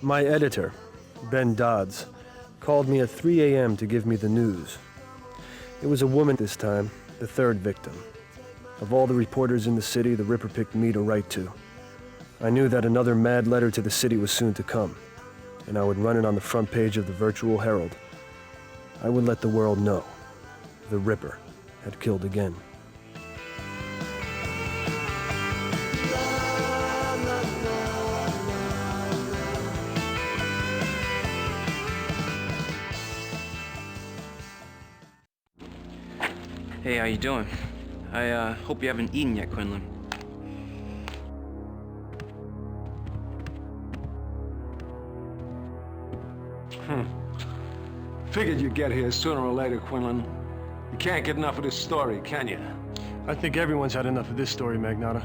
My editor, Ben Dodds, called me at 3 a.m. to give me the news. It was a woman this time, the third victim. Of all the reporters in the city, the Ripper picked me to write to. I knew that another mad letter to the city was soon to come, and I would run it on the front page of the Virtual Herald. I would let the world know the Ripper had killed again. Hey, how you doing? I hope you haven't eaten yet, Quinlan. Figured you'd get here sooner or later, Quinlan. You can't get enough of this story, can you? I think everyone's had enough of this story, Magnata.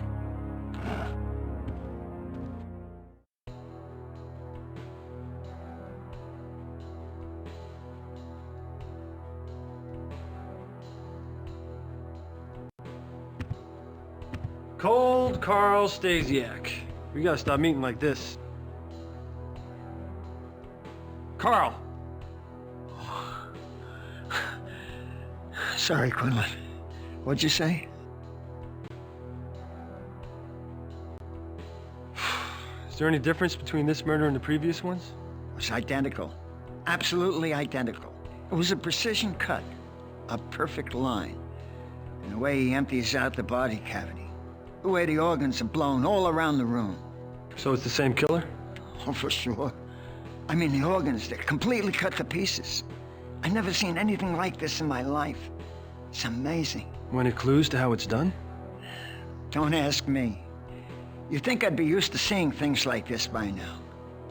Cold Carl Stasiak. We gotta stop meeting like this. Carl! Sorry, Quinlan. What'd you say? Is there any difference between this murder and the previous ones? It was identical. Absolutely identical. It was a precision cut. A perfect line. And the way he empties out the body cavity. The way the organs are blown all around the room. So it's the same killer? Oh, for sure. I mean, the organs, they're completely cut to pieces. I've never seen anything like this in my life. It's amazing. Any clues to how it's done? Don't ask me. You'd think I'd be used to seeing things like this by now.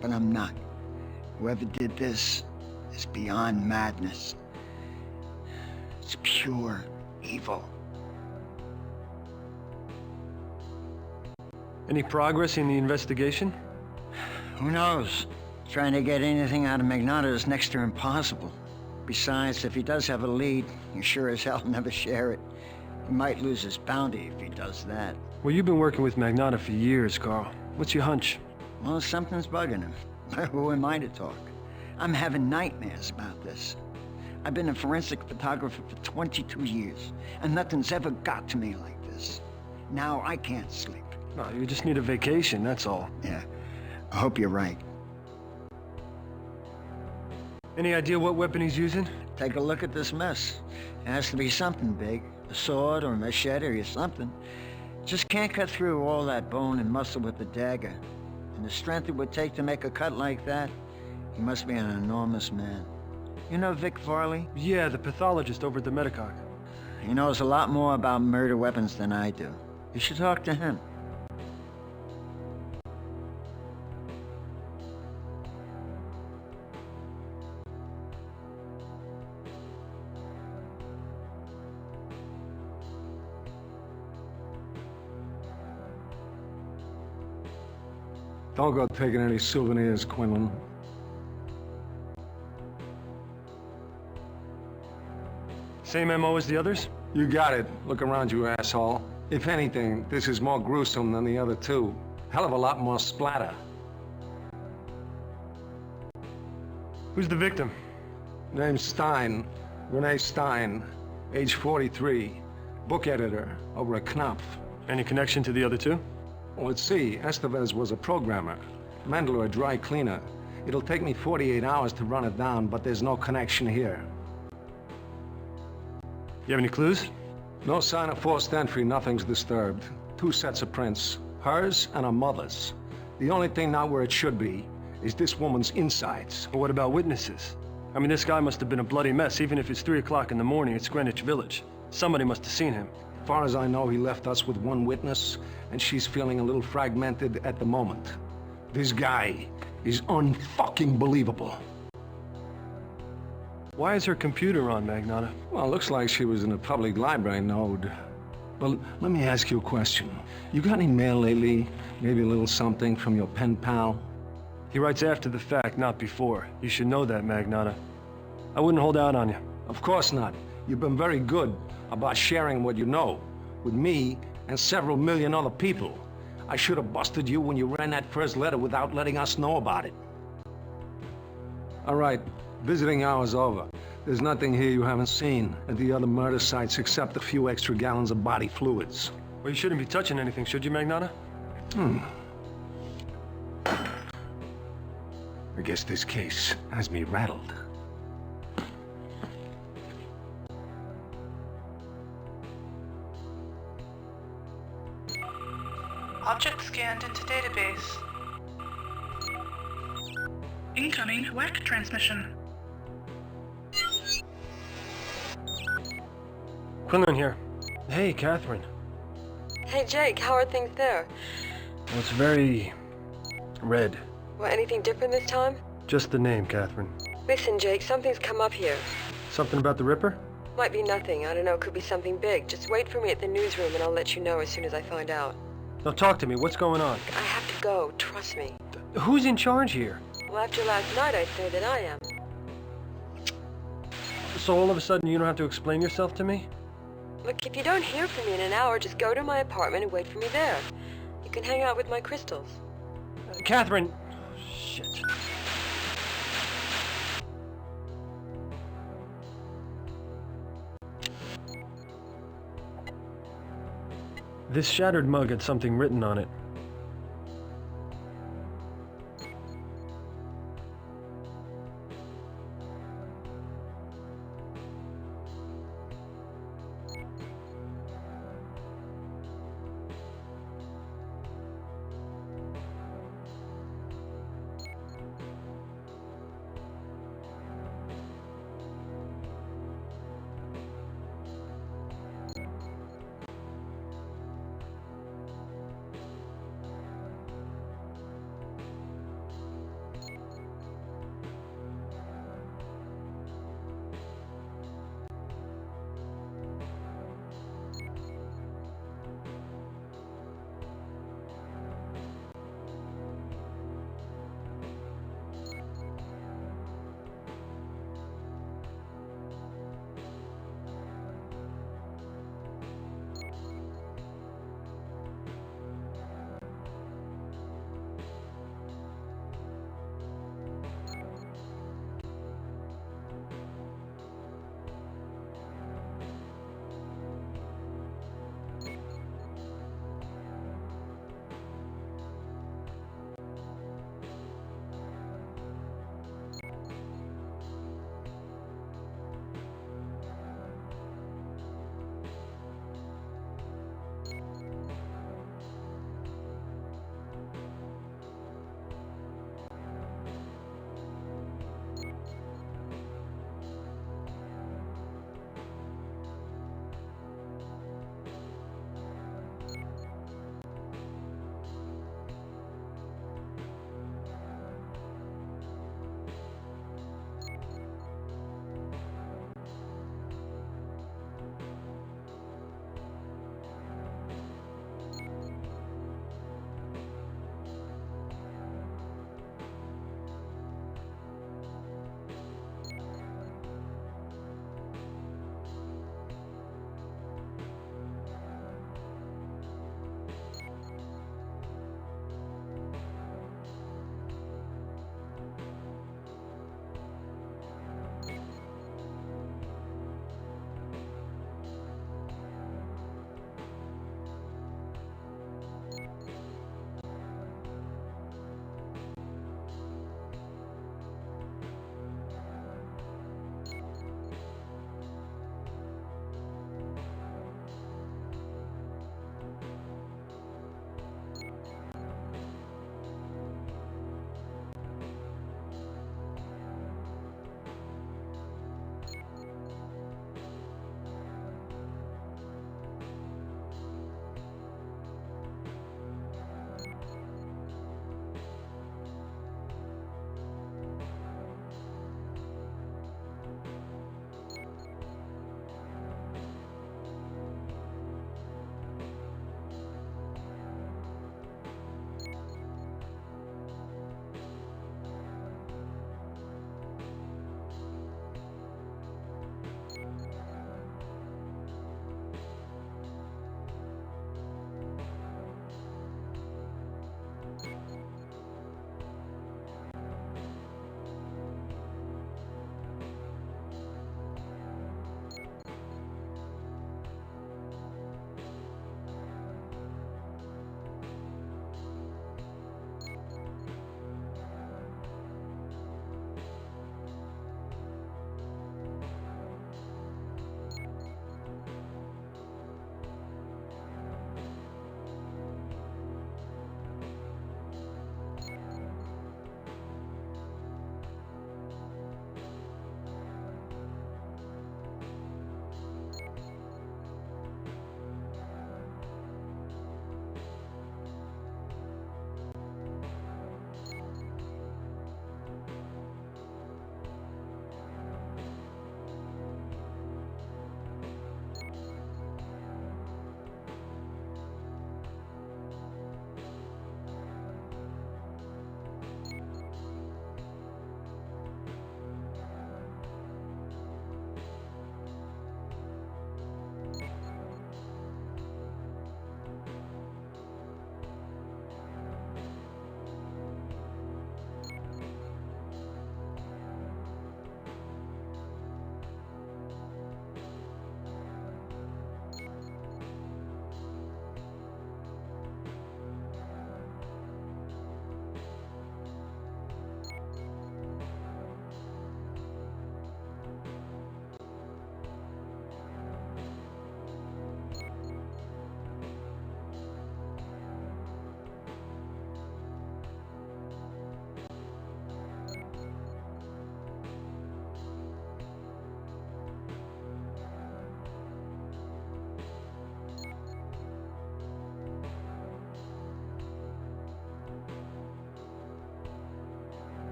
But I'm not. Whoever did this is beyond madness. It's pure evil. Any progress in the investigation? Who knows? Trying to get anything out of Magnata is next to impossible. Besides, if he does have a lead, you sure as hell never share it. He might lose his bounty if he does that. Well, you've been working with Magnata for years, Carl. What's your hunch? Well, something's bugging him. Who am I to talk? I'm having nightmares about this. I've been a forensic photographer for 22 years, and nothing's ever got to me like this. Now I can't sleep. No, you just need a vacation, that's all. Yeah, I hope you're right. Any idea what weapon he's using? Take a look at this mess. It has to be something big. A sword or a machete or something. Just can't cut through all that bone and muscle with the dagger. And the strength it would take to make a cut like that, he must be an enormous man. You know Vic Farley? Yeah, the pathologist over at the Medicock. He knows a lot more about murder weapons than I do. You should talk to him. Don't go taking any souvenirs, Quinlan. Same MO as the others? You got it. Look around you, asshole. If anything, this is more gruesome than the other two. Hell of a lot more splatter. Who's the victim? Name's Stein. Renee Stein. Age 43. Book editor over at Knopf. Any connection to the other two? Well, let's see. Estevez was a programmer. Mendler a dry cleaner. It'll take me 48 hours to run it down, but there's no connection here. You have any clues? No sign of forced entry, nothing's disturbed. 2 sets of prints. Hers and her mother's. The only thing not where it should be is this woman's insides. Well, what about witnesses? I mean, this guy must have been a bloody mess, even if it's 3 o'clock in the morning at Greenwich Village. Somebody must have seen him. As far as I know, he left us with 1 witness, and she's feeling a little fragmented at the moment. This guy is unfucking believable. Why is her computer on, Magnata? Well, looks like she was in a public library node. But let me ask you a question. You got any mail lately? Maybe a little something from your pen pal? He writes after the fact, not before. You should know that, Magnata. I wouldn't hold out on you. Of course not. You've been very good about sharing what you know with me and several million other people. I should have busted you when you ran that first letter without letting us know about it. All right, visiting hour's over. There's nothing here you haven't seen at the other murder sites except a few extra gallons of body fluids. Well, you shouldn't be touching anything, should you, Magnata? I guess this case has me rattled. Object scanned into database. Incoming WAC transmission. Quinlan here. Hey, Catherine. Hey, Jake, how are things there? Well, it's very... red. Well, anything different this time? Just the name, Catherine. Listen, Jake, something's come up here. Something about the Ripper? Might be nothing. I don't know. It could be something big. Just wait for me at the newsroom and I'll let you know as soon as I find out. Now talk to me. What's going on? I have to go. Trust me. Who's in charge here? Well, after last night, I'd say that I am. So all of a sudden you don't have to explain yourself to me? Look, if you don't hear from me in an hour, just go to my apartment and wait for me there. You can hang out with my crystals. Catherine... Shit. This shattered mug had something written on it.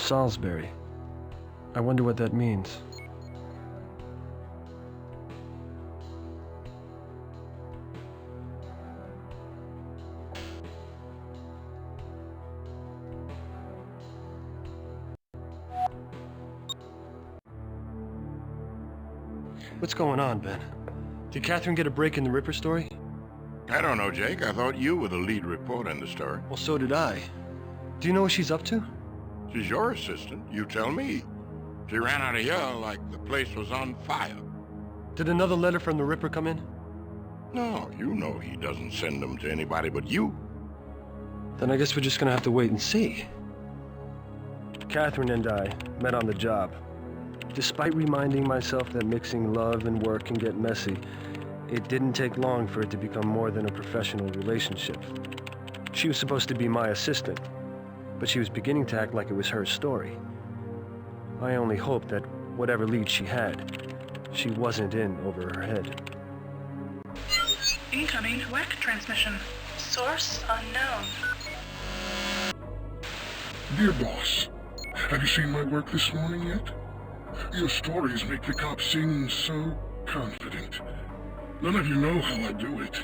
Salisbury. I wonder what that means. What's going on, Ben? Did Catherine get a break in the Ripper story? I don't know, Jake. I thought you were the lead reporter in the story. Well, so did I. Do you know what she's up to? She's your assistant. You tell me. She ran out of here like the place was on fire. Did another letter from the Ripper come in? No, you know he doesn't send them to anybody but you. Then I guess we're just gonna have to wait and see. Catherine and I met on the job. Despite reminding myself that mixing love and work can get messy, it didn't take long for it to become more than a professional relationship. She was supposed to be my assistant, but she was beginning to act like it was her story. I only hoped that whatever lead she had, she wasn't in over her head. Incoming WAC transmission. Source unknown. Dear boss, have you seen my work this morning yet? Your stories make the cops seem so confident. None of you know how I do it.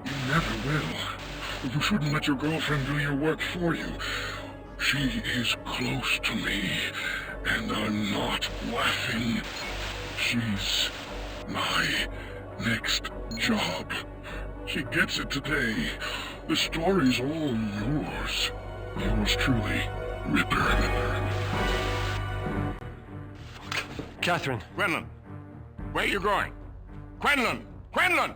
You never will. You shouldn't let your girlfriend do your work for you. She is close to me, and I'm not laughing. She's my next job. She gets it today. The story's all yours. Yours truly, Ripper. Catherine! Quinlan! Where you going? Quinlan! Quinlan!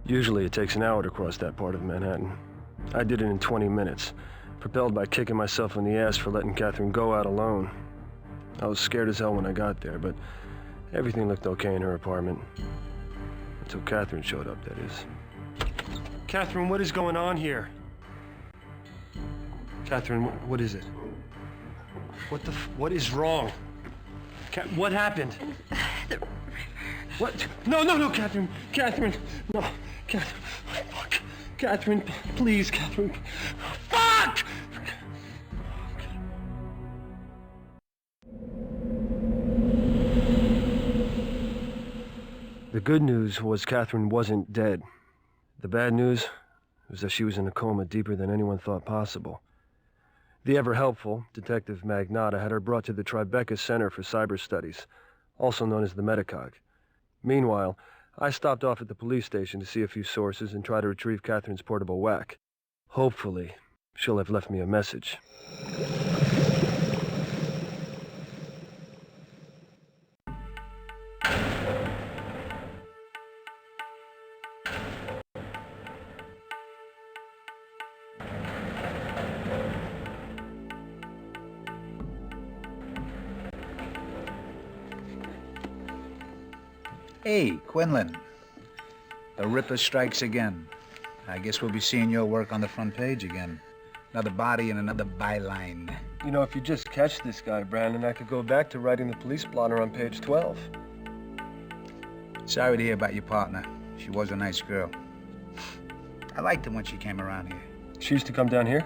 Usually it takes an hour to cross that part of Manhattan. I did it in 20 minutes, propelled by kicking myself in the ass for letting Catherine go out alone. I was scared as hell when I got there, but everything looked okay in her apartment. Until Catherine showed up, that is. Catherine, what is going on here? Catherine, what is it? What is wrong? What happened? What? No, Catherine! Catherine! No! Catherine! Fuck! Catherine, please, Catherine! Fuck! The good news was Catherine wasn't dead. The bad news was that she was in a coma deeper than anyone thought possible. The ever-helpful Detective Magnata had her brought to the Tribeca Center for Cyber Studies, also known as the Metacog. Meanwhile, I stopped off at the police station to see a few sources and try to retrieve Catherine's portable whack. Hopefully, she'll have left me a message. Hey, Quinlan. The Ripper strikes again. I guess we'll be seeing your work on the front page again. Another body and another byline. You know, if you just catch this guy, Brandon, I could go back to writing the police blotter on page 12. Sorry to hear about your partner. She was a nice girl. I liked her when she came around here. She used to come down here?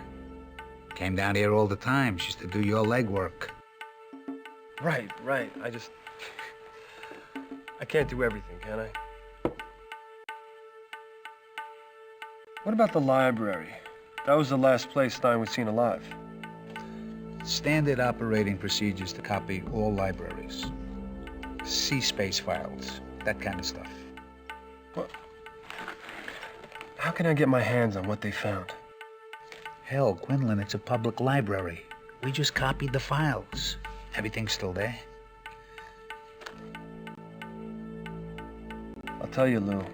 Came down here all the time. She used to do your legwork. Right. I can't do everything, can I? What about the library? That was the last place Stein was seen alive. Standard operating procedures to copy all libraries. C-space files, that kind of stuff. What? How can I get my hands on what they found? Hell, Quinlan, it's a public library. We just copied the files. Everything's still there. I'll tell you, Lou.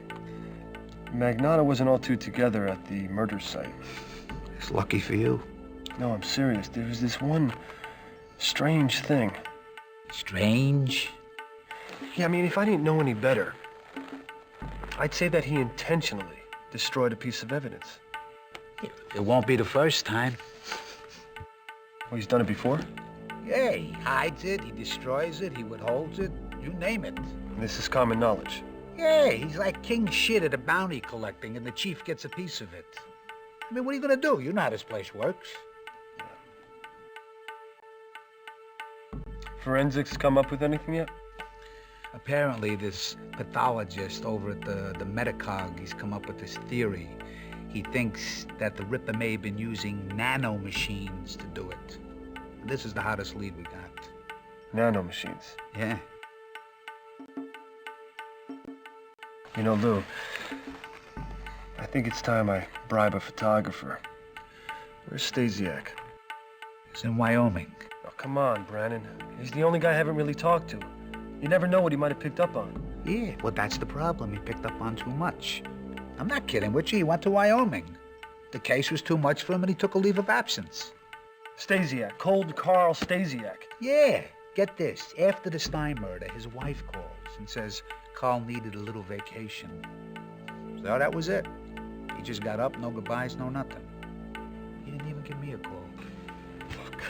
Magnata wasn't all too together at the murder site. It's lucky for you. No, I'm serious. There was this one strange thing. Strange? Yeah, I mean, if I didn't know any better, I'd say that he intentionally destroyed a piece of evidence. It won't be the first time. Oh, he's done it before? Yeah, he hides it, he destroys it, he withholds it, you name it. And this is common knowledge. Yeah, he's like king shit at a bounty collecting, and the chief gets a piece of it. I mean, what are you gonna do? You know how this place works. Forensics come up with anything yet? Apparently, this pathologist over at the Metacog, he's come up with this theory. He thinks that the Ripper may have been using nanomachines to do it. This is the hottest lead we got. Nanomachines. Yeah. You know, Lou, I think it's time I bribe a photographer. Where's Stasiak? He's in Wyoming. Oh, come on, Brandon. He's the only guy I haven't really talked to. You never know what he might have picked up on. Yeah, well, that's the problem. He picked up on too much. I'm not kidding with you. He went to Wyoming. The case was too much for him, and he took a leave of absence. Stasiak. Cold Carl Stasiak. Yeah. Get this. After the Stein murder, his wife calls and says Carl needed a little vacation. So that was it. He just got up, no goodbyes, no nothing. He didn't even give me a call. Look.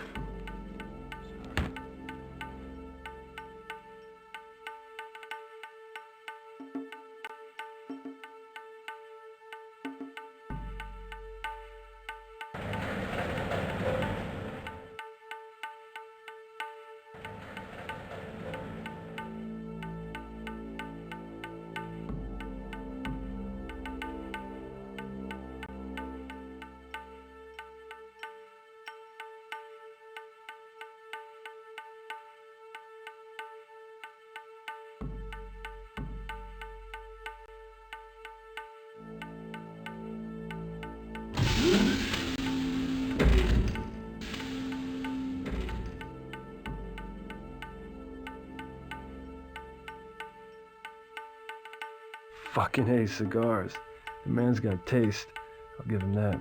Fucking A cigars. The man's got taste. I'll give him that.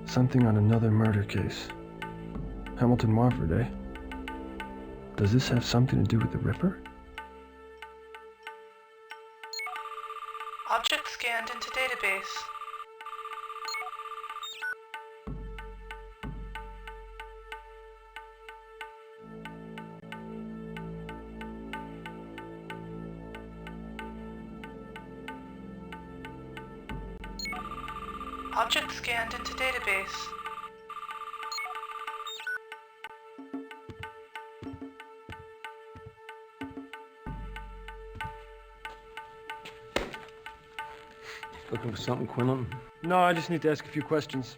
Something on another murder case. Hamilton Marford, eh? Does this have something to do with the Ripper? Object scanned into database. Object scanned into database. Looking for something, Quinlan? No, I just need to ask a few questions.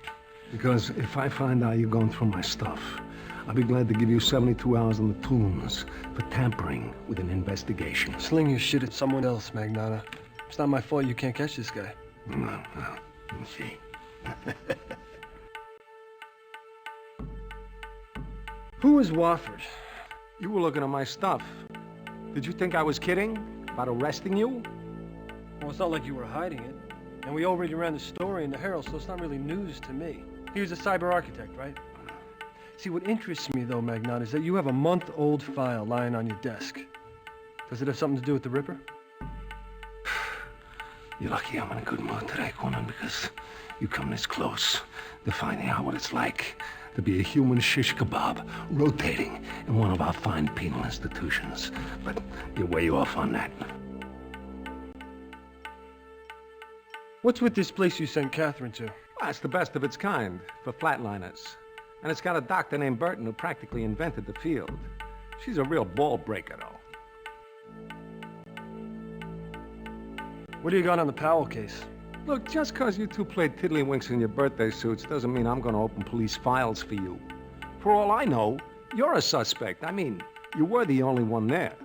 Because if I find out you're going through my stuff, I'll be glad to give you 72 hours on the tunes for tampering with an investigation. Sling your shit at someone else, Magnata. It's not my fault you can't catch this guy. No, we'll see. Who is Wofford? You were looking at my stuff. Did you think I was kidding about arresting you? Well, it's not like you were hiding it. And we already ran the story in the Herald, so it's not really news to me. He was a cyber architect, right? See, what interests me, though, Magnata, is that you have a month-old file lying on your desk. Does it have something to do with the Ripper? You're lucky I'm in a good mood today, Conan, because you come this close to finding out what it's like to be a human shish kebab rotating in one of our fine penal institutions. But you're way off on that. What's with this place you sent Catherine to? Well, it's the best of its kind for flatliners. And it's got a doctor named Burton who practically invented the field. She's a real ball breaker, though. What do you got on the Powell case? Look, just because you two played tiddlywinks in your birthday suits doesn't mean I'm going to open police files for you. For all I know, you're a suspect. I mean, you were the only one there.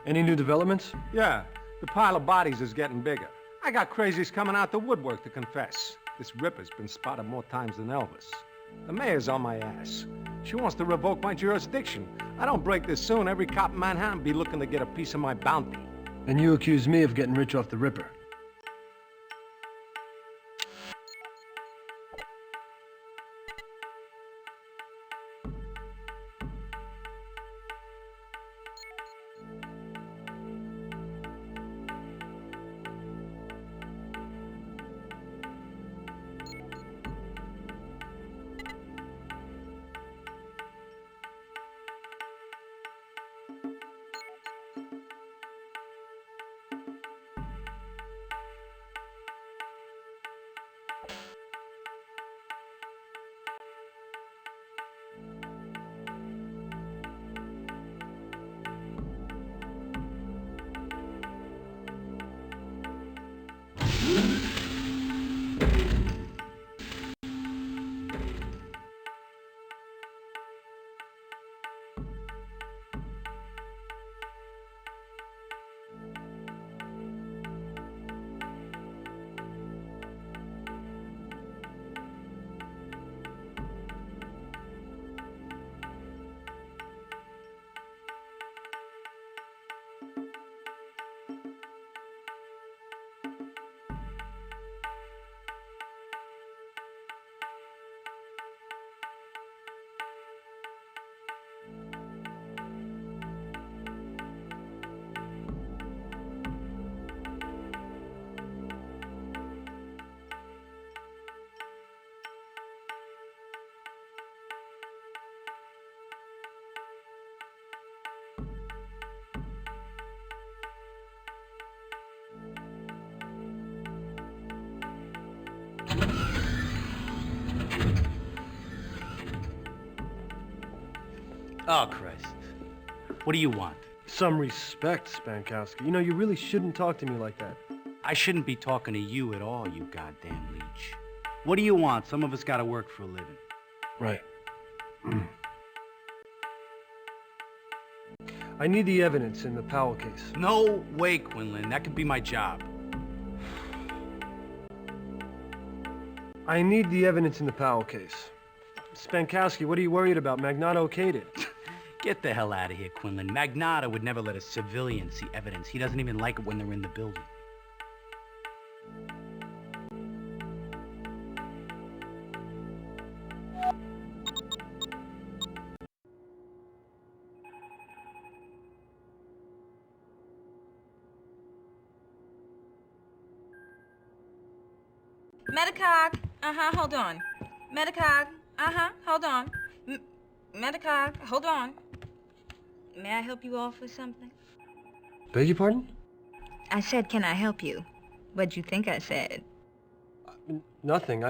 Any new developments? Yeah, the pile of bodies is getting bigger. I got crazies coming out the woodwork to confess. This Ripper's been spotted more times than Elvis. The mayor's on my ass. She wants to revoke my jurisdiction. I don't break this soon, every cop in Manhattan be looking to get a piece of my bounty. And you accuse me of getting rich off the Ripper. Oh, Christ. What do you want? Some respect, Spankowski. You know, you really shouldn't talk to me like that. I shouldn't be talking to you at all, you goddamn leech. What do you want? Some of us gotta work for a living. Right. I need the evidence in the Powell case. No way, Quinlan. That could be my job. I need the evidence in the Powell case. Spankowski, what are you worried about? Magnato okayed it. Get the hell out of here, Quinlan. Magnato would never let a civilian see evidence. He doesn't even like it when they're in the building. Medicog, hold on. Medicog, hold on. Medicog, hold on. May I help you off with something? Beg your pardon? I said, can I help you? What'd you think I said? Nothing.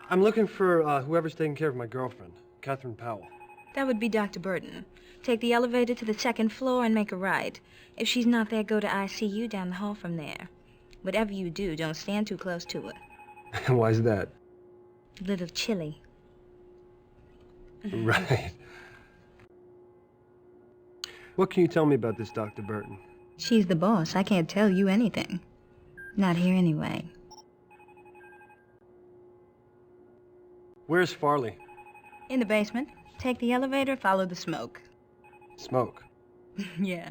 I'm looking for whoever's taking care of my girlfriend, Catherine Powell. That would be Dr. Burton. Take the elevator to the second floor and make a right. If she's not there, go to ICU down the hall from there. Whatever you do, don't stand too close to her. Why's that? A little chilly. Right. What can you tell me about this Dr. Burton? She's the boss. I can't tell you anything. Not here anyway. Where's Farley? In the basement. Take the elevator, follow the smoke. Smoke? Yeah.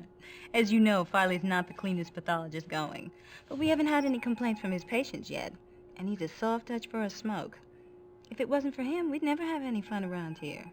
As you know, Farley's not the cleanest pathologist going. But we haven't had any complaints from his patients yet. And he's a soft touch for a smoke. If it wasn't for him, we'd never have any fun around here.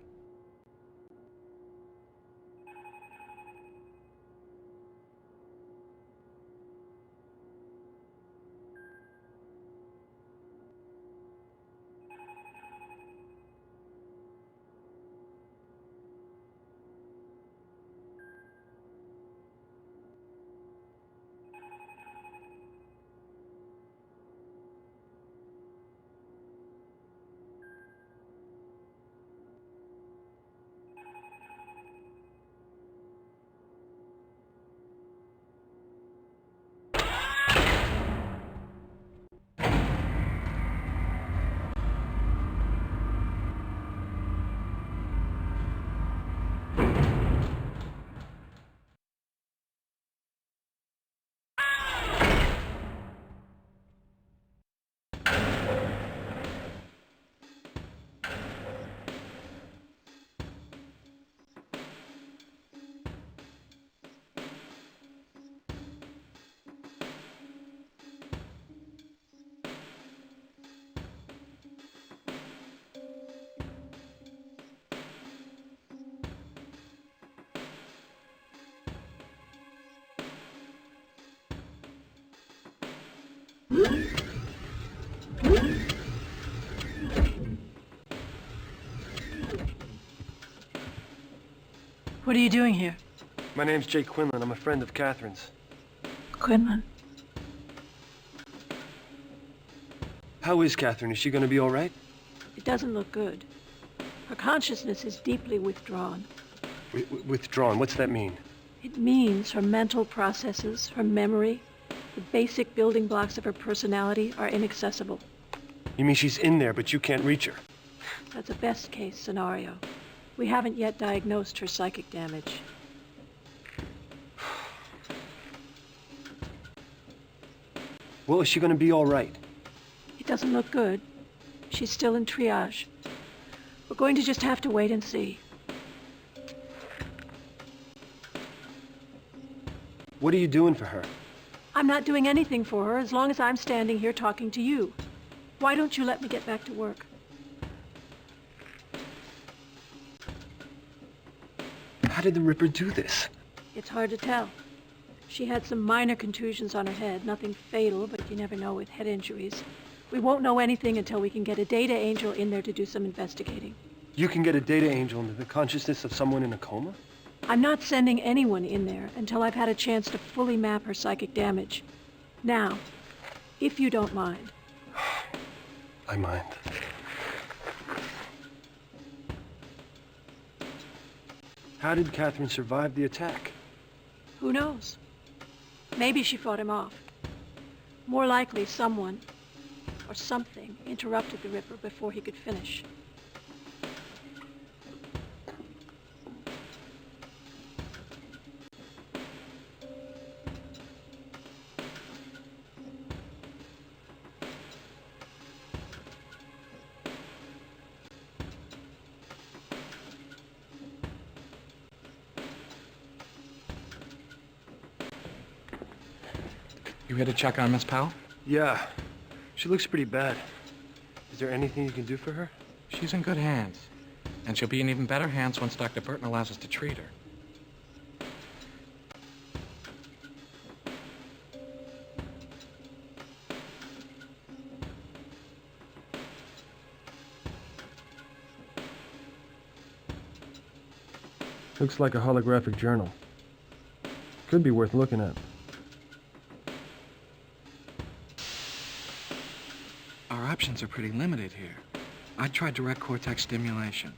What are you doing here? My name's Jake Quinlan. I'm a friend of Catherine's. Quinlan. How is Catherine? Is she gonna be all right? It doesn't look good. Her consciousness is deeply withdrawn. Withdrawn? What's that mean? It means her mental processes, her memory, the basic building blocks of her personality are inaccessible. You mean she's in there, but you can't reach her? That's a best-case scenario. We haven't yet diagnosed her psychic damage. Well, is she gonna be all right? It doesn't look good. She's still in triage. We're going to just have to wait and see. What are you doing for her? I'm not doing anything for her as long as I'm standing here talking to you. Why don't you let me get back to work? How did the Ripper do this? It's hard to tell. She had some minor contusions on her head, nothing fatal, but you never know with head injuries. We won't know anything until we can get a data angel in there to do some investigating. You can get a data angel into the consciousness of someone in a coma? I'm not sending anyone in there until I've had a chance to fully map her psychic damage. Now, if you don't mind. I mind. How did Catherine survive the attack? Who knows? Maybe she fought him off. More likely, someone or something interrupted the Ripper before he could finish. You here to check on Miss Powell? Yeah. She looks pretty bad. Is there anything you can do for her? She's in good hands. And she'll be in even better hands once Dr. Burton allows us to treat her. Looks like a holographic journal. Could be worth looking at. Our options are pretty limited here. I tried direct cortex stimulation.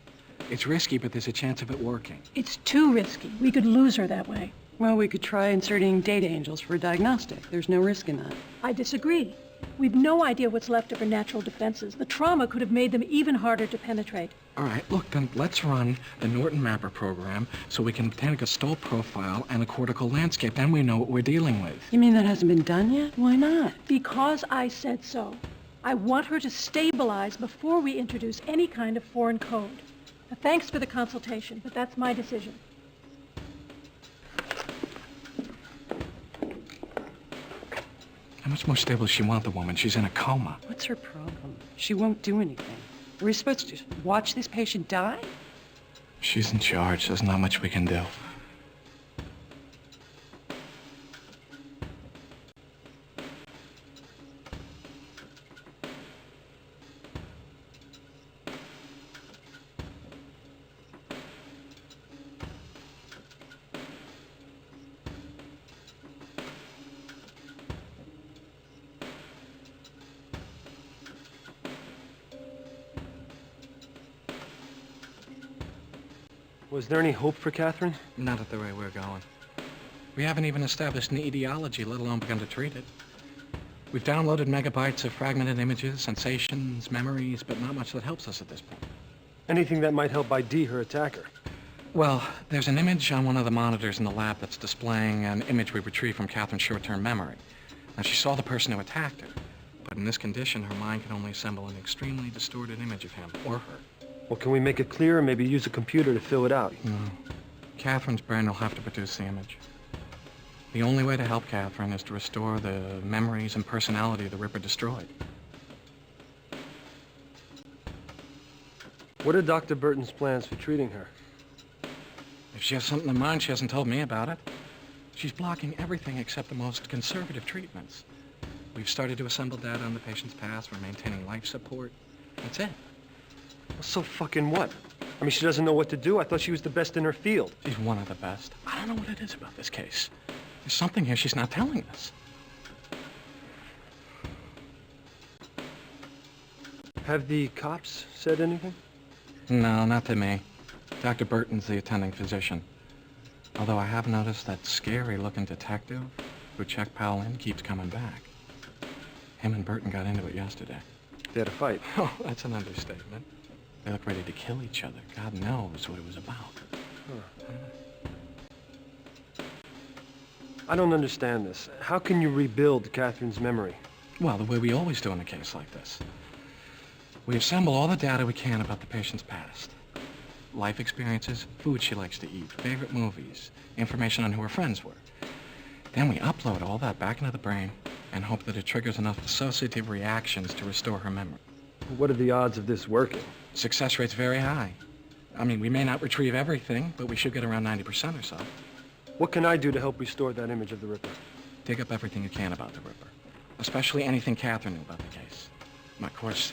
It's risky, but there's a chance of it working. It's too risky. We could lose her that way. Well, we could try inserting data angels for a diagnostic. There's no risk in that. I disagree. We've no idea what's left of her natural defenses. The trauma could have made them even harder to penetrate. All right, look, then let's run the Norton Mapper program so we can take a stall profile and a cortical landscape. Then we know what we're dealing with. You mean that hasn't been done yet? Why not? Because I said so. I want her to stabilize before we introduce any kind of foreign code. Now, thanks for the consultation, but that's my decision. How much more stable does she want the woman? She's in a coma. What's her problem? She won't do anything. Are we supposed to just watch this patient die? She's in charge. There's not much we can do. Was there any hope for Catherine? Not at the rate we're going. We haven't even established an etiology, let alone begun to treat it. We've downloaded megabytes of fragmented images, sensations, memories, but not much that helps us at this point. Anything that might help ID her attacker? Well, there's an image on one of the monitors in the lab that's displaying an image we retrieved from Catherine's short-term memory. Now, she saw the person who attacked her, but in this condition, her mind can only assemble an extremely distorted image of him or her. Well, can we make it clear and maybe use a computer to fill it out? No. Catherine's brain will have to produce the image. The only way to help Catherine is to restore the memories and personality the Ripper destroyed. What are Dr. Burton's plans for treating her? If she has something in mind, she hasn't told me about it. She's blocking everything except the most conservative treatments. We've started to assemble data on the patient's past. We're maintaining life support. That's it. Well, so fucking what? I mean, she doesn't know what to do. I thought she was the best in her field. She's one of the best. I don't know what it is about this case. There's something here she's not telling us. Have the cops said anything? No, not to me. Dr. Burton's the attending physician. Although I have noticed that scary-looking detective who checked Powell in keeps coming back. Him and Burton got into it yesterday. They had a fight. Oh, that's an understatement. They look ready to kill each other. God knows what it was about. Huh. I don't understand this. How can you rebuild Catherine's memory? Well, the way we always do in a case like this. We assemble all the data we can about the patient's past. Life experiences, food she likes to eat, favorite movies, information on who her friends were. Then we upload all that back into the brain and hope that it triggers enough dissociative reactions to restore her memory. What are the odds of this working? Success rate's very high. I mean, we may not retrieve everything, but we should get around 90% or so. What can I do to help restore that image of the Ripper? Dig up everything you can about the Ripper, especially anything Catherine knew about the case. And of course,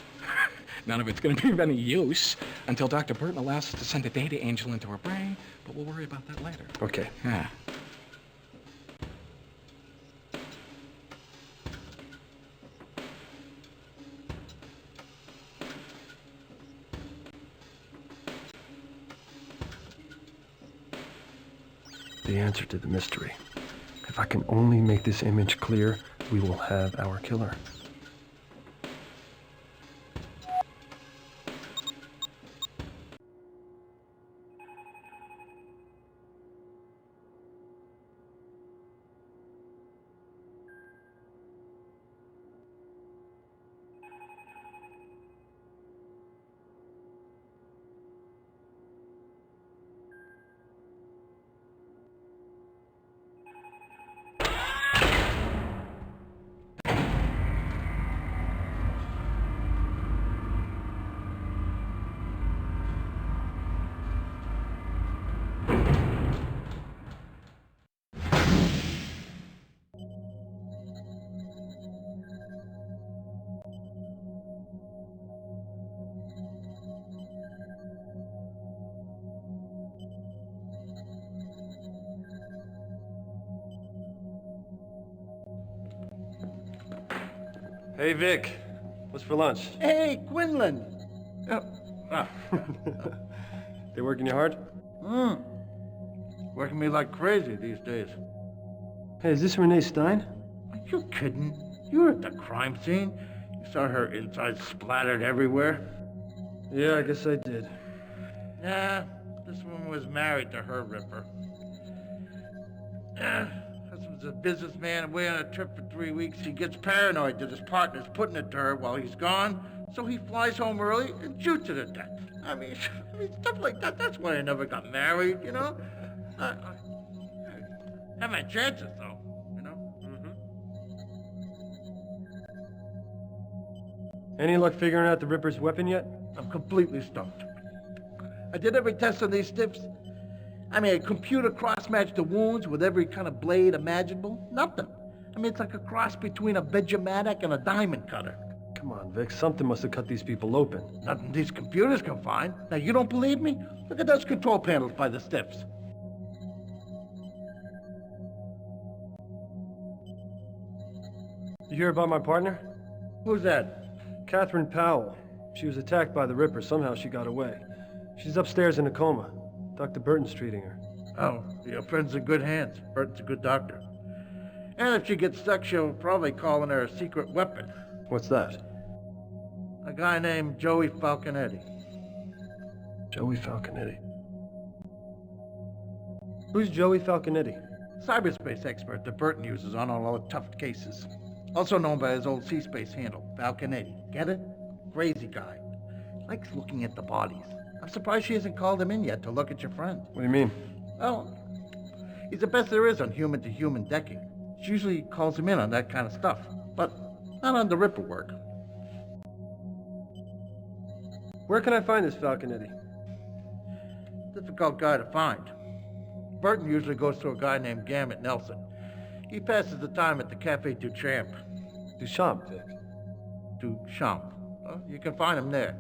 none of it's going to be of any use until Dr. Burton allows us to send a data angel into her brain, but we'll worry about that later. Okay. Yeah. the answer to the mystery. If I can only make this image clear, we will have our killer. Hey, Vic. What's for lunch? Hey, Quinlan! They working you hard? Working me like crazy these days. Hey, is this Renee Stein? Are you kidding? You were at the crime scene. You saw her insides splattered everywhere. Yeah, I guess I did. Nah, this woman was married to her ripper. Husband's a businessman away on a trip for 3 weeks. He gets paranoid that his partner's putting it to her while he's gone, so he flies home early and shoots her to death. I mean, stuff like that. That's why I never got married, you know? I have my chances, though, you know? Any luck figuring out the Ripper's weapon yet? I'm completely stumped. I did every test on these stiffs. I mean, a computer cross-matched the wounds with every kind of blade imaginable. Nothing. I mean, it's like a cross between a Vegematic and a diamond cutter. Come on, Vic. Something must have cut these people open. Nothing these computers can find. Now, you don't believe me? Look at those control panels by the stiffs. You hear about my partner? Who's that? Catherine Powell. She was attacked by the Ripper. Somehow she got away. She's upstairs in a coma. Dr. Burton's treating her. Oh, your friend's in good hands. Burton's a good doctor. And if she gets stuck, she'll probably call in her secret weapon. What's that? A guy named Joey Falconetti. Joey Falconetti. Who's Joey Falconetti? Cyberspace expert that Burton uses on all the tough cases. Also known by his old C-Space handle, Falconetti. Get it? Crazy guy. Likes looking at the bodies. I'm surprised she hasn't called him in yet to look at your friend. What do you mean? Well, he's the best there is on human-to-human decking. She usually calls him in on that kind of stuff, but not on the Ripper work. Where can I find this Falconetti? Difficult guy to find. Burton usually goes to a guy named Gamut Nelson. He passes the time at the Cafe Duchamp. Duchamp, Vic. Duchamp. Well, you can find him there.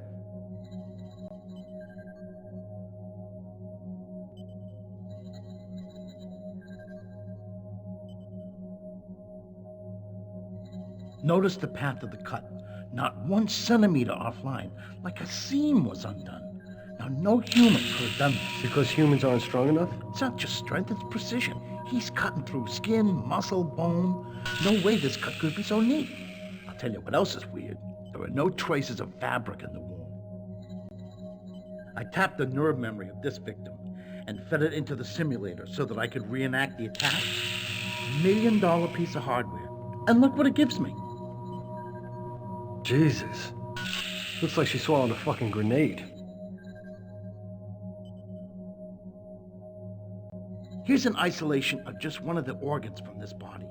Notice the path of the cut. Not 1 centimeter offline, like a seam was undone. Now, no human could have done this. Because humans aren't strong enough? It's not just strength, it's precision. He's cutting through skin, muscle, bone. No way this cut could be so neat. I'll tell you what else is weird. There are no traces of fabric in the wound. I tapped the nerve memory of this victim and fed it into the simulator so that I could reenact the attack. $1 million piece of hardware. And look what it gives me. Jesus. Looks like she swallowed a fucking grenade. Here's an isolation of just one of the organs from this body.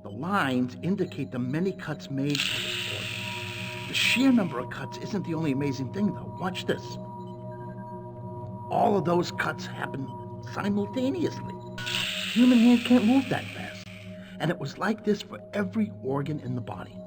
The lines indicate the many cuts made to this organ. The sheer number of cuts isn't the only amazing thing, though. Watch this. All of those cuts happen simultaneously. Human hand can't move that fast. And it was like this for every organ in the body.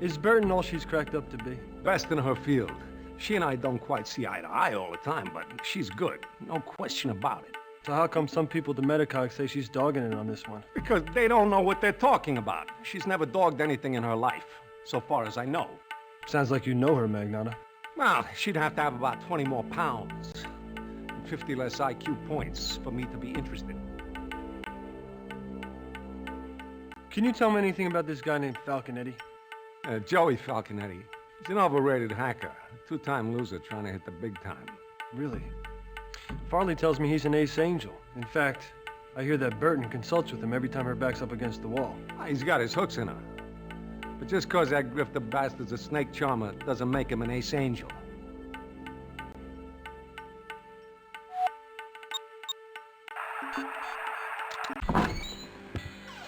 Is Burton all she's cracked up to be? Best in her field. She and I don't quite see eye to eye all the time, but she's good. No question about it. So how come some people at the Medicog say she's dogging it on this one? Because they don't know what they're talking about. She's never dogged anything in her life, so far as I know. Sounds like you know her, Magnata. Well, she'd have to have about 20 more pounds and 50 less IQ points for me to be interested. Can you tell me anything about this guy named Falconetti? Joey Falconetti. He's an overrated hacker, a two-time loser trying to hit the big time. Really? Farley tells me he's an ace angel. In fact, I hear that Burton consults with him every time her back's up against the wall. He's got his hooks in her. But just cause that grifter bastard's a snake charmer doesn't make him an ace angel.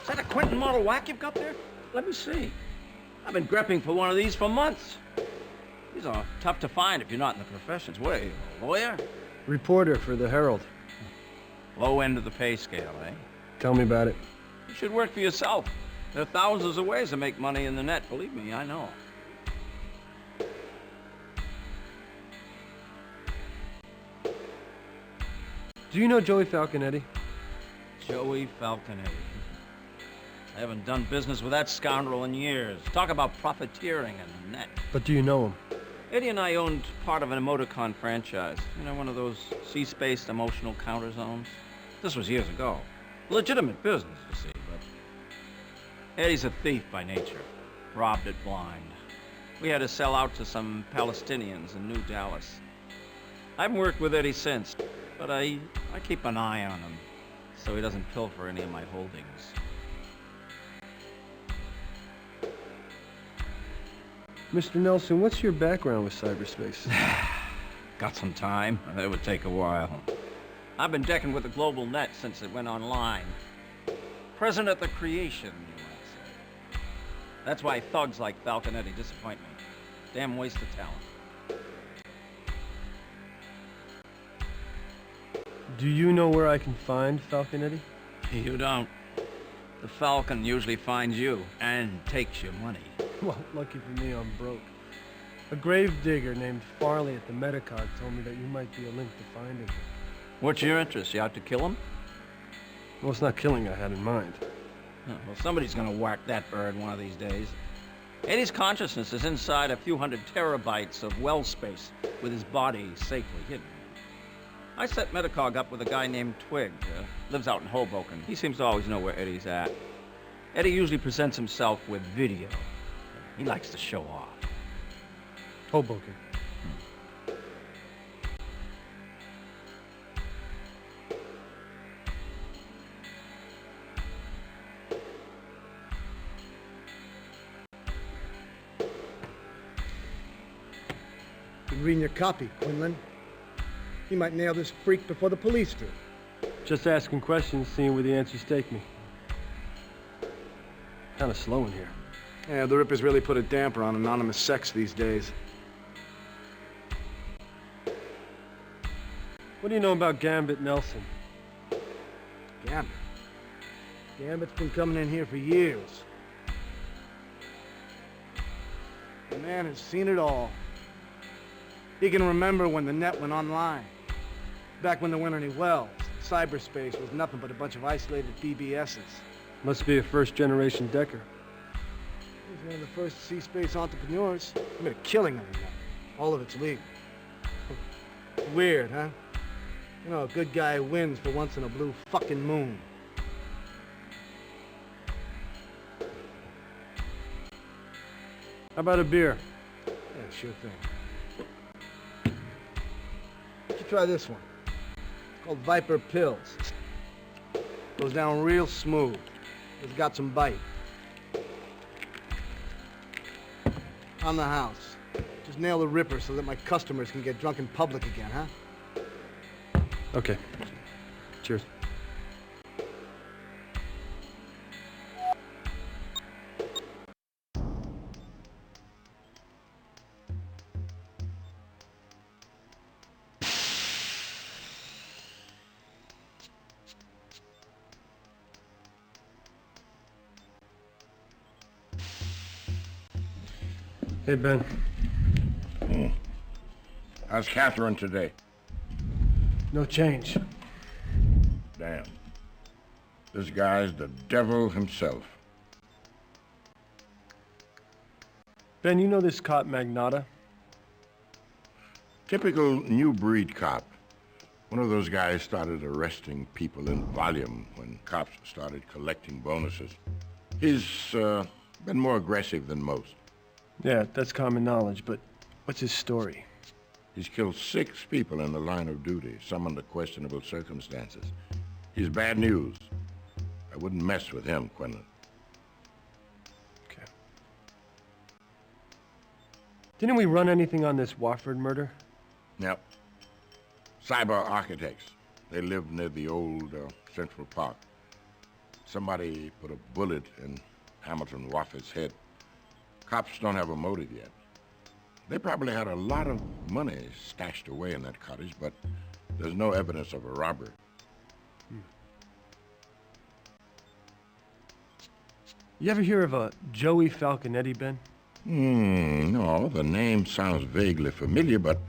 Is that a Quentin model whack you've got there? Let me see. I've been grepping for one of these for months. These are tough to find if you're not in the professions. What are you, a lawyer? Reporter for the Herald. Low end of the pay scale, eh? Tell me about it. You should work for yourself. There are thousands of ways to make money in the net, believe me, I know. Do you know Joey Falconetti? Joey Falconetti. I haven't done business with that scoundrel in years. Talk about profiteering in the net. But do you know him? Eddie and I owned part of an emoticon franchise. You know, one of those sea-spaced emotional counter zones? This was years ago. Legitimate business, you see, but Eddie's a thief by nature. Robbed it blind. We had to sell out to some Palestinians in New Dallas. I haven't worked with Eddie since, but I keep an eye on him so he doesn't pilfer any of my holdings. Mr. Nelson, what's your background with cyberspace? Got some time. It would take a while. I've been decking with the global net since it went online. Present at the creation, you might say. That's why thugs like Falconetti disappoint me. Damn waste of talent. Do you know where I can find Falconetti? You don't. The Falcon usually finds you and takes your money. Well, lucky for me, I'm broke. A grave digger named Farley at the Medicog told me that you might be a link to finding him. What's your interest? You out to kill him? Well, it's not killing I had in mind. Oh, well, somebody's gonna whack that bird one of these days. Eddie's consciousness is inside a few hundred terabytes of well space, with his body safely hidden. I set Medicog up with a guy named Twig. Lives out in Hoboken. He seems to always know where Eddie's at. Eddie usually presents himself with video. He likes to show off. Hoboken. Been reading your copy, Quinlan. You might nail this freak before the police do. Just asking questions, seeing where the answers take me. Kind of slow in here. Yeah, the Rippers really put a damper on anonymous sex these days. What do you know about Gambit Nelson? Gambit? Gambit's been coming in here for years. The man has seen it all. He can remember when the net went online. Back when there weren't any wells. Cyberspace was nothing but a bunch of isolated BBSs. Must be a first-generation Decker. He's one of the first sea-space entrepreneurs. He made a killing on the net. All of it's legal. Weird, huh? You know, a good guy wins for once in a blue fucking moon. How about a beer? Yeah, sure thing. Why don't you try this one? It's called Viper Pills. Goes down real smooth. It's got some bite. On the house. Just nail the Ripper so that my customers can get drunk in public again, huh? Okay. Cheers. Hey, Ben. How's Catherine today? No change. Damn. This guy's the devil himself. Ben, you know this cop Magnata? Typical new breed cop. One of those guys started arresting people in volume when cops started collecting bonuses. He's been more aggressive than most. Yeah, that's common knowledge, but what's his story? He's killed 6 people in the line of duty, some under questionable circumstances. He's bad news. I wouldn't mess with him, Quinlan. Okay. Didn't we run anything on this Wofford murder? Yep. Cyber architects. They lived near the old Central Park. Somebody put a bullet in Hamilton Wofford's head. Cops don't have a motive yet. They probably had a lot of money stashed away in that cottage, but there's no evidence of a robbery. You ever hear of a Joey Falconetti, Ben? No, the name sounds vaguely familiar, but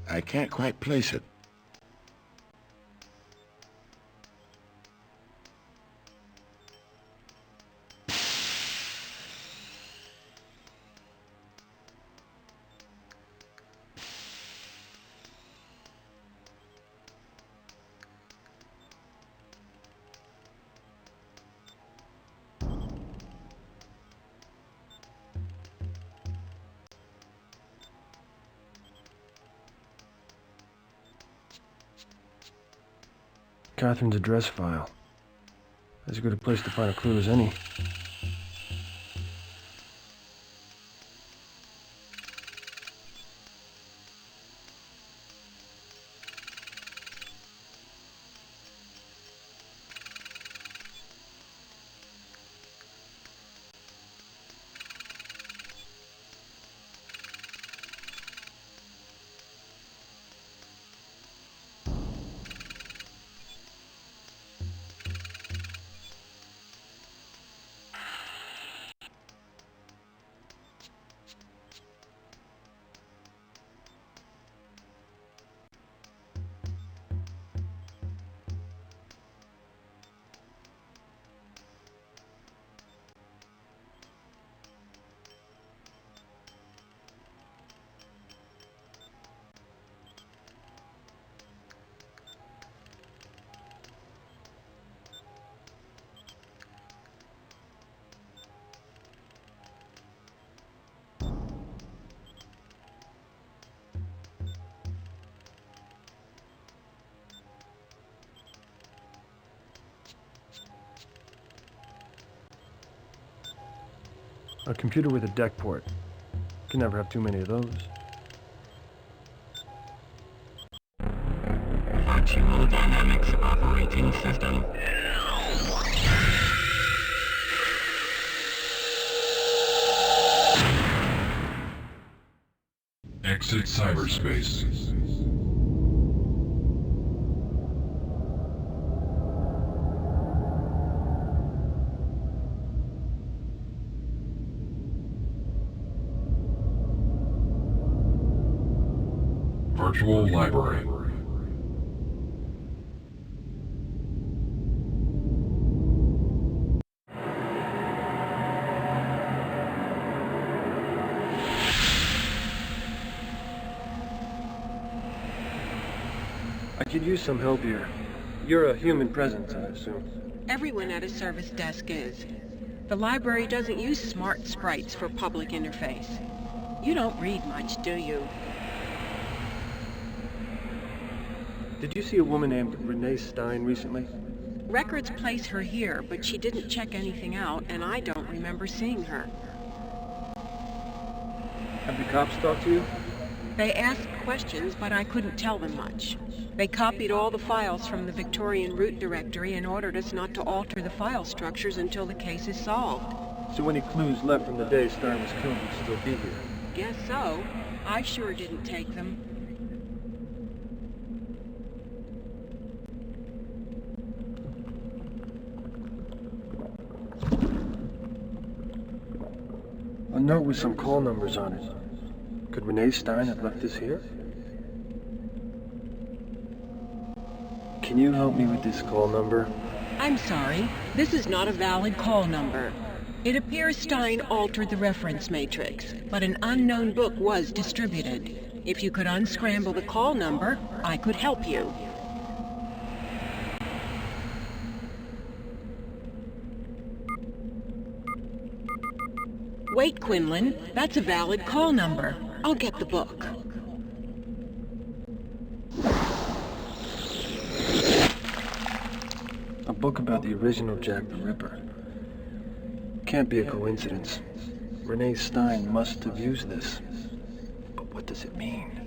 I can't quite place it. Catherine's address file. As good a place to find a clue as any. A computer with a deck port. Can never have too many of those. Functional Dynamics Operating System. Exit cyberspace. Virtual library. I could use some help here. You're a human presence, I assume. Everyone at a service desk is. The library doesn't use smart sprites for public interface. You don't read much, do you? Did you see a woman named Renee Stein recently? Records place her here, but she didn't check anything out, and I don't remember seeing her. Have the cops talked to you? They asked questions, but I couldn't tell them much. They copied all the files from the Victorian root directory and ordered us not to alter the file structures until the case is solved. So any clues left from the day Stein was killed would still be here? Guess so. I sure didn't take them. A note with some call numbers on it. Could Renee Stein have left this here? Can you help me with this call number? I'm sorry, this is not a valid call number. It appears Stein altered the reference matrix, but an unknown book was distributed. If you could unscramble the call number, I could help you. Wait, Quinlan, that's a valid call number. I'll get the book. A book about the original Jack the Ripper. Can't be a coincidence. Renee Stein must have used this. But what does it mean?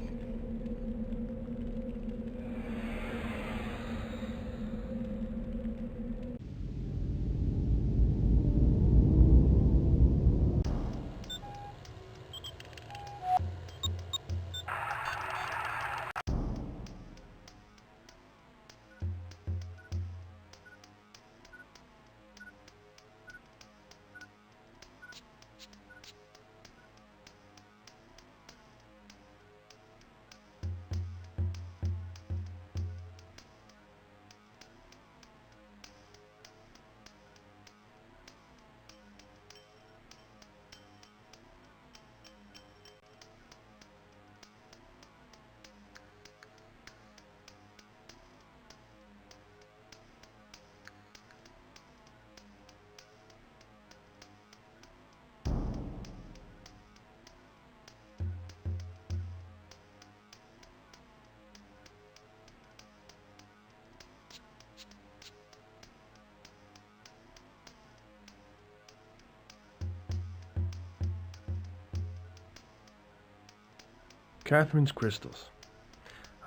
Catherine's crystals.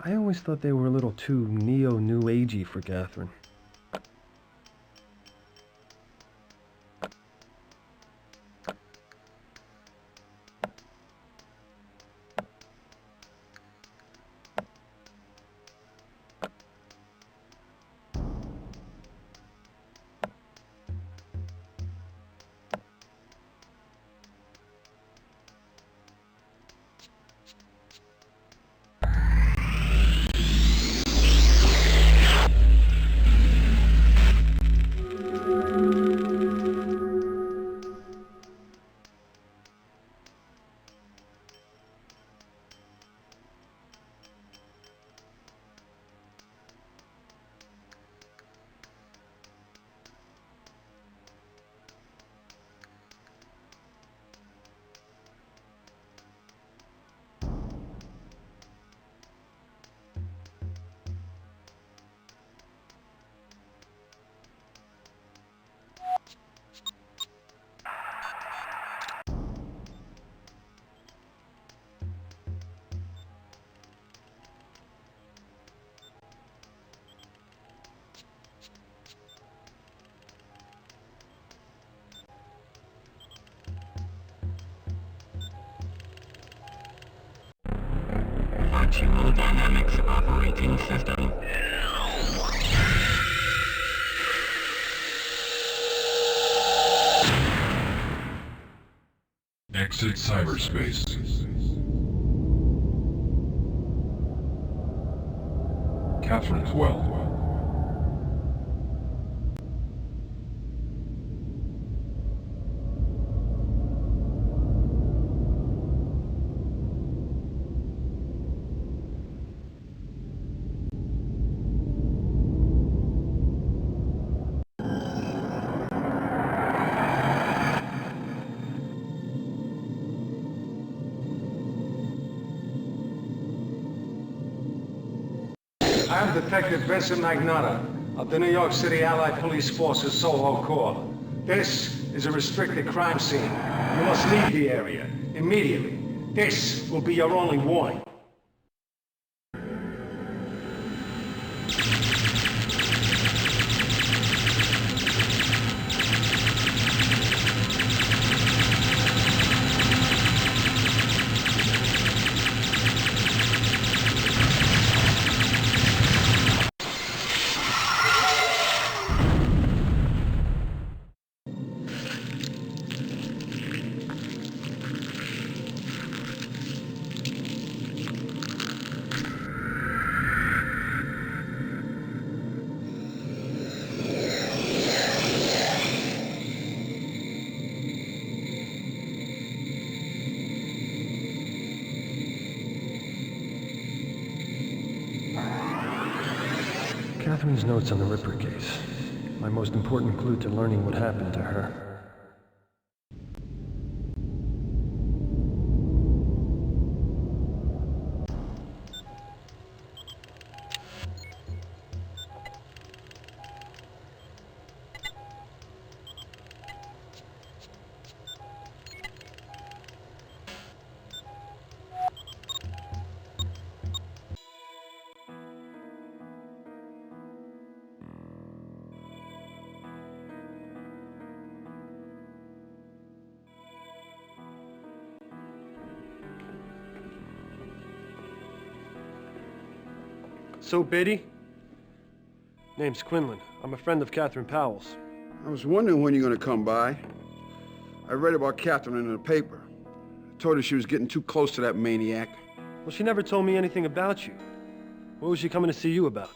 I always thought they were a little too neo-new agey for Catherine. Virtual Dynamics Operating System. Exit cyberspace. Catherine's well. I'm Detective Vincent Magnotta of the New York City Allied Police Force's Soho Corps. This is a restricted crime scene. You must leave the area immediately. This will be your only warning. Catherine's notes on the Ripper case. My most important clue to learning what happened to her. So, Beatty? Name's Quinlan. I'm a friend of Catherine Powell's. I was wondering when you're going to come by. I read about Catherine in the paper. I told her she was getting too close to that maniac. Well, she never told me anything about you. What was she coming to see you about?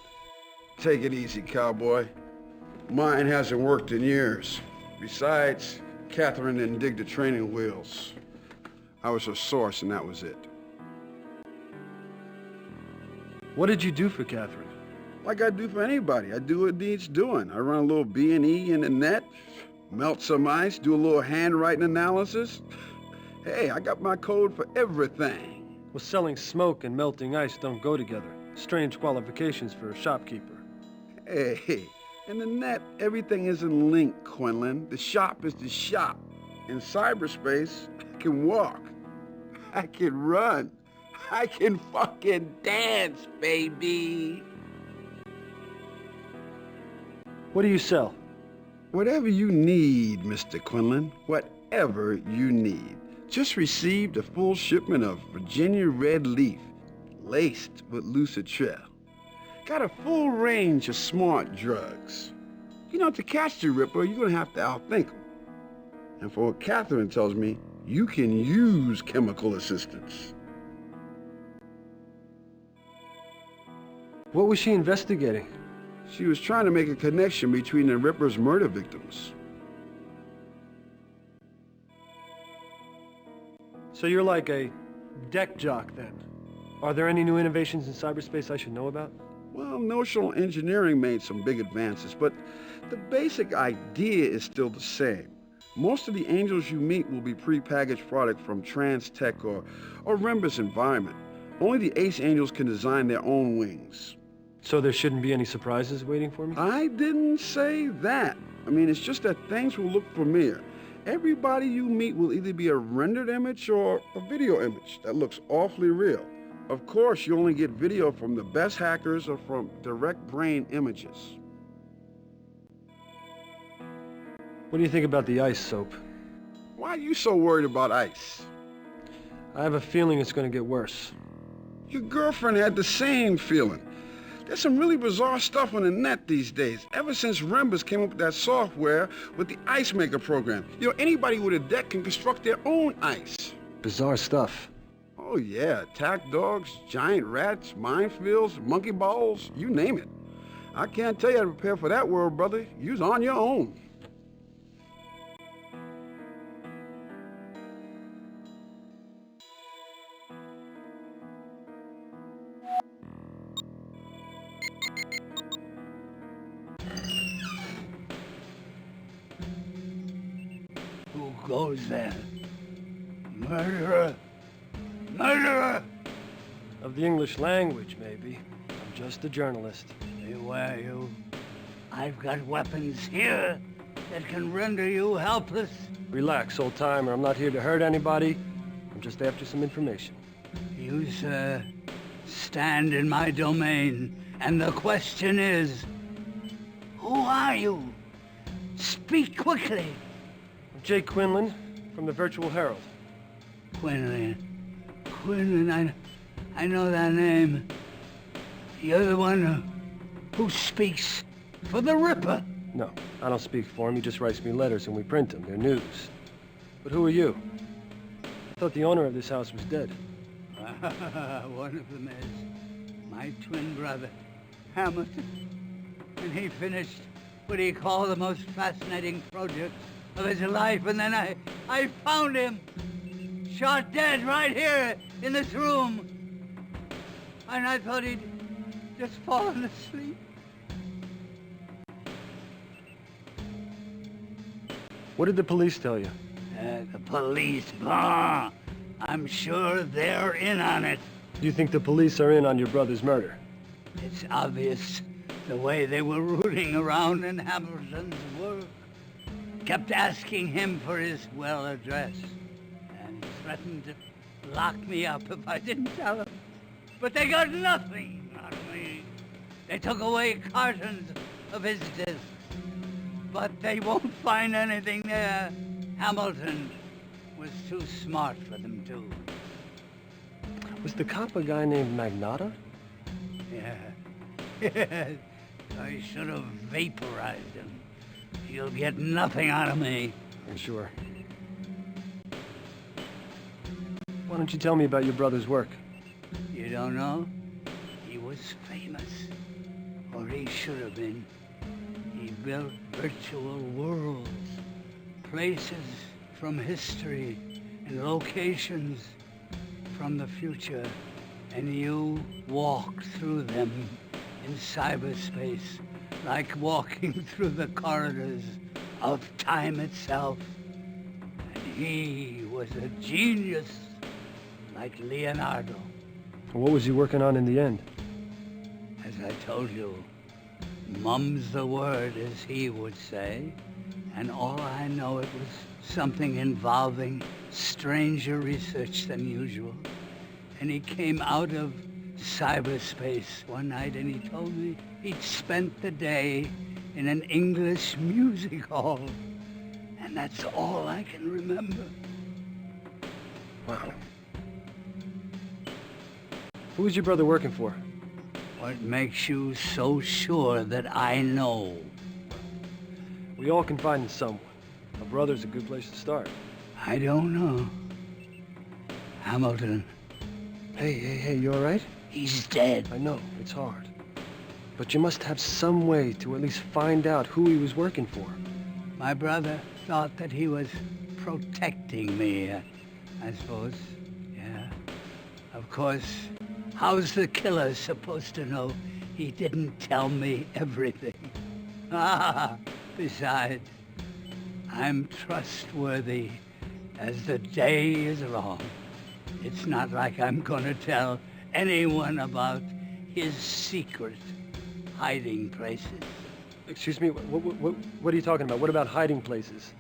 Take it easy, cowboy. Mine hasn't worked in years. Besides, Catherine didn't dig the training wheels. I was her source, and that was it. What did you do for Catherine? Like I do for anybody. I do what needs doing. I run a little B&E in the net, melt some ice, do a little handwriting analysis. Hey, I got my code for everything. Well, selling smoke and melting ice don't go together. Strange qualifications for a shopkeeper. Hey, in the net, everything isn't linked, Quinlan. The shop is the shop. In cyberspace, I can walk. I can run. I can fucking dance, baby. What do you sell? Whatever you need, Mr. Quinlan. Whatever you need. Just received a full shipment of Virginia red leaf, laced with lucitrell. Got a full range of smart drugs. You know, to catch the Ripper, you're gonna have to outthink him. And for what Catherine tells me, you can use chemical assistance. What was she investigating? She was trying to make a connection between the Ripper's murder victims. So you're like a deck jock, then? Are there any new innovations in cyberspace I should know about? Well, notional engineering made some big advances, but the basic idea is still the same. Most of the angels you meet will be pre-packaged product from Trans-Tech or Rembus environment. Only the ace angels can design their own wings. So there shouldn't be any surprises waiting for me? I didn't say that. I mean, it's just that things will look familiar. Everybody you meet will either be a rendered image or a video image that looks awfully real. Of course, you only get video from the best hackers or from direct brain images. What do you think about the ice soap? Why are you so worried about ice? I have a feeling it's going to get worse. Your girlfriend had the same feeling. There's some really bizarre stuff on the net these days, ever since Rembus came up with that software with the Ice Maker program. You know, anybody with a deck can construct their own ice. Bizarre stuff. Oh yeah, attack dogs, giant rats, minefields, monkey balls, you name it. I can't tell you how to prepare for that world, brother. You's on your own. Who goes there? Murderer! Murderer! Of the English language, maybe. I'm just a journalist. Beware you. I've got weapons here that can render you helpless. Relax, old timer. I'm not here to hurt anybody. I'm just after some information. You, sir, stand in my domain, and the question is, who are you? Speak quickly. I'm Jake Quinlan from the Virtual Herald. Quinlan. Quinlan, I know that name. You're the one who speaks for the Ripper. No, I don't speak for him. He just writes me letters and we print them. They're news. But who are you? I thought the owner of this house was dead. One of them is my twin brother, Hamilton. And he finished what he called the most fascinating project of his life, and then I found him, shot dead right here in this room. And I thought he'd just fallen asleep. What did the police tell you? The police, bah! I'm sure they're in on it. Do you think the police are in on your brother's murder? It's obvious the way they were rooting around in Hamilton's work. Kept asking him for his well address. And he threatened to lock me up if I didn't tell him. But they got nothing out of me. They took away cartons of his discs. But they won't find anything there. Hamilton was too smart for them to. Was the cop a guy named Magnata? Yeah. I should have vaporized him. He'll get nothing out of me. I'm sure. Why don't you tell me about your brother's work? You don't know? He was famous. Or he should have been. He built virtual worlds. Places from history and locations from the future. And you walk through them in cyberspace, like walking through the corridors of time itself. And he was a genius, like Leonardo. What was he working on in the end? As I told you, mum's the word, as he would say. And all I know, it was something involving stranger research than usual. And he came out of cyberspace one night and he told me he'd spent the day in an English music hall. And that's all I can remember. Wow. Who was your brother working for? What makes you so sure that I know? We all confide in someone. A brother's a good place to start. I don't know. Hamilton. Hey, you all right? He's dead. I know, it's hard. But you must have some way to at least find out who he was working for. My brother thought that he was protecting me, I suppose. Yeah. Of course, how's the killer supposed to know he didn't tell me everything? Besides, I'm trustworthy as the day is long. It's not like I'm gonna tell anyone about his secret hiding places. Excuse me, what are you talking about? What about hiding places?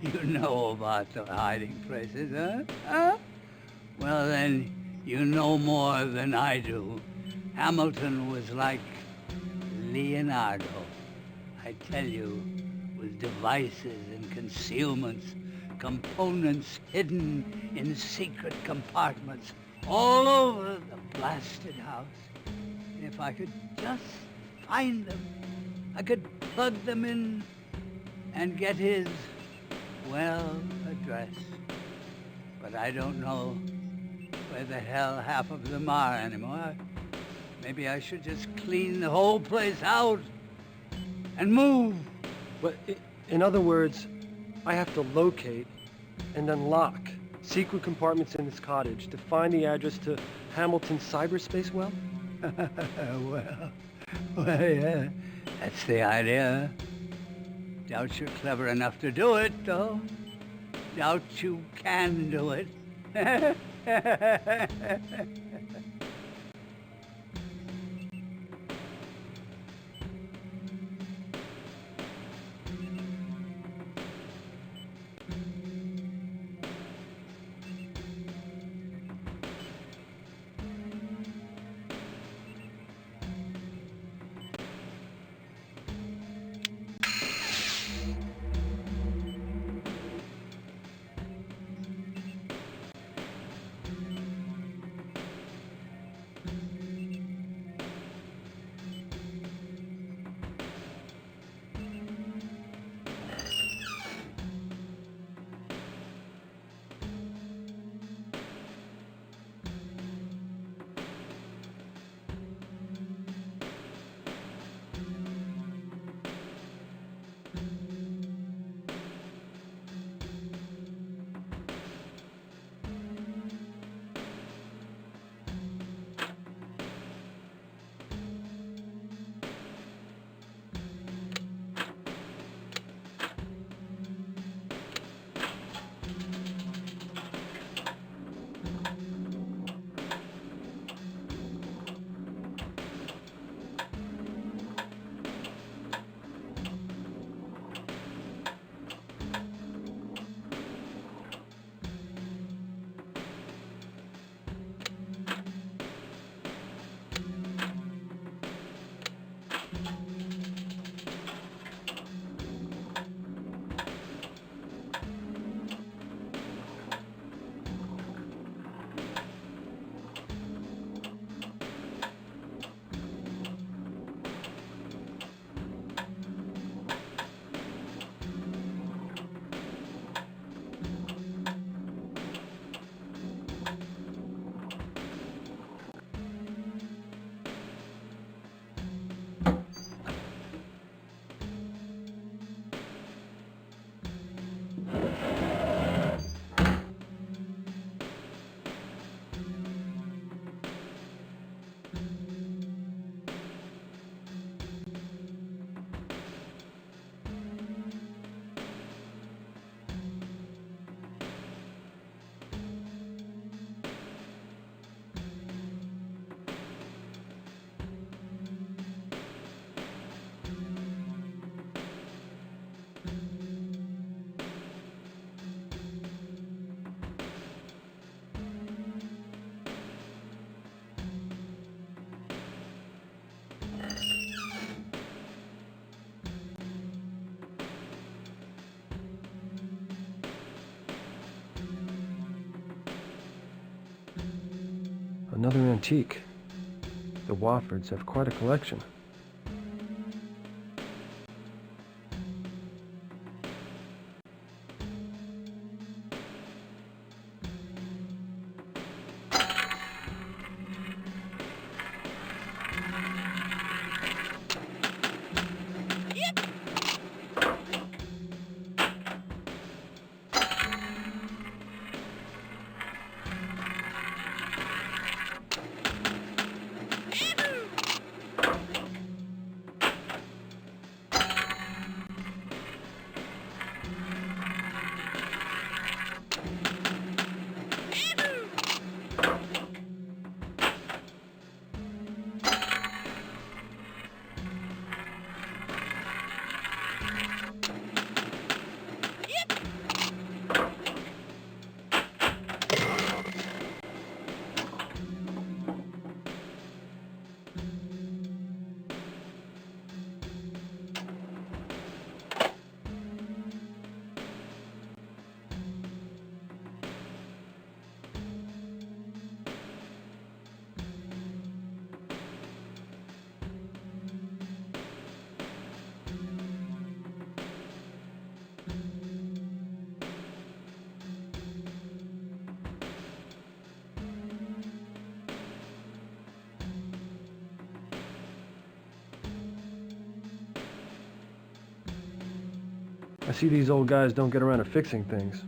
You know about the hiding places, huh? Well then, you know more than I do. Hamilton was like Leonardo. I tell you, with devices and concealments, components hidden in secret compartments all over the blasted house. If I could just find them, I could plug them in and get his, well, address. But I don't know where the hell half of them are anymore. Maybe I should just clean the whole place out and move. But in other words, I have to locate and unlock secret compartments in this cottage to find the address to Hamilton's cyberspace well? well, yeah, that's the idea. Doubt you're clever enough to do it, though. Doubt you can do it. Another antique. The Woffords have quite a collection. I see these old guys don't get around to fixing things.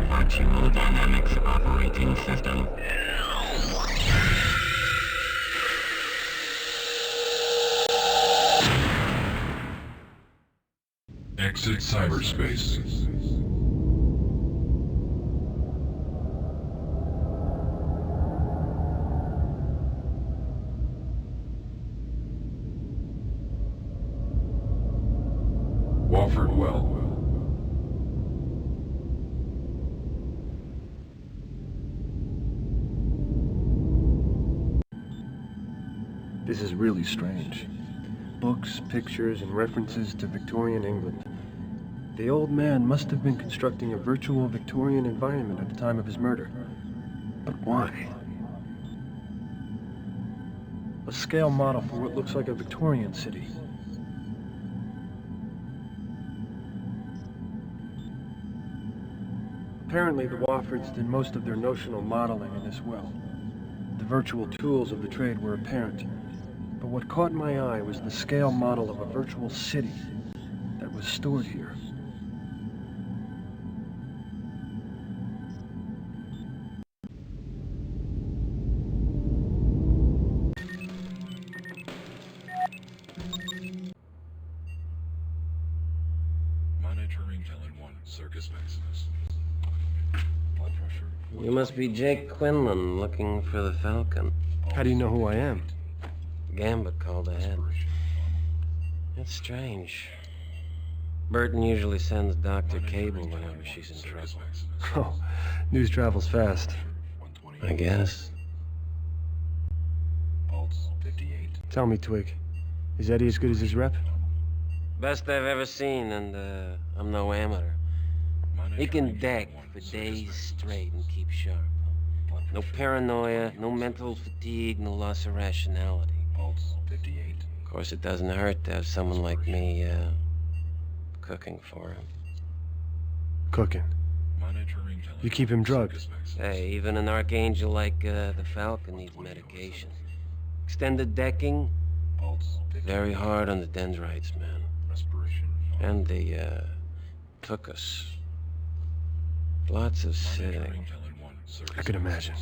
Virtual Dynamics Operating System. Exit cyberspace. Wofford Well. This is really strange. Books, pictures, and references to Victorian England. The old man must have been constructing a virtual Victorian environment at the time of his murder. But why? A scale model for what looks like a Victorian city. Apparently, the Woffords did most of their notional modeling in this well. The virtual tools of the trade were apparent, but what caught my eye was the scale model of a virtual city that was stored here. Monitoring Helen 1, Circus Maximus. Blood pressure. You must be Jake Quinlan, looking for the Falcon. How do you know who I am? Gambit called ahead. That's strange. Burton usually sends Dr. Cable whenever she's in trouble. Oh, news travels fast. I guess. Pulse 58. Tell me, Twig, is Eddie as good as his rep? Best I've ever seen, and I'm no amateur. He can deck for days straight and keep sharp. No paranoia, no mental fatigue, no loss of rationality. Pulse 58. Of course, it doesn't hurt to have someone like me, cooking for him. Cooking. Monitoring Helen. You keep him drugged. Hey, even an archangel like the Falcon needs medication. Extended decking, Pulse 58. very hard on the dendrites, man. Respiration. And they took us. Lots of sitting. Monitoring Helen 1, Circus I could imagine.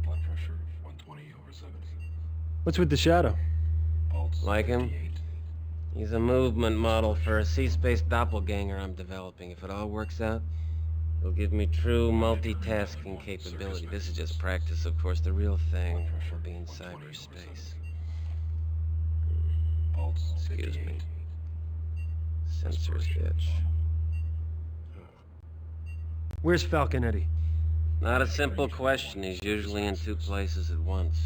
Blood pressure 120 over 70. What's with the shadow? Pulse Like him? 58. He's a movement model for a sea-space doppelganger I'm developing. If it all works out, it'll give me true multitasking capability. This is just practice, of course. The real thing will be in cyberspace. Pulse Excuse 58. me. Sensors itch. Where's Falcon Eddie? Not a simple question. He's usually in two places at once.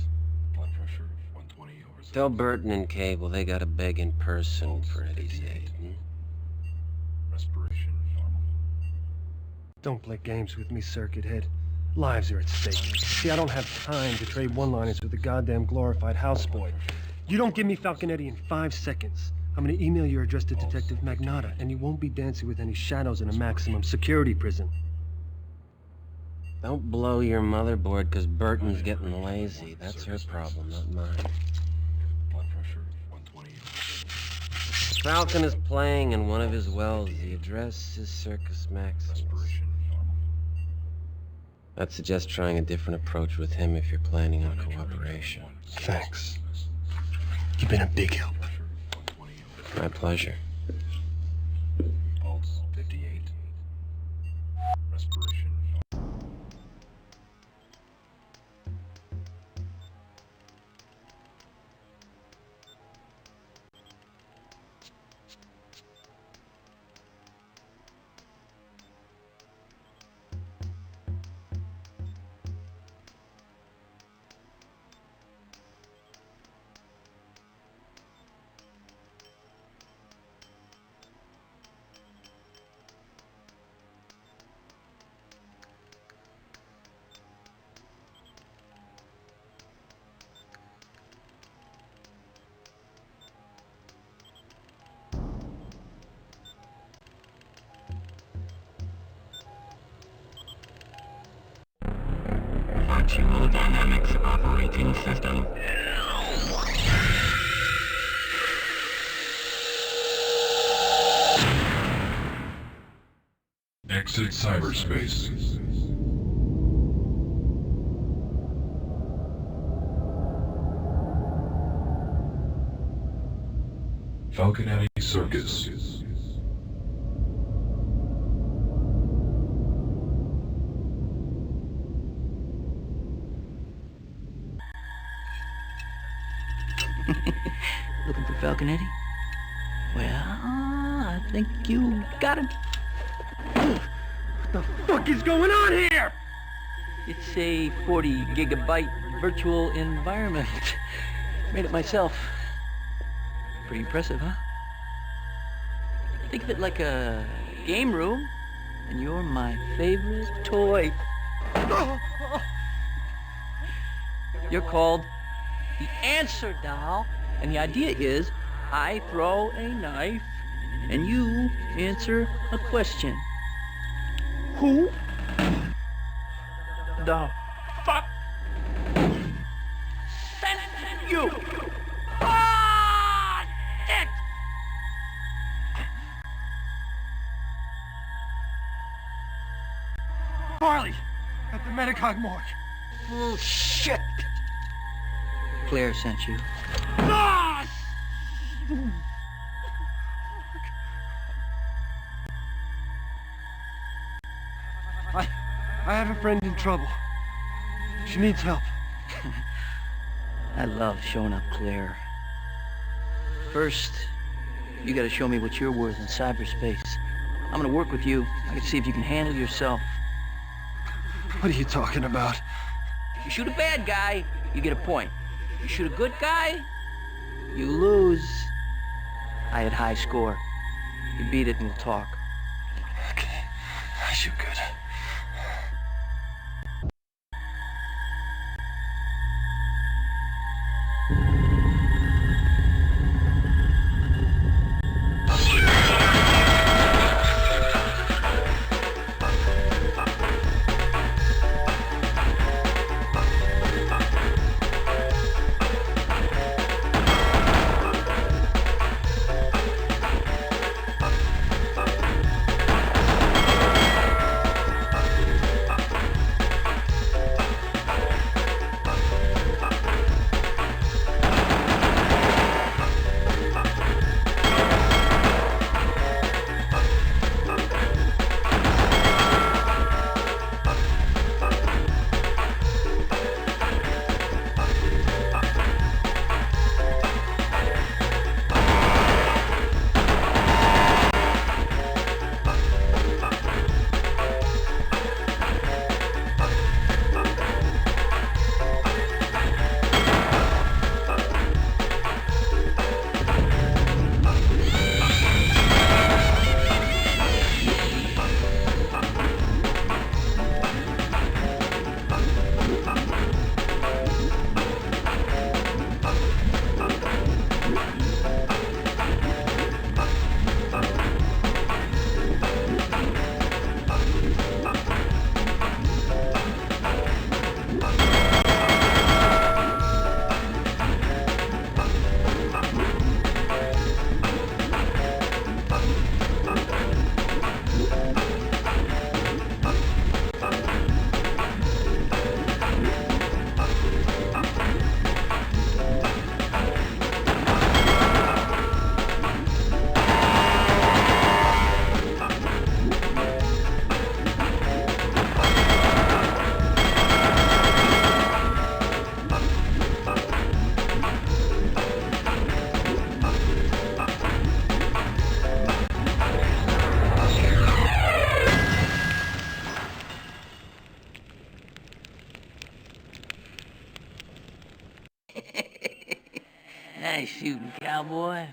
Blood pressure 120 over 70. Tell Burton and Cable they gotta beg in person for Eddie's aid. Respiration normal. Don't play games with me, Circuit Head. Lives are at stake. See, I don't have time to trade one-liners with a goddamn glorified houseboy. You don't give me Falcon Eddie in 5 seconds, I'm gonna email your address to Detective Magnata, and you won't be dancing with any shadows in a maximum security prison. Don't blow your motherboard because Burton's getting lazy. That's her problem, not mine. Blood pressure 120 over 70. Falcon is playing in one of his wells. The address is Circus Maximus. Respiration normal. I'd suggest trying a different approach with him if you're planning on cooperation. Thanks. You've been a big help. My pleasure. Pulse 58. Respiration. Virtual Dynamics Operating System. Exit cyberspace. Falconetti Circus. Looking for Falconetti? Well, I think you got him. What the fuck is going on here? It's a 40 gigabyte virtual environment. Made it myself. Pretty impressive, huh? Think of it like a game room, and you're my favorite toy. You're called the Answer Doll, and the idea is I throw a knife, and you answer a question. Who the fuck sent you? Ah, shit! Farley, at the Medicog morgue. Bullshit! Claire sent you. Ah! I have a friend in trouble. She needs help. I love showing up, Claire. First, you gotta show me what you're worth in cyberspace. I'm gonna work with you. I can see if you can handle yourself. What are you talking about? You shoot a bad guy, you get a point. You shoot a good guy, you lose. I had high score. You beat it and we'll talk. Okay, I shoot good. Nice shooting, cowboy.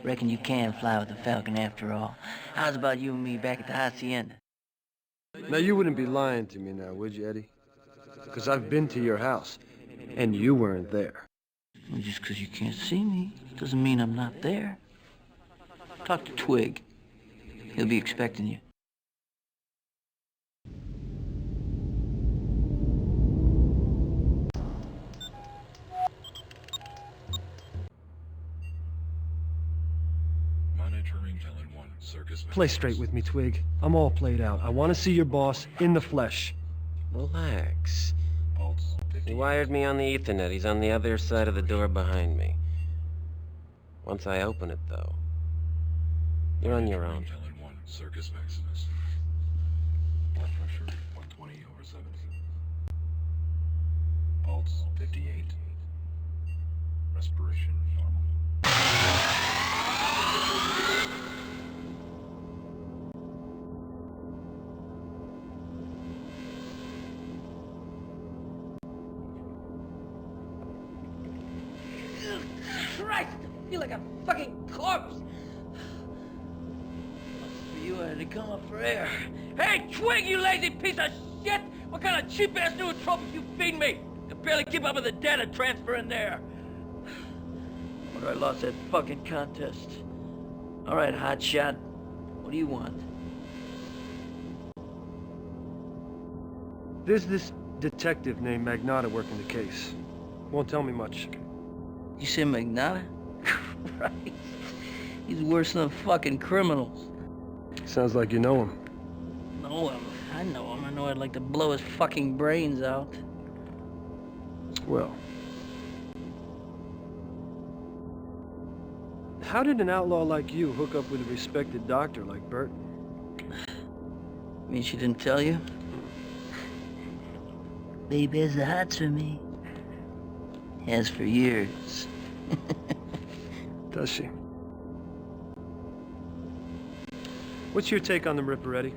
Reckon you can fly with the Falcon after all. How's about you and me back at the Hacienda? Now, you wouldn't be lying to me now, would you, Eddie? Because I've been to your house, and you weren't there. Well, just because you can't see me doesn't mean I'm not there. Talk to Twig. He'll be expecting you. Monitoring Entering Helen 1, Circus. Play straight with me, Twig. I'm all played out. I want to see your boss in the flesh. Relax. Pulse He 58. wired me on the Ethernet. He's on the other side of the door behind me. Once I open it, though, you're on your own. Helen 1, Circus Maximus. Blood pressure 120/70. Pulse 58. Respiration normal. Christ! I feel like a fucking corpse! For you, I had to come up for air. Hey, Twig, you lazy piece of shit! What kind of cheap-ass nootropics you feed me? I can barely keep up with the data transfer in there. Wonder I lost that fucking contest. All right, hotshot. What do you want? There's this detective named Magnata working the case. Won't tell me much. You say Magnata? Christ. He's worse than fucking criminals. Sounds like you know him. Know him. I know him. I know I'd like to blow his fucking brains out. Well. How did an outlaw like you hook up with a respected doctor like Burton? Mean she didn't tell you? Babe has the hots for me. Has for years. Does she? What's your take on the Ripper, Eddie?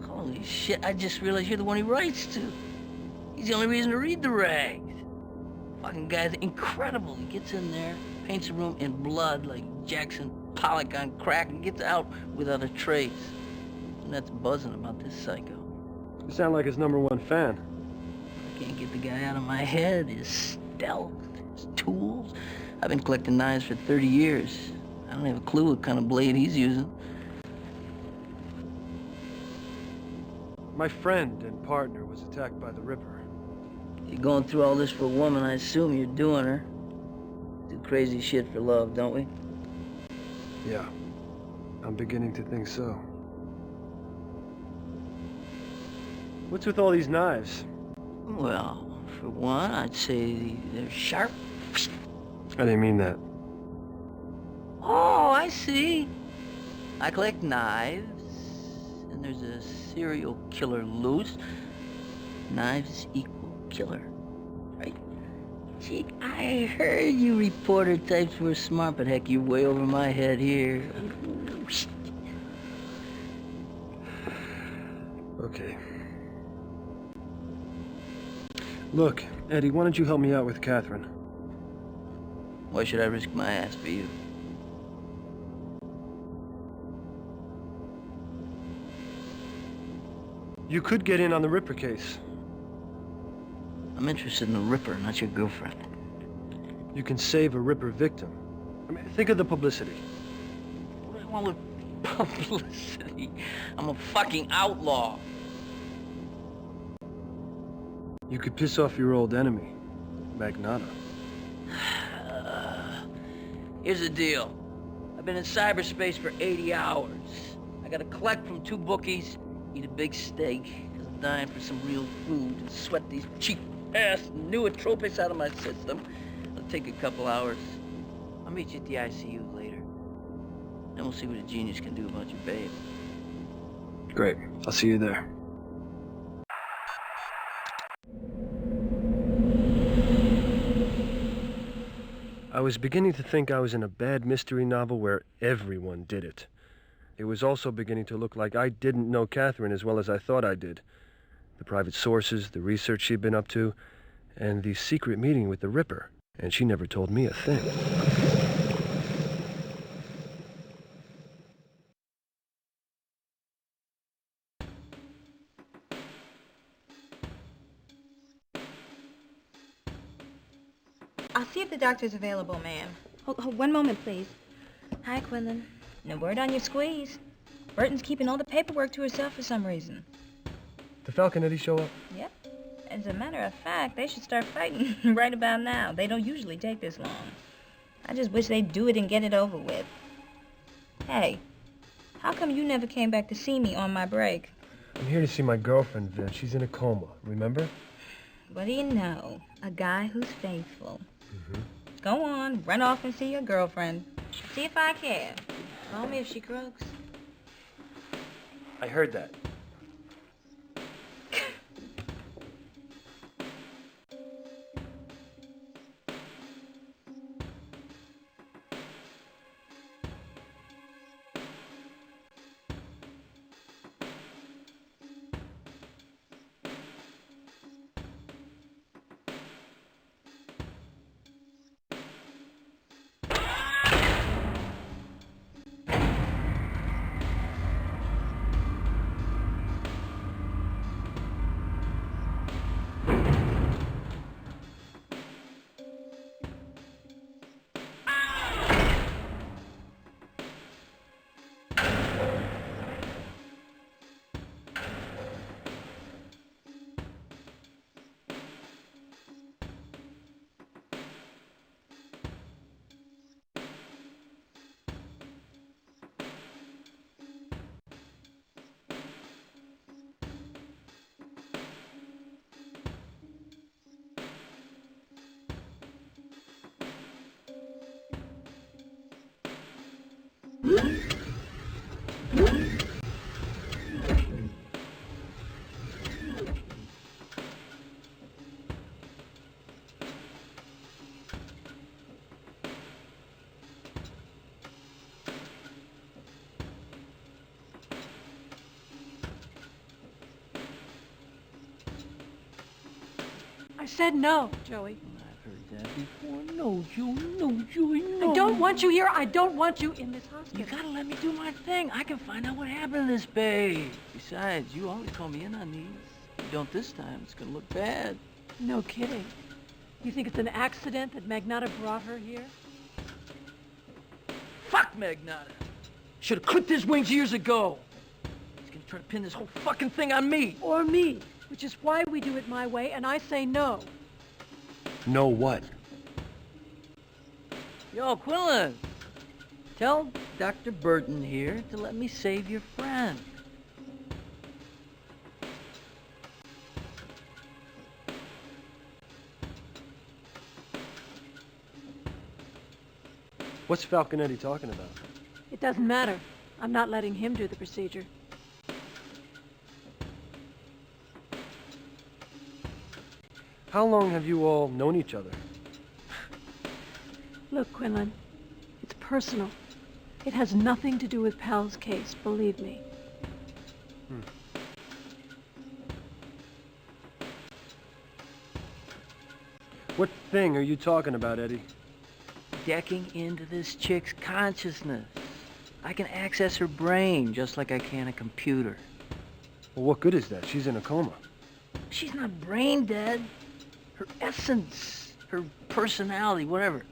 Holy shit, I just realized you're the one he writes to. He's the only reason to read the rags. Fucking guy's incredible. He gets in there, paints the room in blood like Jackson Pollock on crack, and gets out without a trace. And that's buzzing about this psycho. You sound like his #1 fan. I can't get the guy out of my head. His stealth, his tools. I've been collecting knives for 30 years. I don't have a clue what kind of blade he's using. My friend and partner was attacked by the Ripper. You're going through all this for a woman, I assume you're doing her. Do crazy shit for love, don't we? Yeah, I'm beginning to think so. What's with all these knives? Well, for one, I'd say they're sharp. I didn't mean that. Oh, I see. I collect knives, and there's a serial killer loose. Knives equal killer, right? Gee, I heard you reporter types were smart, but heck, you're way over my head here. Okay. Look, Eddie, why don't you help me out with Catherine? Why should I risk my ass for you? You could get in on the Ripper case. I'm interested in the Ripper, not your girlfriend. You can save a Ripper victim. I mean, think of the publicity. What do I want with publicity? I'm a fucking outlaw. You could piss off your old enemy, Magnata. Here's the deal. I've been in cyberspace for 80 hours. I gotta collect from 2 bookies, eat a big steak, because I'm dying for some real food, and sweat these cheap-ass nootropics out of my system. It'll take a couple hours. I'll meet you at the ICU later. Then we'll see what a genius can do about your babe. Great. I'll see you there. I was beginning to think I was in a bad mystery novel where everyone did it. It was also beginning to look like I didn't know Catherine as well as I thought I did. The private sources, the research she'd been up to, and the secret meeting with the Ripper. And she never told me a thing. I'll see if the doctor's available, ma'am. Hold one moment, please. Hi, Quinlan. No word on your squeeze. Burton's keeping all the paperwork to herself for some reason. Did Falcon Eddie show up? Yep. As a matter of fact, they should start fighting right about now. They don't usually take this long. I just wish they'd do it and get it over with. Hey, how come you never came back to see me on my break? I'm here to see my girlfriend, Viv. She's in a coma, remember? What do you know? A guy who's faithful. Mm-hmm. Go on, run off and see your girlfriend. See if I care. Call me if she croaks. I heard that. I said no, Joey. I've heard that before. No, Joey, no, Joey, no. I don't want you here. I don't want you in this hospital. You gotta let me do my thing. I can find out what happened to this babe. Besides, you always call me in on these. If you don't this time, it's gonna look bad. No kidding. You think it's an accident that Magnata brought her here? Fuck Magnata. Should have clipped his wings years ago. He's gonna try to pin this whole fucking thing on me. Or me, which is why we do it my way, and I say no. No what? Yo, Quillen, tell Dr. Burton here to let me save your friend. What's Falconetti talking about? It doesn't matter. I'm not letting him do the procedure. How long have you all known each other? Look, Quinlan, it's personal. It has nothing to do with Pal's case, believe me. What thing are you talking about, Eddie? Decking into this chick's consciousness. I can access her brain just like I can a computer. Well, what good is that? She's in a coma. She's not brain dead. Her essence, her personality, whatever.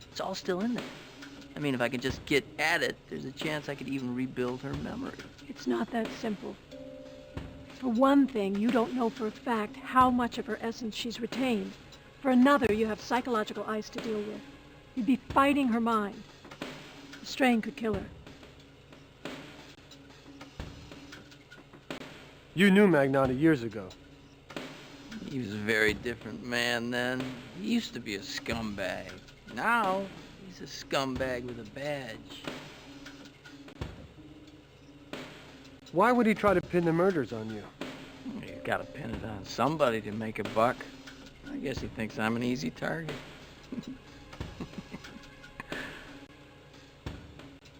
It's all still in there. I mean, if I could just get at it, there's a chance I could even rebuild her memory. It's not that simple. For one thing, you don't know for a fact how much of her essence she's retained. For another, you have psychological ice to deal with. You'd be fighting her mind. The strain could kill her. You knew Magnata years ago. He was a very different man then. He used to be a scumbag. Now, he's a scumbag with a badge. Why would he try to pin the murders on you? He's got to pin it on somebody to make a buck. I guess he thinks I'm an easy target.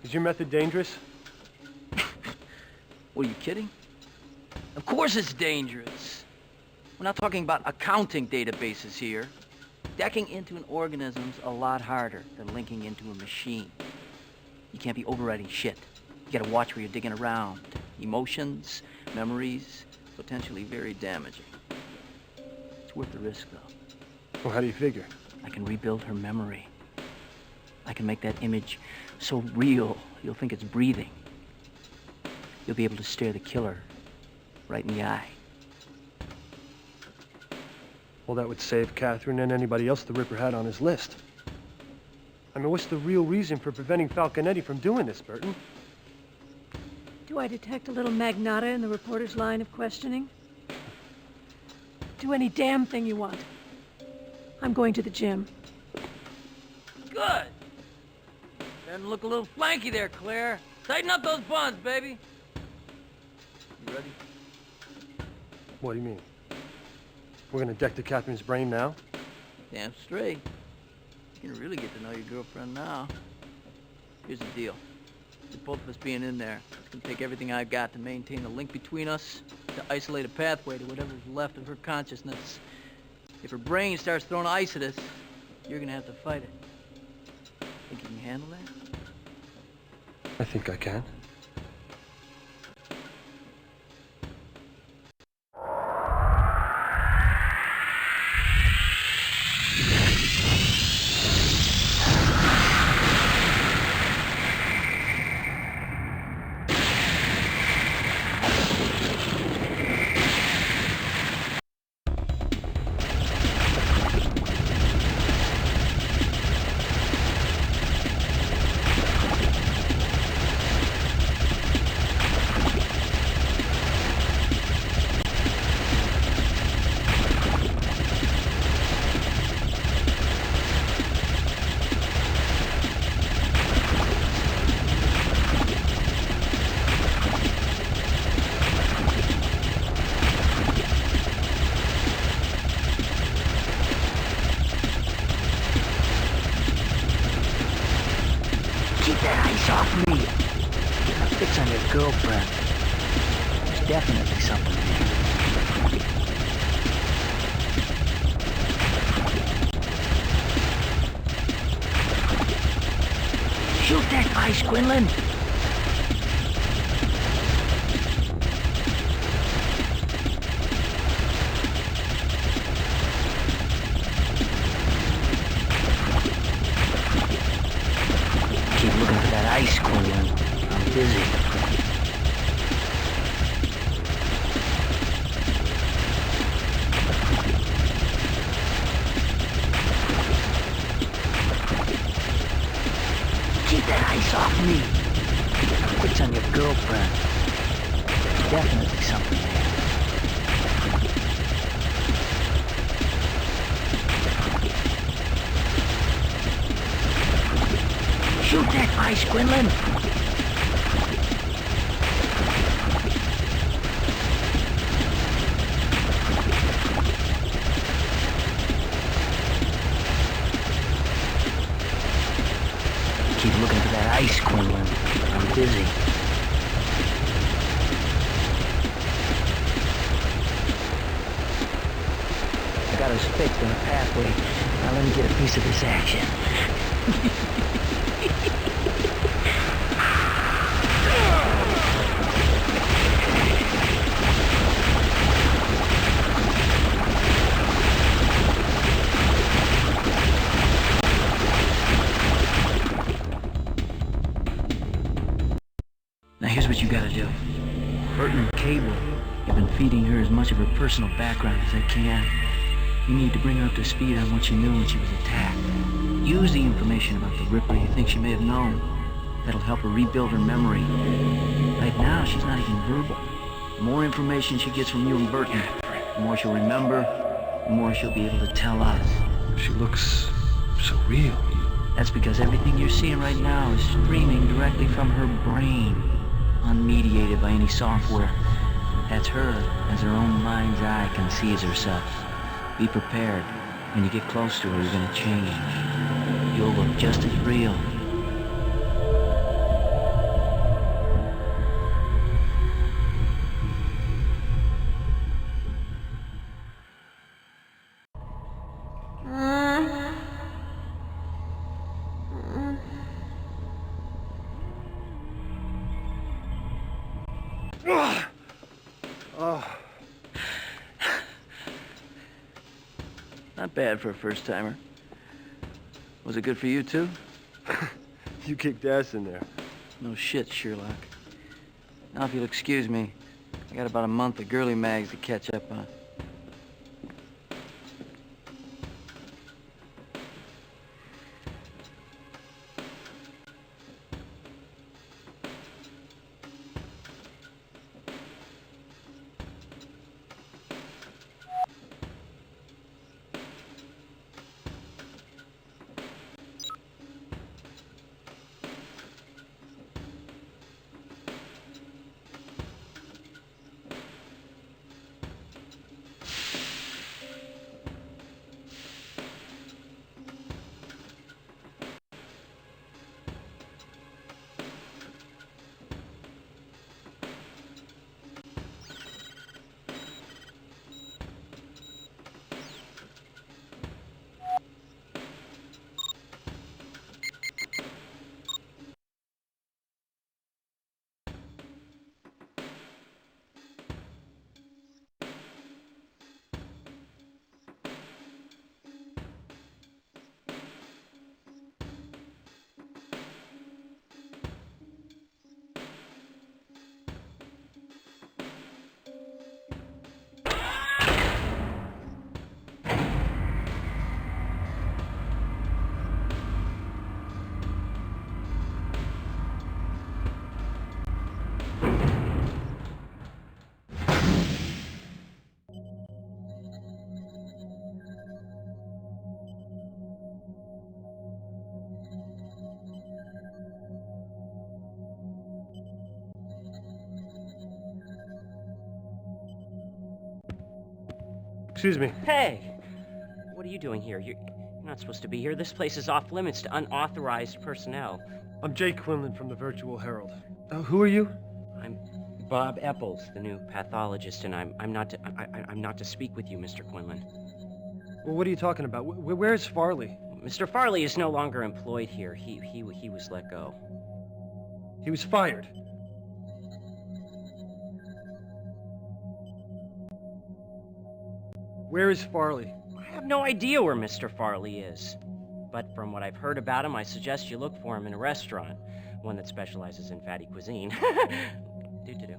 Is your method dangerous? What, are you kidding? Of course it's dangerous. We're not talking about accounting databases here. Decking into an organism's a lot harder than linking into a machine. You can't be overriding shit. You gotta watch where you're digging around. Emotions, memories, potentially very damaging. It's worth the risk, though. Well, how do you figure? I can rebuild her memory. I can make that image so real, you'll think it's breathing. You'll be able to stare the killer right in the eye. Well, that would save Catherine and anybody else the Ripper had on his list. I mean, what's the real reason for preventing Falconetti from doing this, Burton? Do I detect a little magnata in the reporter's line of questioning? Do any damn thing you want. I'm going to the gym. Good. Starting to look a little flanky there, Claire. Tighten up those buns, baby. You ready? What do you mean? We're gonna deck to Catherine's brain now? Damn straight. You can really get to know your girlfriend now. Here's the deal. With both of us being in there, it's gonna take everything I've got to maintain the link between us, to isolate a pathway to whatever's left of her consciousness. If her brain starts throwing ice at us, you're gonna have to fight it. Think you can handle that? I think I can. Keep that ice off me. Get a fix on your girlfriend. There's definitely something there. Shoot that ice, Quinlan. Keep looking for that ice, Quinlan. I'm busy. Keep that ice off me. Quits on your girlfriend. There's definitely something there. Shoot that ice, Quinlan! Keep looking for that ice, Quinlan. I'm busy. I got us fixed on a pathway. Now let me get a piece of this action. Now here's what you gotta do. Burton and Cable have been feeding her as much of her personal background as they can. You need to bring her up to speed on what she knew when she was attacked. Use the information about the Ripper you think she may have known. That'll help her rebuild her memory. Right now, she's not even verbal. The more information she gets from you and Burton, the more she'll remember, the more she'll be able to tell us. She looks so real. That's because everything you're seeing right now is streaming directly from her brain, unmediated by any software. That's her, as her own mind's eye conceives herself. Be prepared. When you get close to her, you're gonna change. You'll look just as real. Not bad for a first-timer. Was it good for you, too? You kicked ass in there. No shit, Sherlock. Now, if you'll excuse me, I got about a month of girly mags to catch up on. Excuse me. Hey! What are you doing here? You're not supposed to be here. This place is off limits to unauthorized personnel. I'm Jake Quinlan from the Virtual Herald. Who are you? I'm Bob Epples, the new pathologist, and I'm not to speak with you, Mr. Quinlan. Well, what are you talking about? Where's Farley? Mr. Farley is no longer employed here. He was let go. He was fired. Where is Farley? I have no idea where Mr. Farley is. But from what I've heard about him, I suggest you look for him in a restaurant. One that specializes in fatty cuisine. Do-do-do.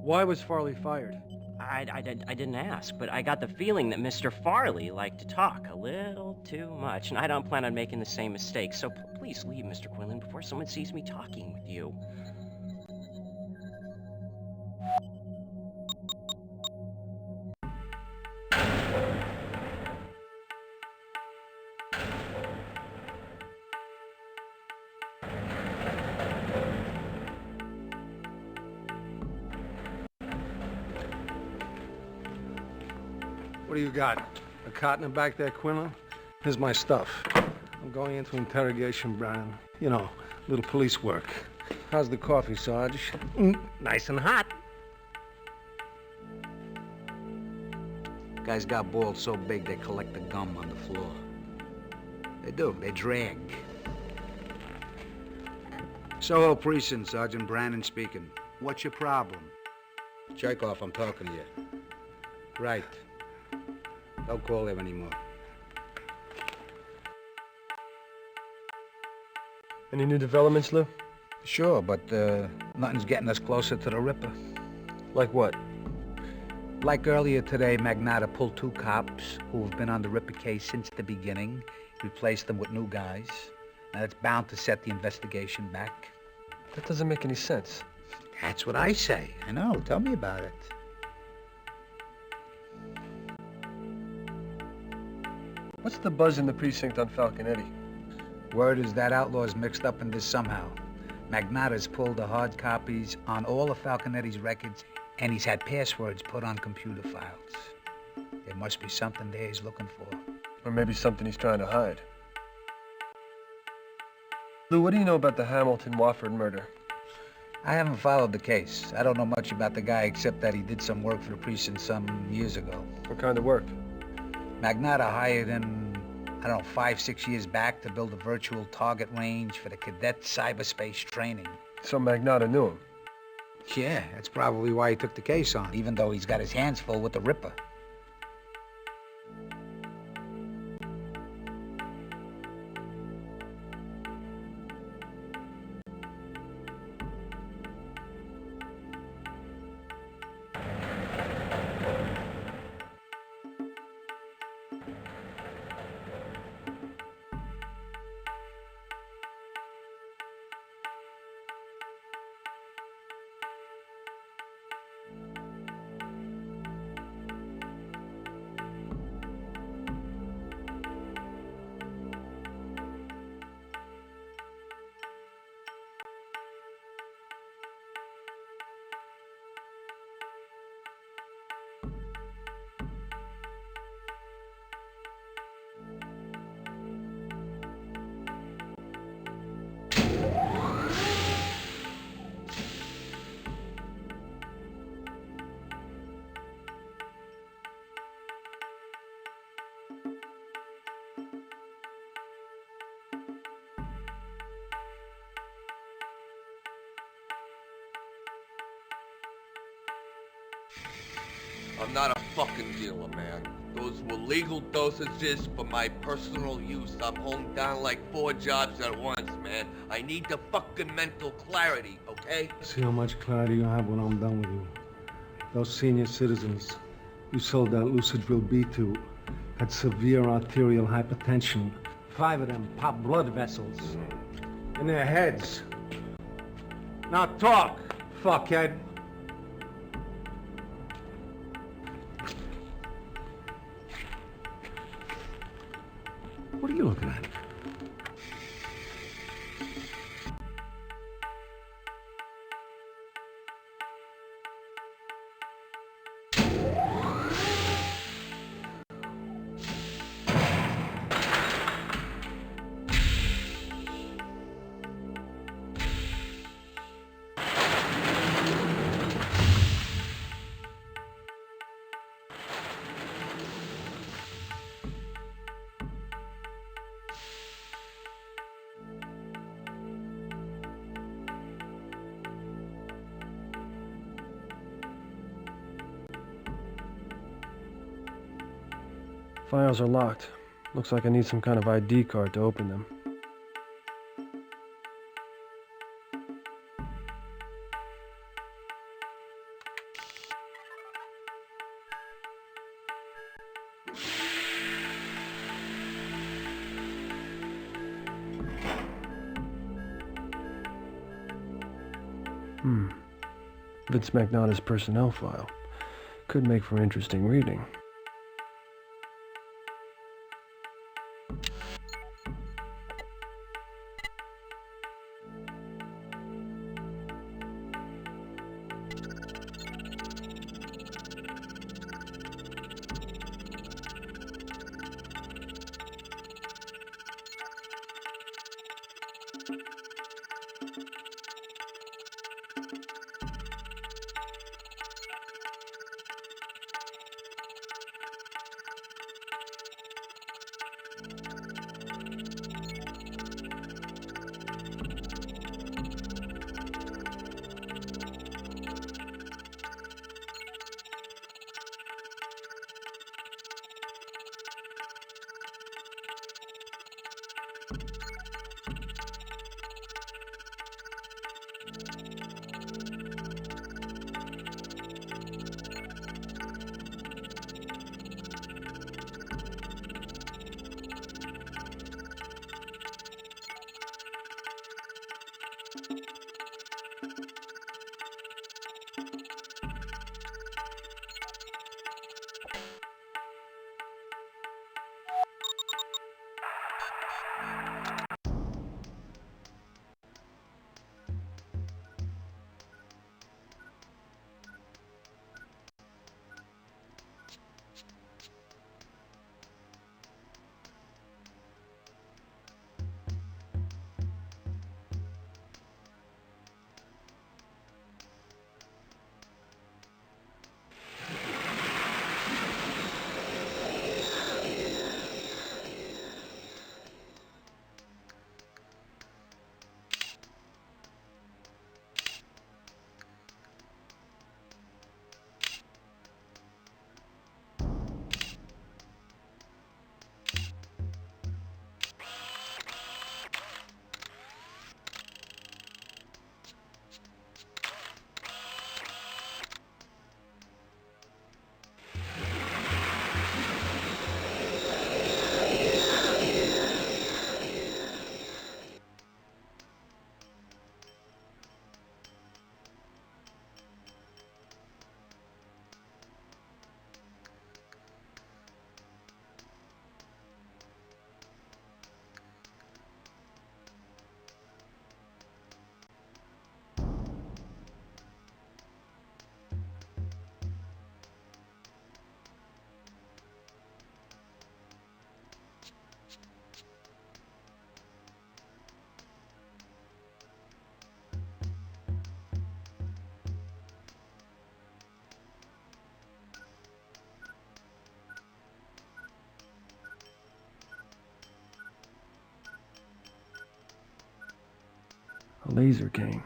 Why was Farley fired? I didn't ask, but I got the feeling that Mr. Farley liked to talk a little too much, and I don't plan on making the same mistake, so please leave, Mr. Quinlan, before someone sees me talking with you. What do you got? A cot in the back there, Quinlan? Here's my stuff. I'm going into interrogation, Brian. You know, little police work. How's the coffee, Sarge? Nice and hot. Guys got balls so big they collect the gum on the floor. They do. They drag. Soho Precinct, Sergeant Brannon speaking. What's your problem? Chekhov, I'm talking to you. Right. Don't call him anymore. Any new developments, Lou? Sure, but nothing's getting us closer to the Ripper. Like what? Like earlier today, Magnata pulled 2 cops who have been on the Ripper case since the beginning, replaced them with new guys. Now that's bound to set the investigation back. That doesn't make any sense. That's what I say. I know. Tell me about it. What's the buzz in the precinct on Falconetti? Word is that outlaw's mixed up in this somehow. Magnata's pulled the hard copies on all of Falconetti's records, and he's had passwords put on computer files. There must be something there he's looking for. Or maybe something he's trying to hide. Lou, what do you know about the Hamilton-Wofford murder? I haven't followed the case. I don't know much about the guy except that he did some work for the precinct some years ago. What kind of work? Magnata hired him, 5-6 years back to build a virtual target range for the cadet cyberspace training. So Magnata knew him? Yeah, that's probably why he took the case on, even though he's got his hands full with the Ripper. I'm not a fucking dealer, man. Those were legal dosages for my personal use. I'm holding down like 4 jobs at once, man. I need the fucking mental clarity, okay? See how much clarity you have when I'm done with you. Those senior citizens you sold that lucid drill B to had severe arterial hypertension. 5 of them popped blood vessels in their heads. Now talk, fuckhead. What are you looking at? Files are locked. Looks like I need some kind of ID card to open them. Vince Magnotta's personnel file. Could make for interesting reading. A laser cane.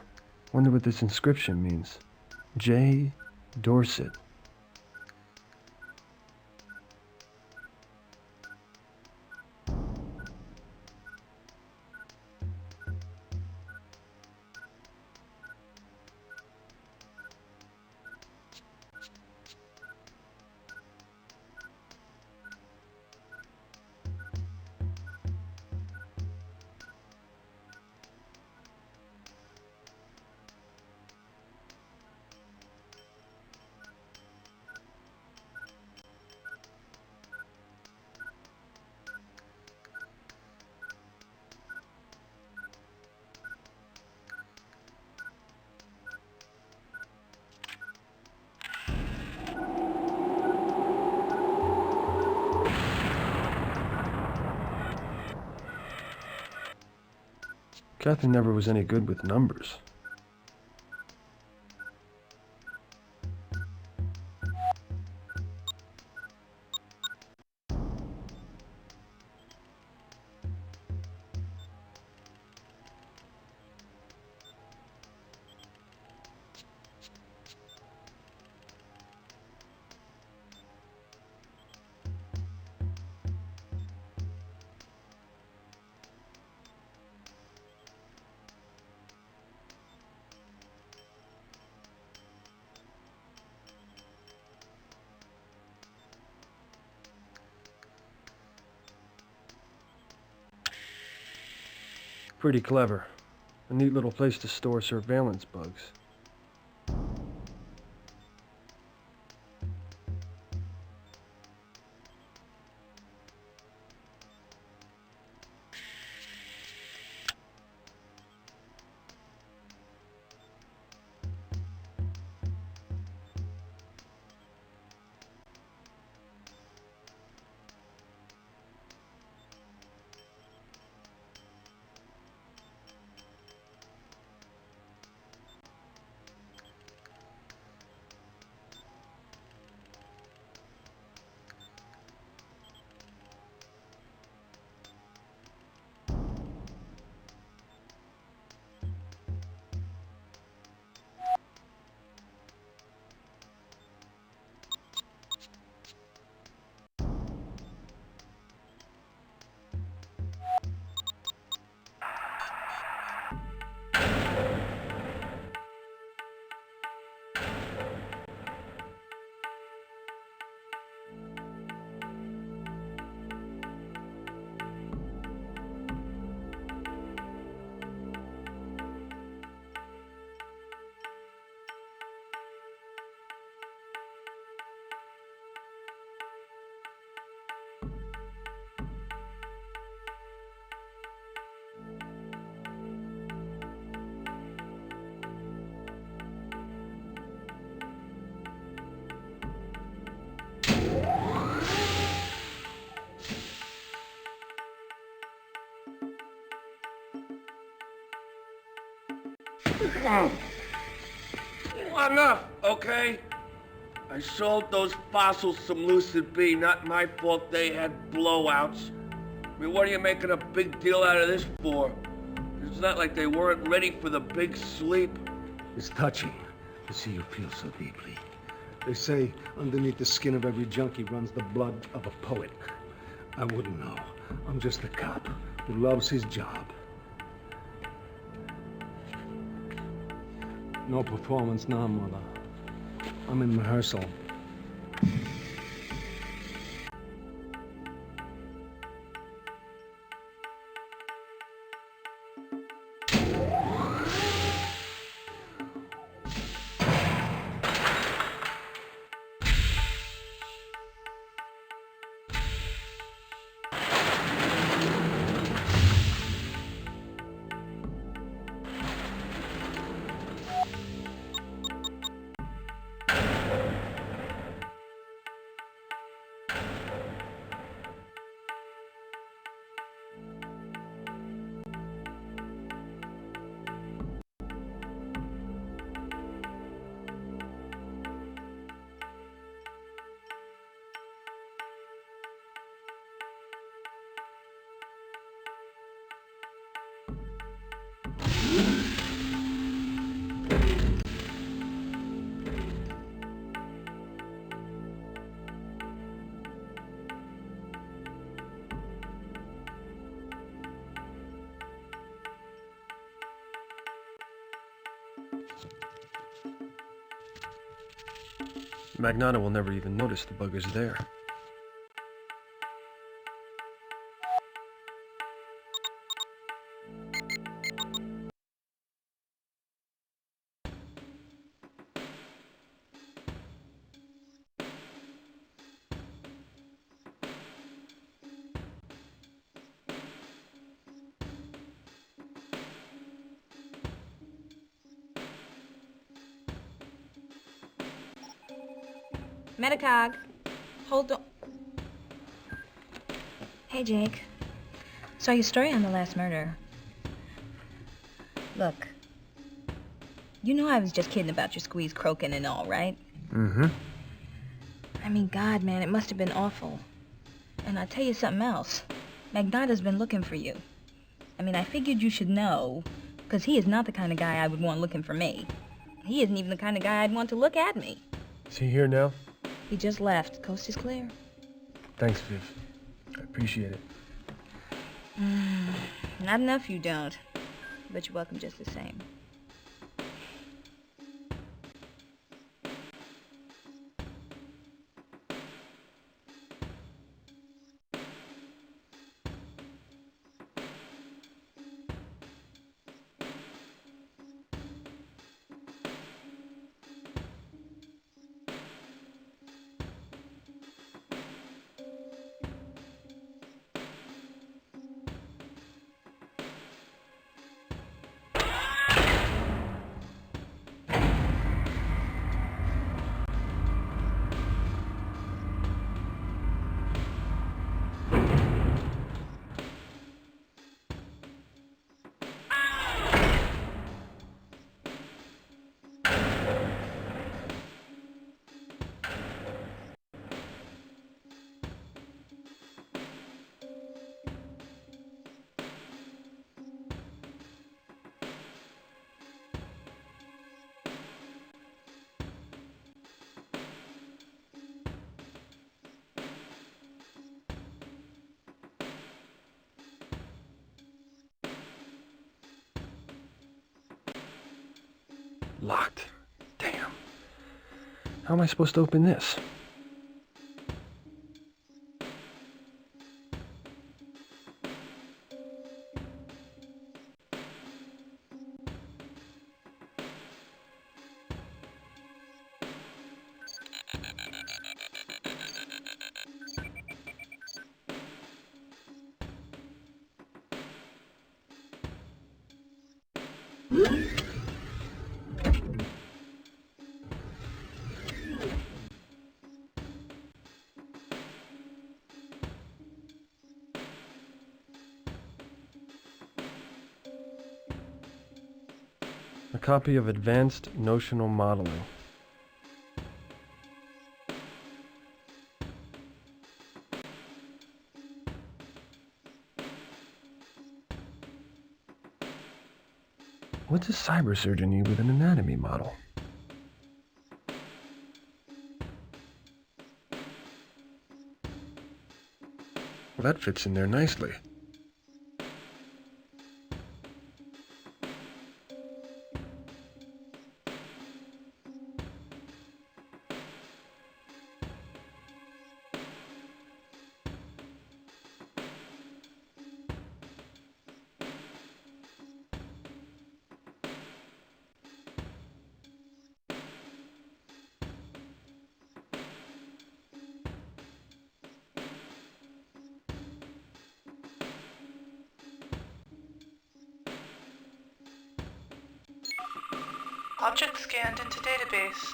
Wonder what this inscription means. J. Dorset. Catherine never was any good with numbers. Pretty clever. A neat little place to store surveillance bugs. Enough, okay? I sold those fossils some Lucid B. Not my fault they had blowouts. I mean, what are you making a big deal out of this for? It's not like they weren't ready for the big sleep. It's touching to see you feel so deeply. They say underneath the skin of every junkie runs the blood of a poet. I wouldn't know. I'm just a cop who loves his job. No performance now, Mother. I'm in rehearsal. Magnata will never even notice the bug is there. Metacog, hold on. Hey, Jake. Saw your story on the last murder. Look, you know I was just kidding about your squeeze croaking and all, right? Mm-hmm. I mean, God, man, it must have been awful. And I'll tell you something else. Magnata's been looking for you. I mean, I figured you should know, because he is not the kind of guy I would want looking for me. He isn't even the kind of guy I'd want to look at me. Is he here now? He just left. Coast is clear. Thanks, Viv. I appreciate it. Not enough you don't. But you're welcome just the same. Locked. Damn. How am I supposed to open this? A copy of Advanced Notional Modeling. What's a cybersurgeon need with an anatomy model? Well, that fits in there nicely. Object scanned into database.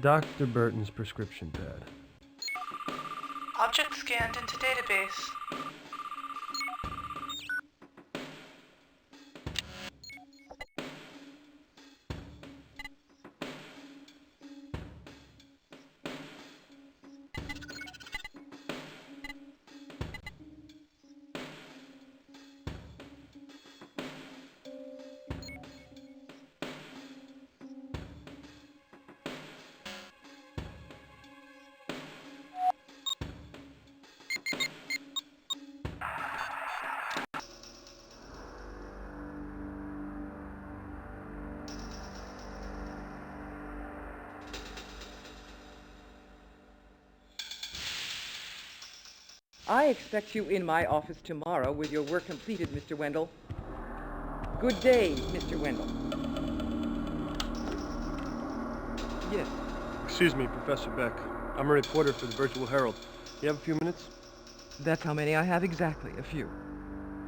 Dr. Burton's prescription pad. Object scanned into database. I expect you in my office tomorrow with your work completed, Mr. Wendell. Good day, Mr. Wendell. Yes. Excuse me, Professor Beck. I'm a reporter for the Virtual Herald. You have a few minutes? That's how many I have exactly, a few.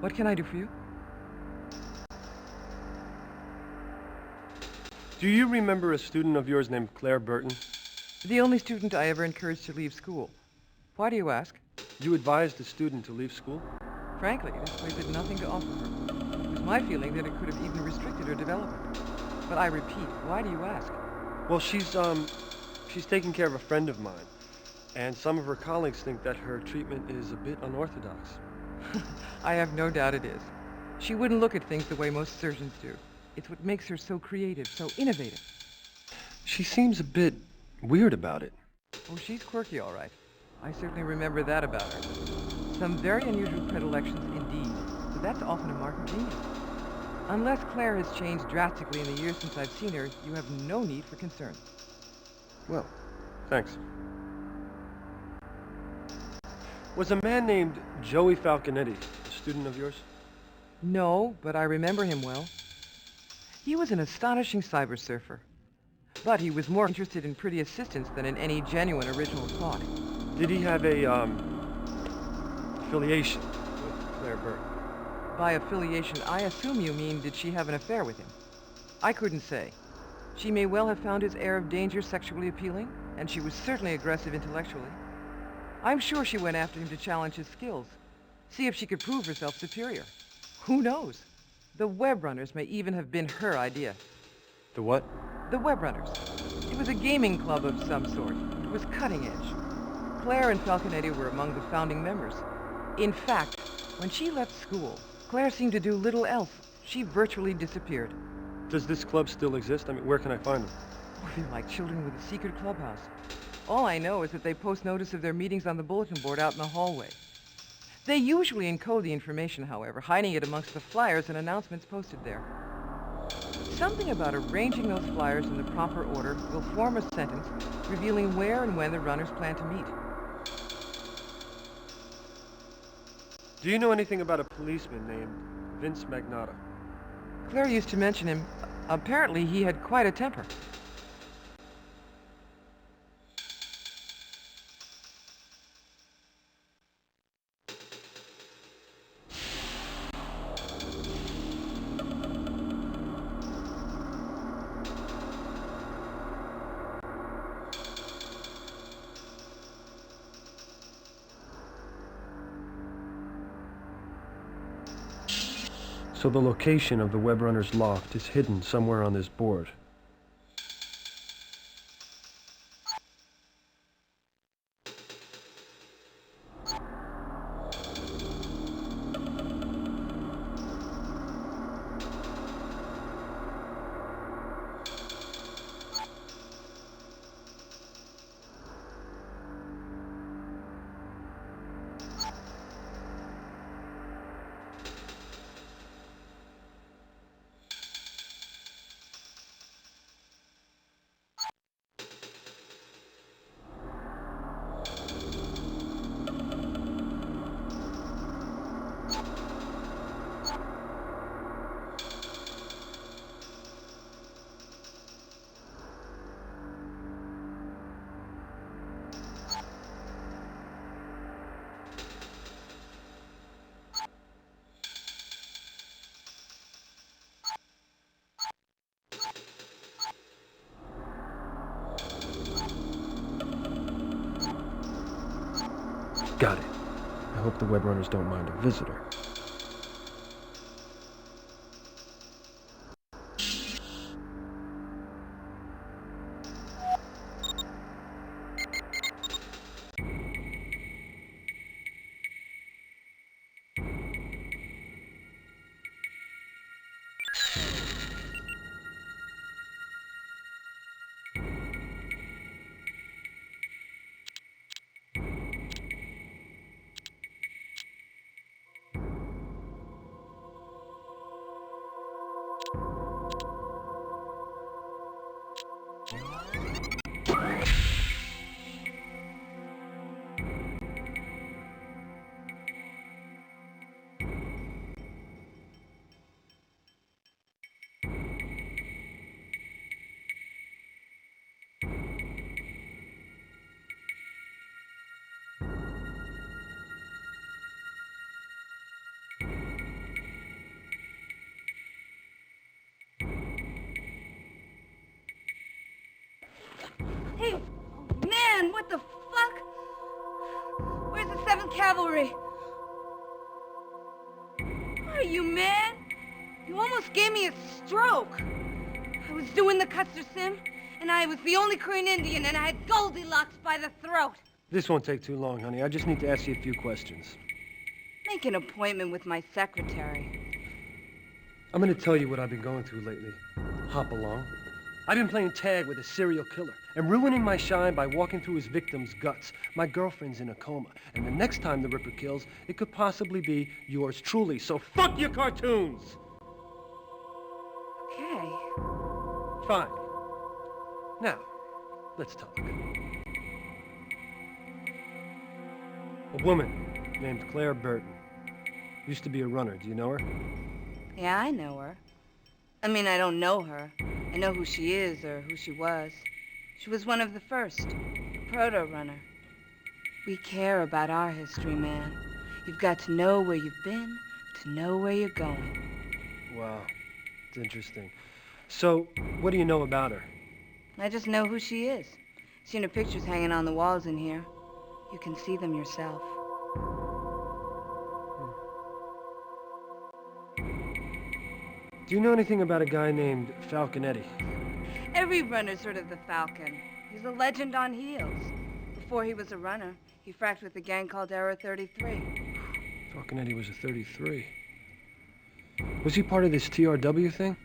What can I do for you? Do you remember a student of yours named Claire Burton? The only student I ever encouraged to leave school. Why do you ask? You advised a student to leave school? Frankly, this place had nothing to offer her. It was my feeling that it could have even restricted her development. But I repeat, why do you ask? Well, she's taking care of a friend of mine. And some of her colleagues think that her treatment is a bit unorthodox. I have no doubt it is. She wouldn't look at things the way most surgeons do. It's what makes her so creative, so innovative. She seems a bit weird about it. Oh, she's quirky, all right. I certainly remember that about her. Some very unusual predilections indeed, but that's often a mark of genius. Unless Claire has changed drastically in the years since I've seen her, you have no need for concern. Well, thanks. Was a man named Joey Falconetti a student of yours? No, but I remember him well. He was an astonishing cyber surfer. But he was more interested in pretty assistance than in any genuine original thought. Did he have a, affiliation with Claire Burton? By affiliation, I assume you mean did she have an affair with him? I couldn't say. She may well have found his air of danger sexually appealing, and she was certainly aggressive intellectually. I'm sure she went after him to challenge his skills, see if she could prove herself superior. Who knows? The Web Runners may even have been her idea. The what? The Web Runners. It was a gaming club of some sort. It was cutting edge. Claire and Falconetti were among the founding members. In fact, when she left school, Claire seemed to do little else. She virtually disappeared. Does this club still exist? I mean, where can I find them? Oh, they're like children with a secret clubhouse. All I know is that they post notice of their meetings on the bulletin board out in the hallway. They usually encode the information, however, hiding it amongst the flyers and announcements posted there. Something about arranging those flyers in the proper order will form a sentence revealing where and when the runners plan to meet. Do you know anything about a policeman named Vince Magnotta? Claire used to mention him. Apparently, he had quite a temper. So the location of the web runner's loft is hidden somewhere on this board. Got it. I hope the web runners don't mind a visitor. Hey, man, what the fuck? Where's the 7th Cavalry? Where are you, man? You almost gave me a stroke. I was doing the Custer Sim, and I was the only Korean Indian, and I had Goldilocks by the throat. This won't take too long, honey. I just need to ask you a few questions. Make an appointment with my secretary. I'm gonna tell you what I've been going through lately. Hop along. I've been playing tag with a serial killer and ruining my shine by walking through his victim's guts. My girlfriend's in a coma, and the next time the Ripper kills, it could possibly be yours truly. So fuck your cartoons! Okay. Fine. Now, let's talk. A woman named Claire Burton. Used to be a runner. Do you know her? Yeah, I know her. I mean, I don't know her. I know who she is or who she was. She was one of the first, a proto-runner. We care about our history, man. You've got to know where you've been to know where you're going. Wow, it's interesting. So, what do you know about her? I just know who she is. Seen her pictures hanging on the walls in here. You can see them yourself. Do you know anything about a guy named Falconetti? Every runner's heard of the Falcon. He's a legend on heels. Before he was a runner, he fracked with a gang called Error 33. Falconetti was a 33. Was he part of this TRW thing?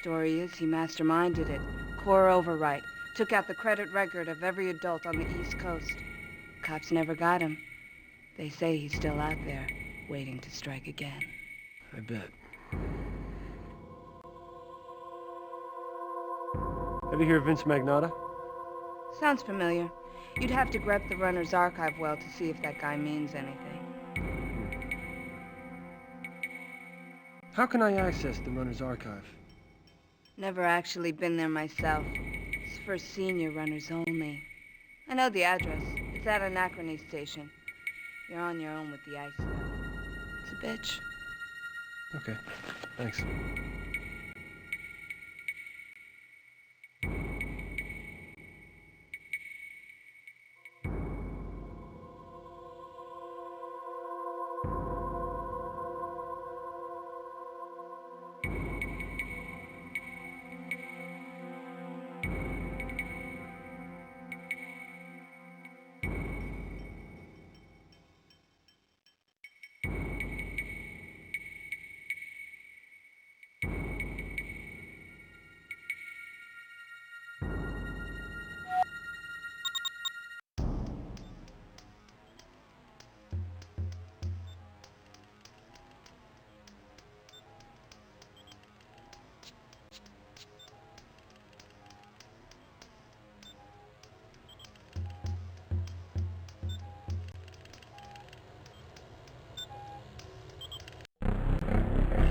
Story is he masterminded it. Core overwrite. Took out the credit record of every adult on the East Coast. Cops never got him. They say he's still out there, waiting to strike again. I bet. Ever hear of Vince Magnata? Sounds familiar. You'd have to grep the runner's archive well to see if that guy means anything. How can I access the runner's archive? Never actually been there myself. It's for senior runners only. I know the address. It's at Anachrony Station. You're on your own with the ice, though. It's a bitch. Okay, thanks.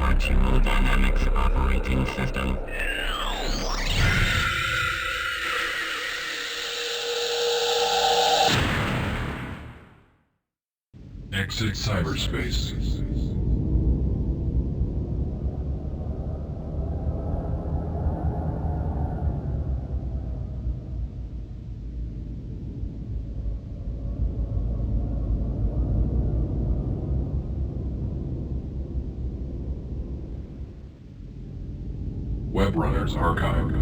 Virtual Dynamics Operating System. Exit cyberspace. Web Runners Archive.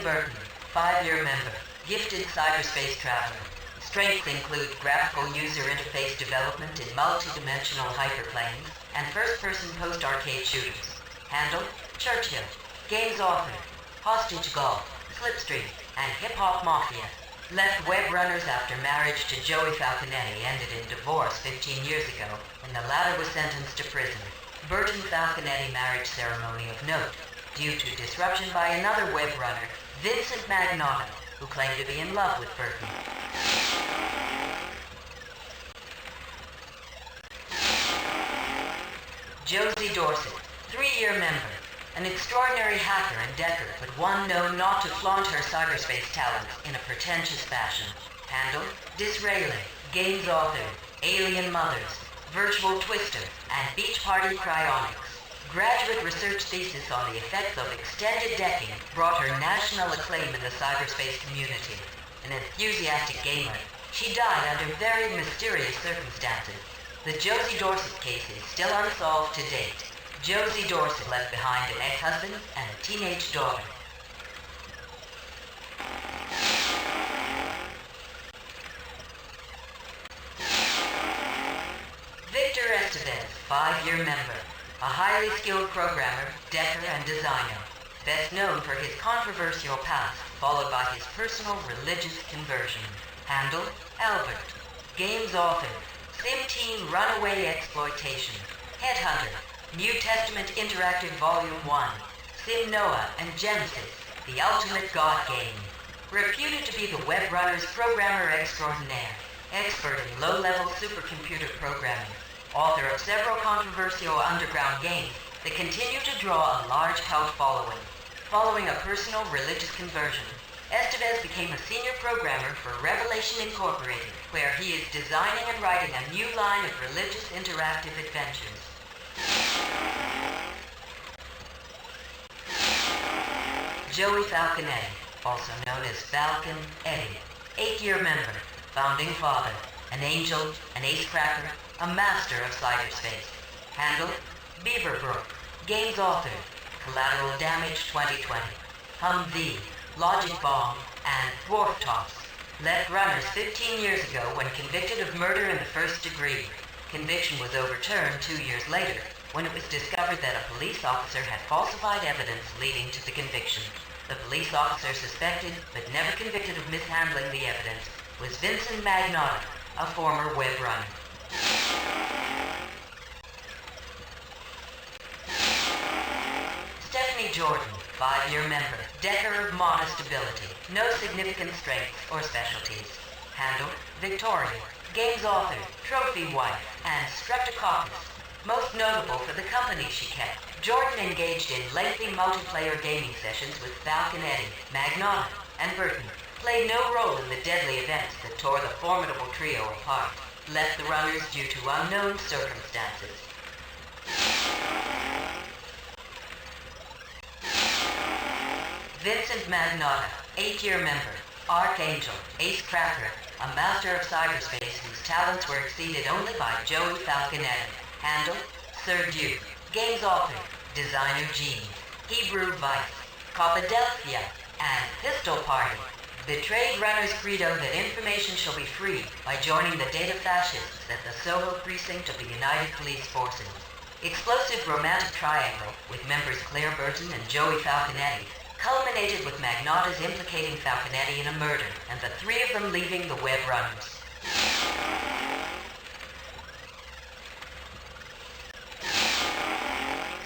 Burton, 5-year member, gifted cyberspace traveler. Strengths include graphical user interface development in multi-dimensional hyperplanes and first-person post-arcade shooters. Handle, Churchill. Games author, Hostage Golf, Slipstream, and Hip Hop Mafia. Left Web Runners after marriage to Joey Falconetti ended in divorce 15 years ago when the latter was sentenced to prison. Burton-Falconetti marriage ceremony of note, due to disruption by another Web Runner, Vincent Magnata, who claimed to be in love with Burton. Josie Dorset, 3-year member, an extraordinary hacker and decker, but one known not to flaunt her cyberspace talents in a pretentious fashion. Handle, Disraeli, games author, Alien Mothers, Virtual Twister, and Beach Party Cryonics. Graduate research thesis on the effects of extended decking brought her national acclaim in the cyberspace community. An enthusiastic gamer, she died under very mysterious circumstances. The Josie Dorset case is still unsolved to date. Josie Dorset left behind an ex-husband and a teenage daughter. Victor Estevez, 5-year member. A highly skilled programmer, decker, and designer. Best known for his controversial past, followed by his personal religious conversion. Handle, Albert. Games author, SimTeam Runaway Exploitation. Headhunter, New Testament Interactive Volume 1. Sim Noah and Genesis, the ultimate God game. reputed to be the web runner's programmer extraordinaire, expert in low-level supercomputer programming, author of several controversial underground games that continue to draw a large cult following. Following a personal religious conversion, Estevez became a senior programmer for Revelation Incorporated, where he is designing and writing a new line of religious interactive adventures. Joey Falconetti, also known as Falcon Eddie, 8-year member, founding father, an angel, an ace-cracker, a master of cyberspace. Handle, Beaverbrook, games author, Collateral Damage 2020, Humvee, Logic Bomb, and Dwarf Toss. Left runners 15 years ago when convicted of murder in the first degree. Conviction was overturned 2 years later when it was discovered that a police officer had falsified evidence leading to the conviction. The police officer suspected, but never convicted of mishandling the evidence, was Vincent Magnotta, a former web runner. Stephanie Jordan, 5-year member, Decker of modest ability, no significant strengths or specialties. Handle, Victoria, games author, trophy wife, and streptococcus. Most notable for the company she kept, Jordan engaged in lengthy multiplayer gaming sessions with Falconetti, Magnotta, and Burton, played no role in the deadly events that tore the formidable trio apart, left the runners due to unknown circumstances. Vincent Magnotta, 8-year member, Archangel, ace-cracker, a master of cyberspace whose talents were exceeded only by Joey Falconetti. Handle, Sir Duke, games author, designer Gene, Hebrew Vice, Copadelphia, and Pistol Party. Betrayed runners' credo that information shall be free by joining the data fascists at the Soho precinct of the United Police Forces. Explosive romantic triangle with members Claire Burton and Joey Falconetti culminated with Magnotta's implicating Falconetti in a murder and the three of them leaving the web runners.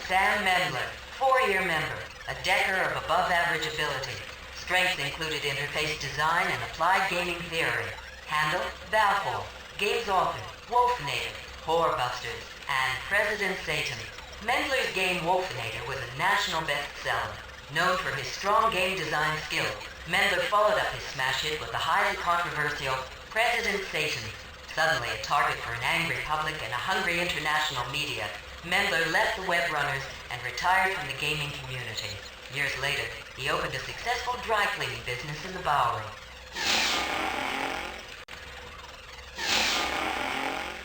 Sam Mendler, 4-year member, a Decker of above-average ability. Strengths included interface design and applied gaming theory. Handle, Balfour, games author, Wolfinator, Whorebusters, and President Satan. Mendler's game Wolfinator was a national bestseller. Known for his strong game design skills, Mendler followed up his smash hit with the highly controversial President Satan. Suddenly a target for an angry public and a hungry international media, Mendler left the web runners and retired from the gaming community. Years later, he opened a successful dry cleaning business in the Bowery.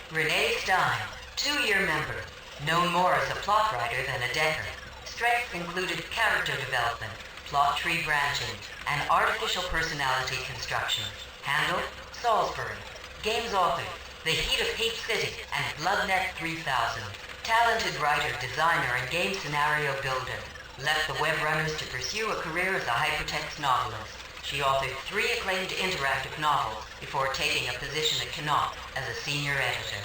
Renee Stein, 2-year member, known more as a plot writer than a Decker. Strengths included character development, plot tree branching, and artificial personality construction. Handle, Salisbury, games author, The Heat of Hate City, and Bloodnet 3000. Talented writer, designer, and game scenario builder. Left the web runners to pursue a career as a hypertext novelist. She authored 3 acclaimed interactive novels before taking a position at Knopf as a senior editor.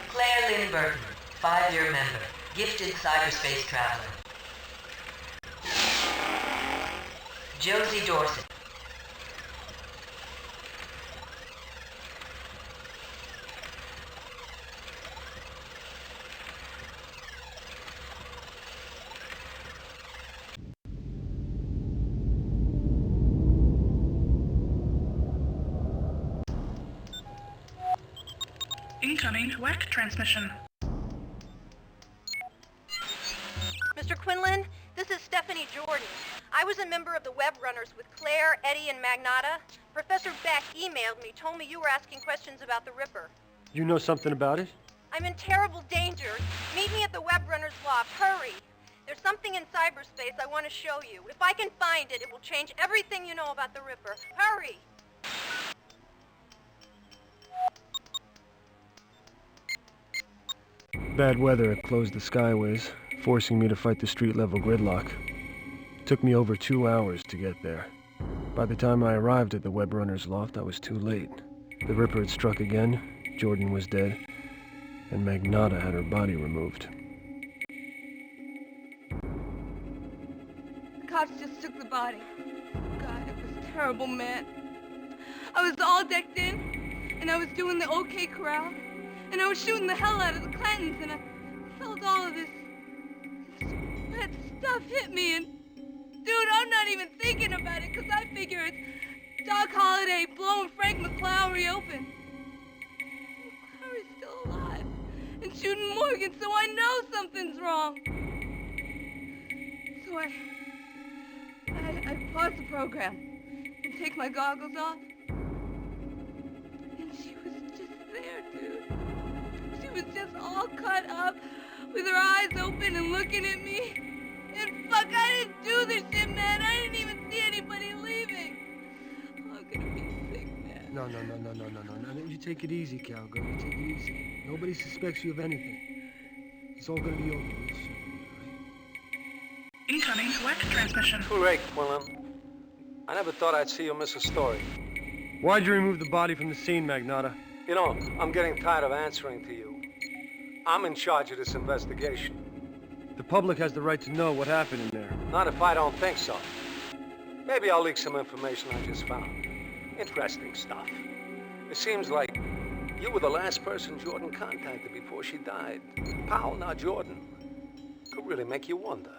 Claire Lynn Burton, 5-year member, gifted cyberspace traveler. Josie Dorset. Incoming WAC transmission. Mr. Quinlan, this is Stephanie Jordan. I was a member of the web runners with Claire, Eddie, and Magnotta. Professor Beck emailed me, told me you were asking questions about the Ripper. You know something about it? I'm in terrible danger. Meet me at the web runners loft. Hurry. There's something in cyberspace I want to show you. If I can find it, it will change everything you know about the Ripper. Hurry! Bad weather had closed the skyways, forcing me to fight the street-level gridlock. It took me over 2 hours to get there. By the time I arrived at the web runner's loft, I was too late. The Ripper had struck again, Jordan was dead, and Magnotta had her body removed. body. God, it was terrible, man. I was all decked in, and I was doing the OK Corral, and I was shooting the hell out of the Clantons, and I felt all of this red stuff hit me, and dude, I'm not even thinking about it, because I figure it's Doc Holliday blowing Frank McClowry open. McClowry's still alive, and shooting Morgan, so I know something's wrong. So I paused the program and take my goggles off. And she was just there, dude. She was just all cut up with her eyes open and looking at me. And fuck, I didn't do this shit, man. I didn't even see anybody leaving. Oh, I'm gonna be sick, man. No. You take it easy, cowgirl. You take it easy. Nobody suspects you of anything. It's all gonna be over real soon. Incoming WEC transmission. Too late, Quinlan. I never thought I'd see you miss a story. Why'd you remove the body from the scene, Magnata? You know, I'm getting tired of answering to you. I'm in charge of this investigation. The public has the right to know what happened in there. Not if I don't think so. Maybe I'll leak some information I just found. Interesting stuff. It seems like you were the last person Jordan contacted before she died. Powell, not Jordan. Could really make you wonder.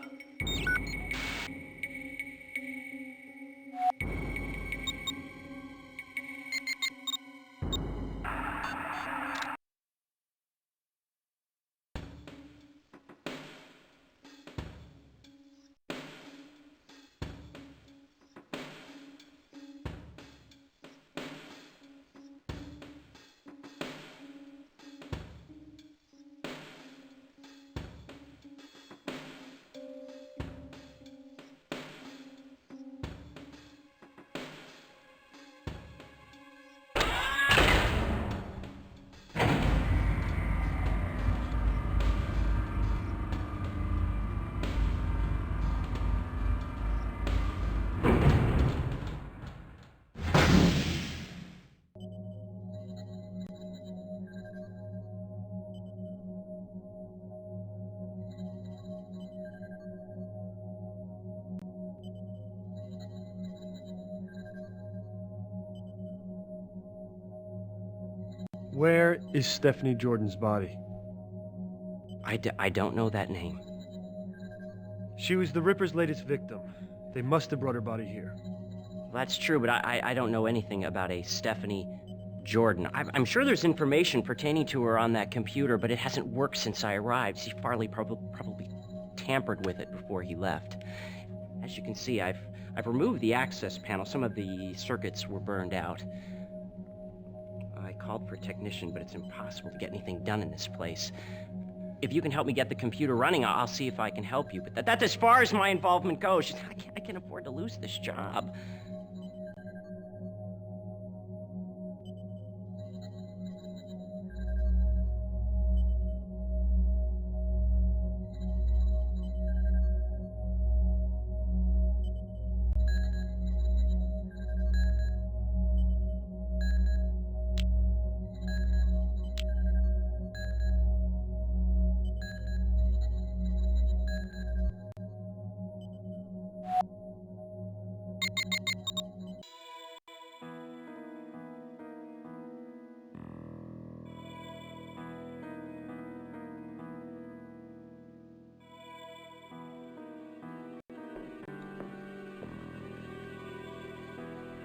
Where is Stephanie Jordan's body? I don't know that name. She was the Ripper's latest victim. They must have brought her body here. That's true, but I don't know anything about a Stephanie Jordan. I'm sure there's information pertaining to her on that computer, but it hasn't worked since I arrived. See, Farley probably tampered with it before he left. As you can see, I've removed the access panel. Some of the circuits were burned out. I called for a technician, but it's impossible to get anything done in this place. If you can help me get the computer running, I'll see if I can help you. But that's as far as my involvement goes. I can't afford to lose this job.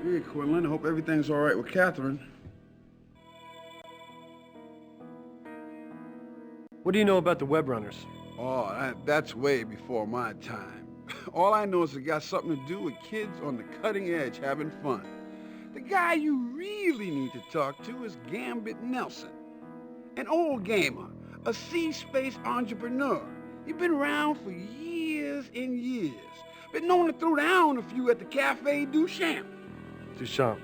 Hey, Quinlan, I hope everything's all right with Catherine. What do you know about the web runners? Oh, that's way before my time. All I know is it got something to do with kids on the cutting edge having fun. The guy you really need to talk to is Gambit Nelson. An old gamer, a sea-space entrepreneur. He's been around for years and years. Been known to throw down a few at the Cafe Duchamp. Duchamp.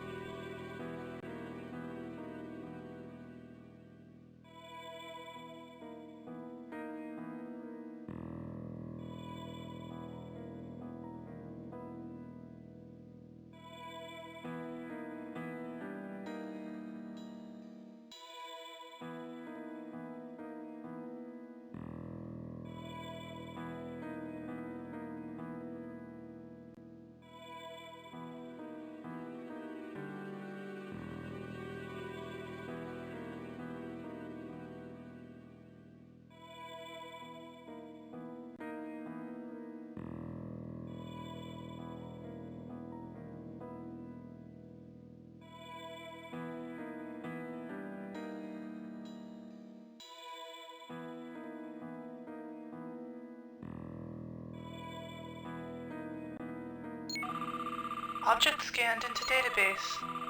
Object scanned into database.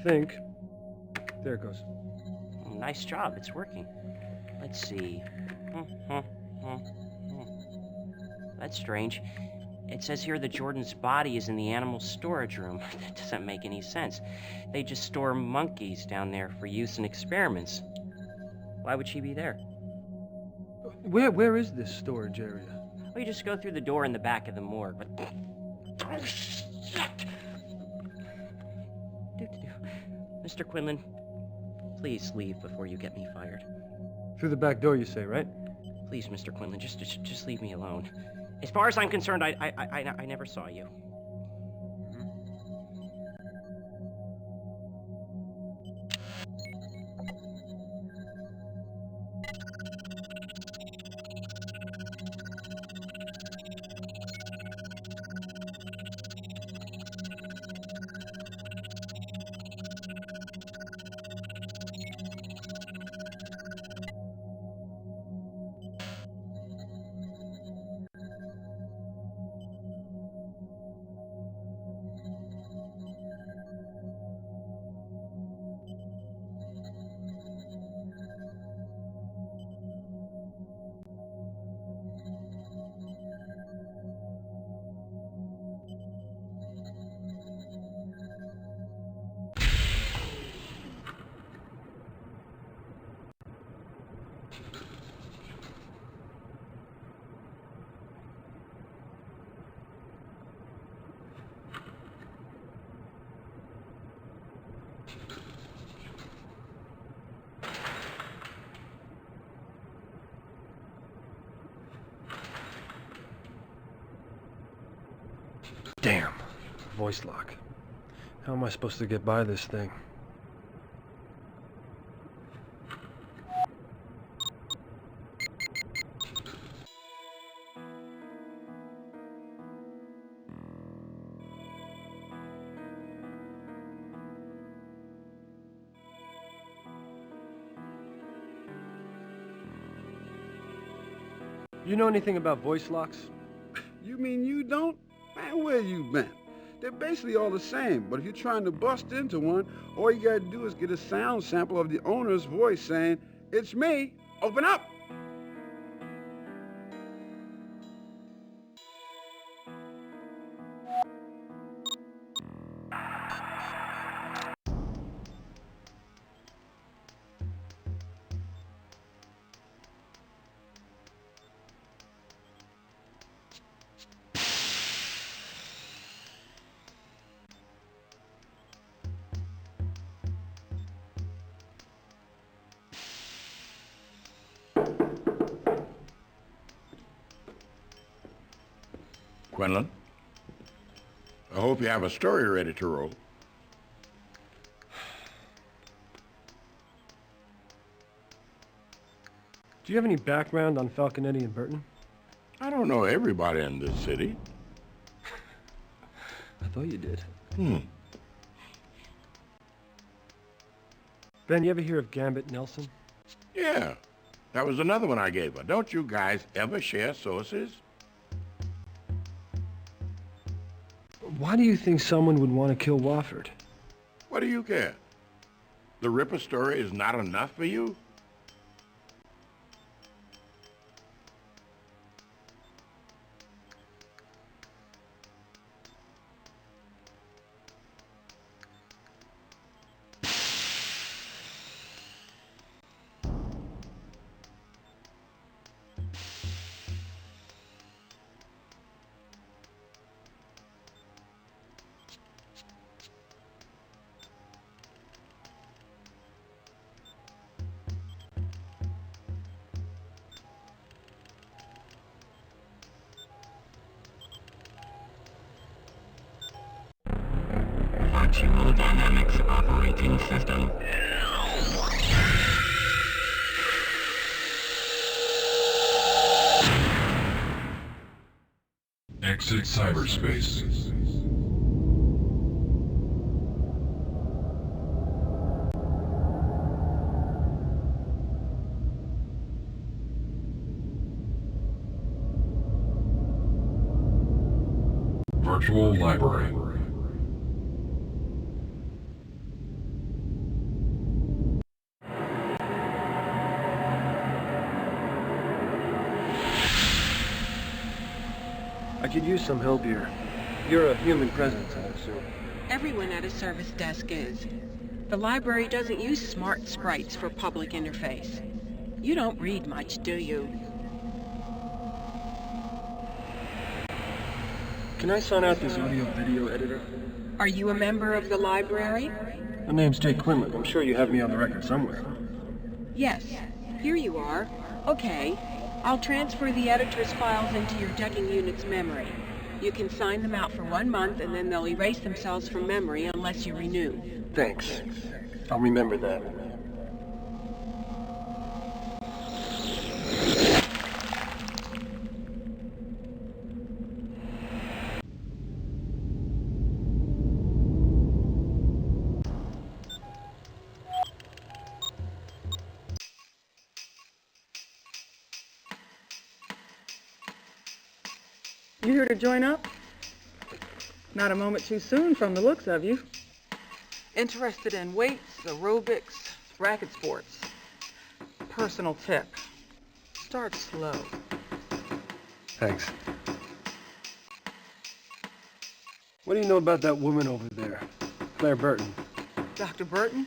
think. There it goes. Nice job, it's working. Let's see. That's strange. It says here that Jordan's body is in the animal storage room. That doesn't make any sense. They just store monkeys down there for use in experiments. Why would she be there? Where is this storage area? Well, you just go through the door in the back of the morgue, but... Oh, shit! Mr. Quinlan, please leave before you get me fired. Through the back door, you say, right? Please, Mr. Quinlan, just leave me alone. As far as I'm concerned, I never saw you. Damn. Voice lock. How am I supposed to get by this thing? You know anything about voice locks? You mean you don't? Man, where you been? They're basically all the same, but if you're trying to bust into one, all you gotta do is get a sound sample of the owner's voice saying, "It's me, open up!" Quinlan, I hope you have a story ready to roll. Do you have any background on Falconetti and Burton? I don't know everybody in this city. I thought you did. Ben, you ever hear of Gambit Nelson? Yeah, that was another one I gave her. Don't you guys ever share sources? Why do you think someone would want to kill Wofford? What do you care? The Ripper story is not enough for you? Virtual Dynamics Operating System. Exit cyberspace. Virtual library. could use some help here. You're a human presence, I assume. Everyone at a service desk is. The library doesn't use smart sprites for public interface. You don't read much, do you? Can I sign out this audio-video editor? Are you a member of the library? My name's Jake Quinlan. I'm sure you have me on the record somewhere. Yes. Here you are. Okay. I'll transfer the editor's files into your decking unit's memory. You can sign them out for 1 month, and then they'll erase themselves from memory unless you renew. Thanks. I'll remember that. You here to join up? Not a moment too soon from the looks of you. Interested in weights, aerobics, racket sports. Personal tip. Start slow. Thanks. What do you know about that woman over there, Claire Burton? Dr. Burton?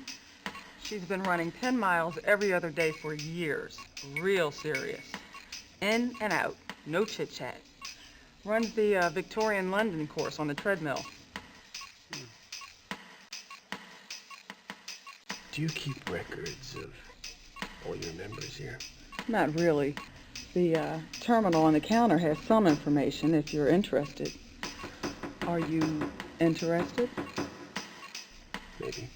She's been running 10 miles every other day for years. Real serious. In and out. No chit-chat. Runs the Victorian London course on the treadmill. Do you keep records of all your members here? Not really. The terminal on the counter has some information if you're interested. Are you interested? Maybe.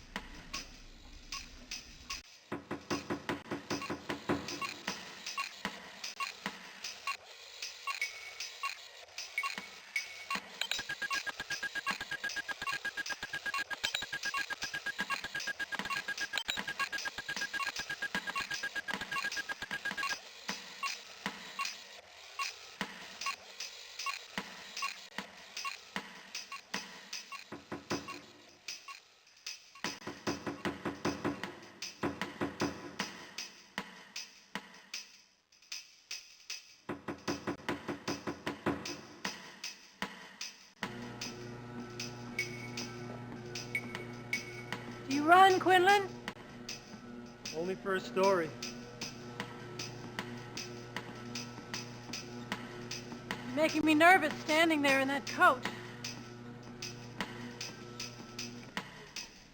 Do you run, Quinlan? Only for a story. You're making me nervous standing there in that coat.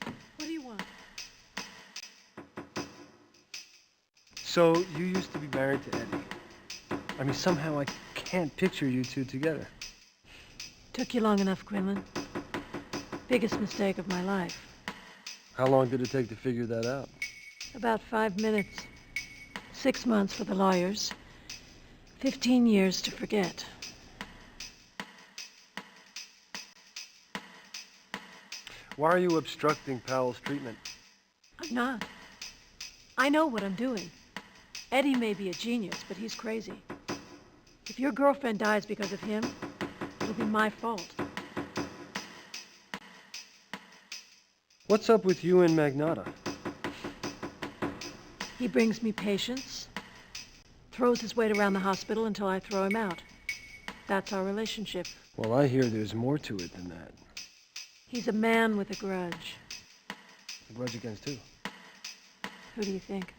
What do you want? So, you used to be married to Eddie. I mean, somehow I can't picture you two together. Took you long enough, Quinlan. Biggest mistake of my life. How long did it take to figure that out? About 5 minutes. 6 months for the lawyers. 15 years to forget. Why are you obstructing Powell's treatment? I'm not. I know what I'm doing. Eddie may be a genius, but he's crazy. If your girlfriend dies because of him, it'll be my fault. What's up with you and Magnata? He brings me patients, throws his weight around the hospital until I throw him out. That's our relationship. Well, I hear there's more to it than that. He's a man with a grudge. A grudge against who? Who do you think?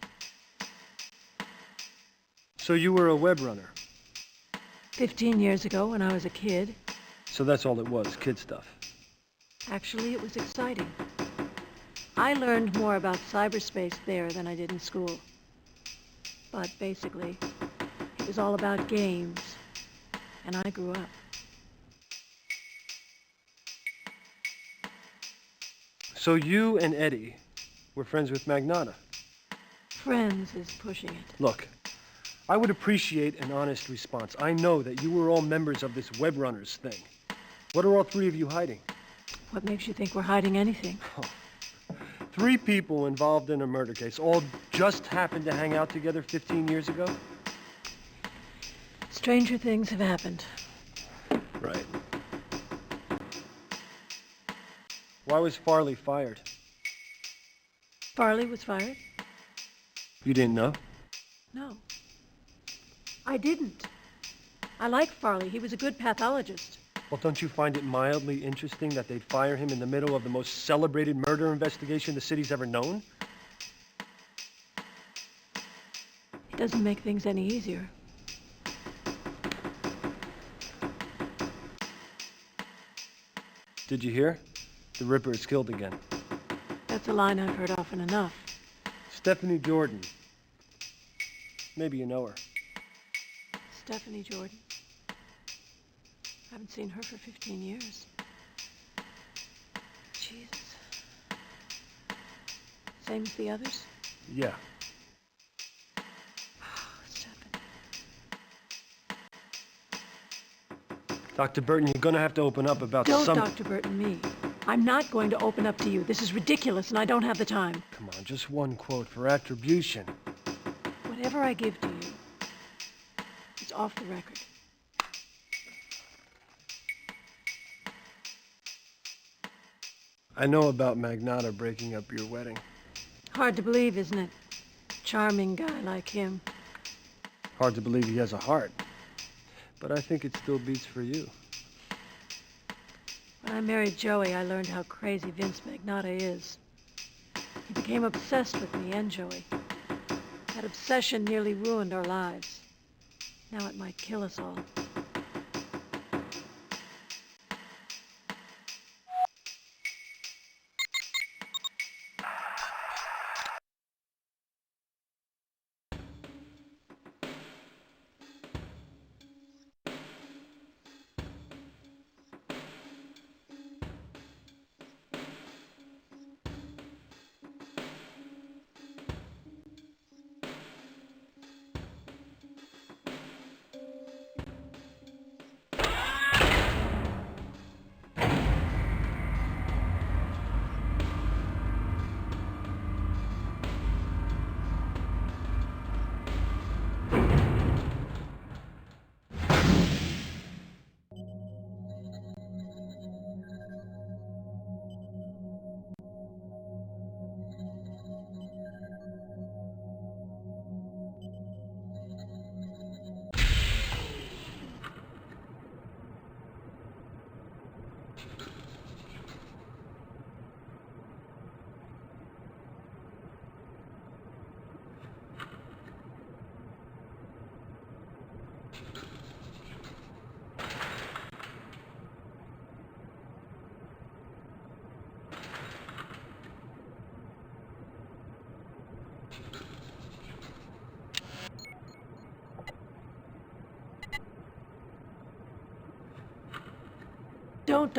So you were a web runner? 15 years ago when I was a kid. So that's all it was, kid stuff. Actually, it was exciting. I learned more about cyberspace there than I did in school. But basically, it was all about games. And I grew up. So you and Eddie were friends with Magnata? Friends is pushing it. Look, I would appreciate an honest response. I know that you were all members of this web runners thing. What are all three of you hiding? What makes you think we're hiding anything? Oh. 3 people involved in a murder case, all just happened to hang out together 15 years ago? Stranger things have happened. Right. Why was Farley fired? Farley was fired? You didn't know? No. I didn't. I like Farley. He was a good pathologist. Well, don't you find it mildly interesting that they'd fire him in the middle of the most celebrated murder investigation the city's ever known? It doesn't make things any easier. Did you hear? The Ripper is killed again. That's a line I've heard often enough. Stephanie Jordan. Maybe you know her. Stephanie Jordan. Haven't seen her for 15 years. Jesus. Same as the others? Yeah. Stephanie. Dr. Burton, you're gonna have to open up about Don't some... Dr. Burton me. I'm not going to open up to you. This is ridiculous and I don't have the time. Come on, just one quote for attribution. Whatever I give to you is off the record. I know about Magnata breaking up your wedding. Hard to believe, isn't it? Charming guy like him. Hard to believe he has a heart. But I think it still beats for you. When I married Joey, I learned how crazy Vince Magnata is. He became obsessed with me and Joey. That obsession nearly ruined our lives. Now it might kill us all. Don't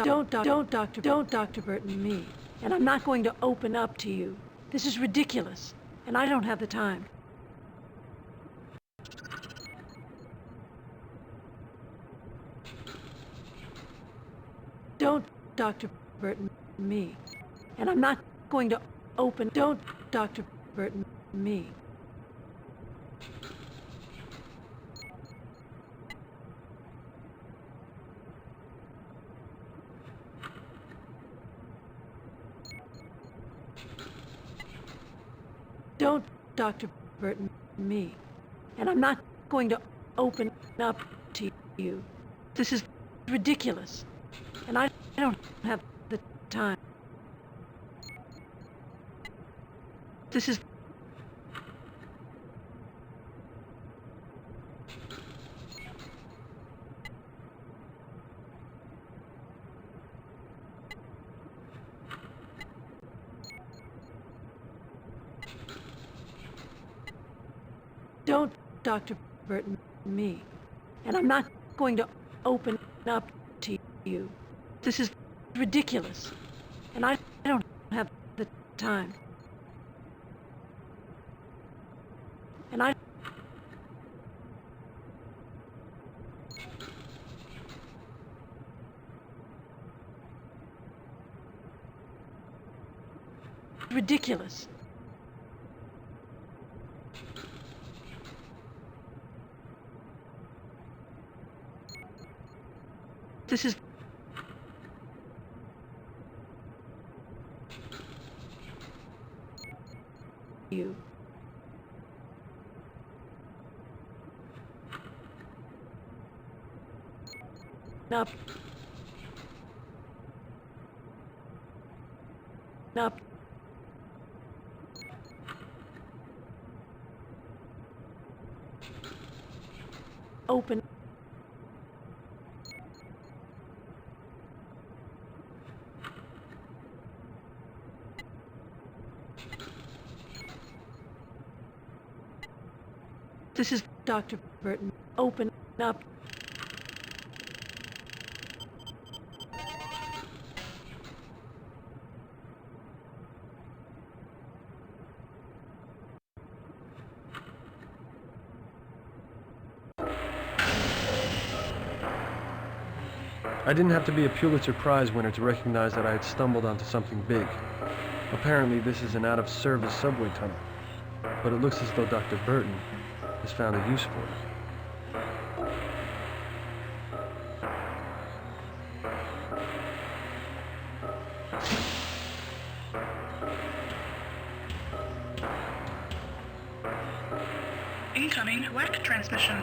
Dr. Burton me. And I'm not going to open up to you. This is ridiculous, and I don't have the time. Don't Dr. Burton me. And I'm not going to open... Don't Dr. Burton me. Don't Dr. Burton me. And I'm not going to open up to you. This is ridiculous. And I don't have the time. This is... Don't Dr. Burton me. And I'm not going to open up to you. This is ridiculous. And I don't have the time. And I... Ridiculous. This is... You. Up. Up. Open. This is Dr. Burton. Open up. I didn't have to be a Pulitzer Prize winner to recognize that I had stumbled onto something big. Apparently, this is an out-of-service subway tunnel, but it looks as though Dr. Burton has found a use for it. Incoming WAC transmission.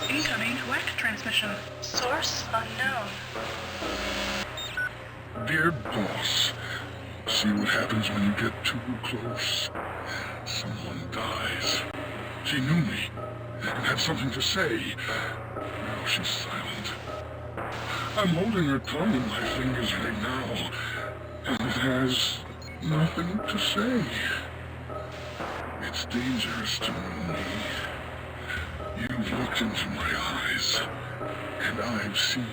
Incoming WAC transmission. Source unknown. Dear boss, see what happens when you get too close. Someone dies. She knew me and had something to say. Now she's silent. I'm holding her tongue in my fingers right now, and it has nothing to say. It's dangerous to know me. You've looked into my eyes, and I've seen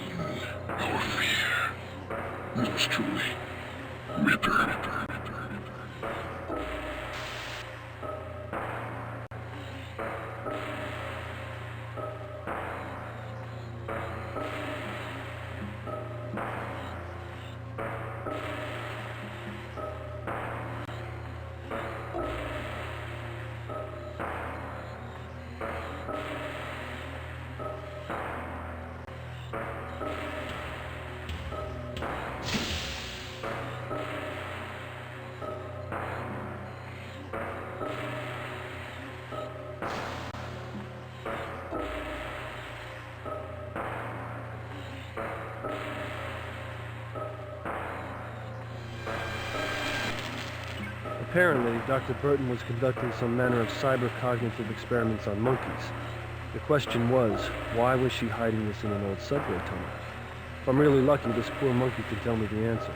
your fear. It was truly Ripper. Apparently, Dr. Burton was conducting some manner of cybercognitive experiments on monkeys. The question was, why was she hiding this in an old subway tunnel? If I'm really lucky, this poor monkey can tell me the answer.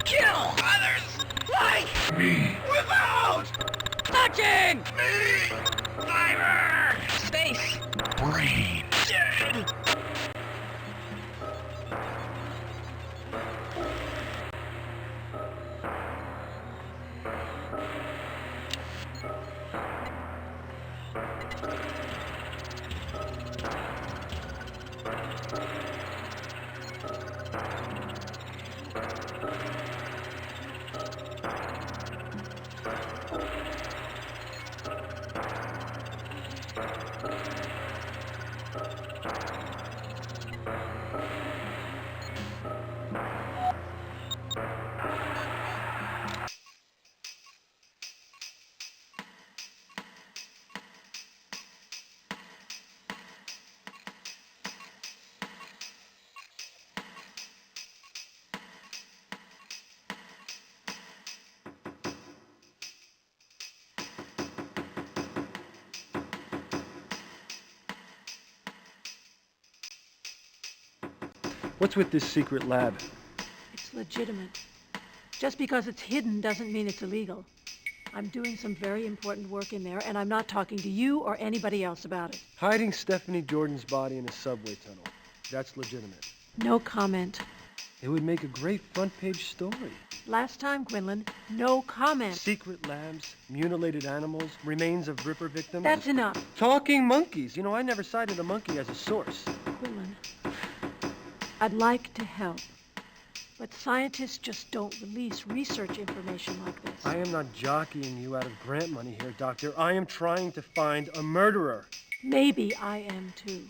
Kill others like me without touching me. Cyber space brain. dead. What's with this secret lab? It's legitimate. Just because it's hidden doesn't mean it's illegal. I'm doing some very important work in there, and I'm not talking to you or anybody else about it. Hiding Stephanie Jordan's body in a subway tunnel. That's legitimate. No comment. It would make a great front-page story. Last time, Quinlan, no comment. Secret labs, mutilated animals, remains of Ripper victims. That's enough. Talking monkeys. You know, I never cited a monkey as a source. Quinlan, I'd like to help, but scientists just don't release research information like this. I am not jockeying you out of grant money here, Doctor. I am trying to find a murderer. Maybe I am too.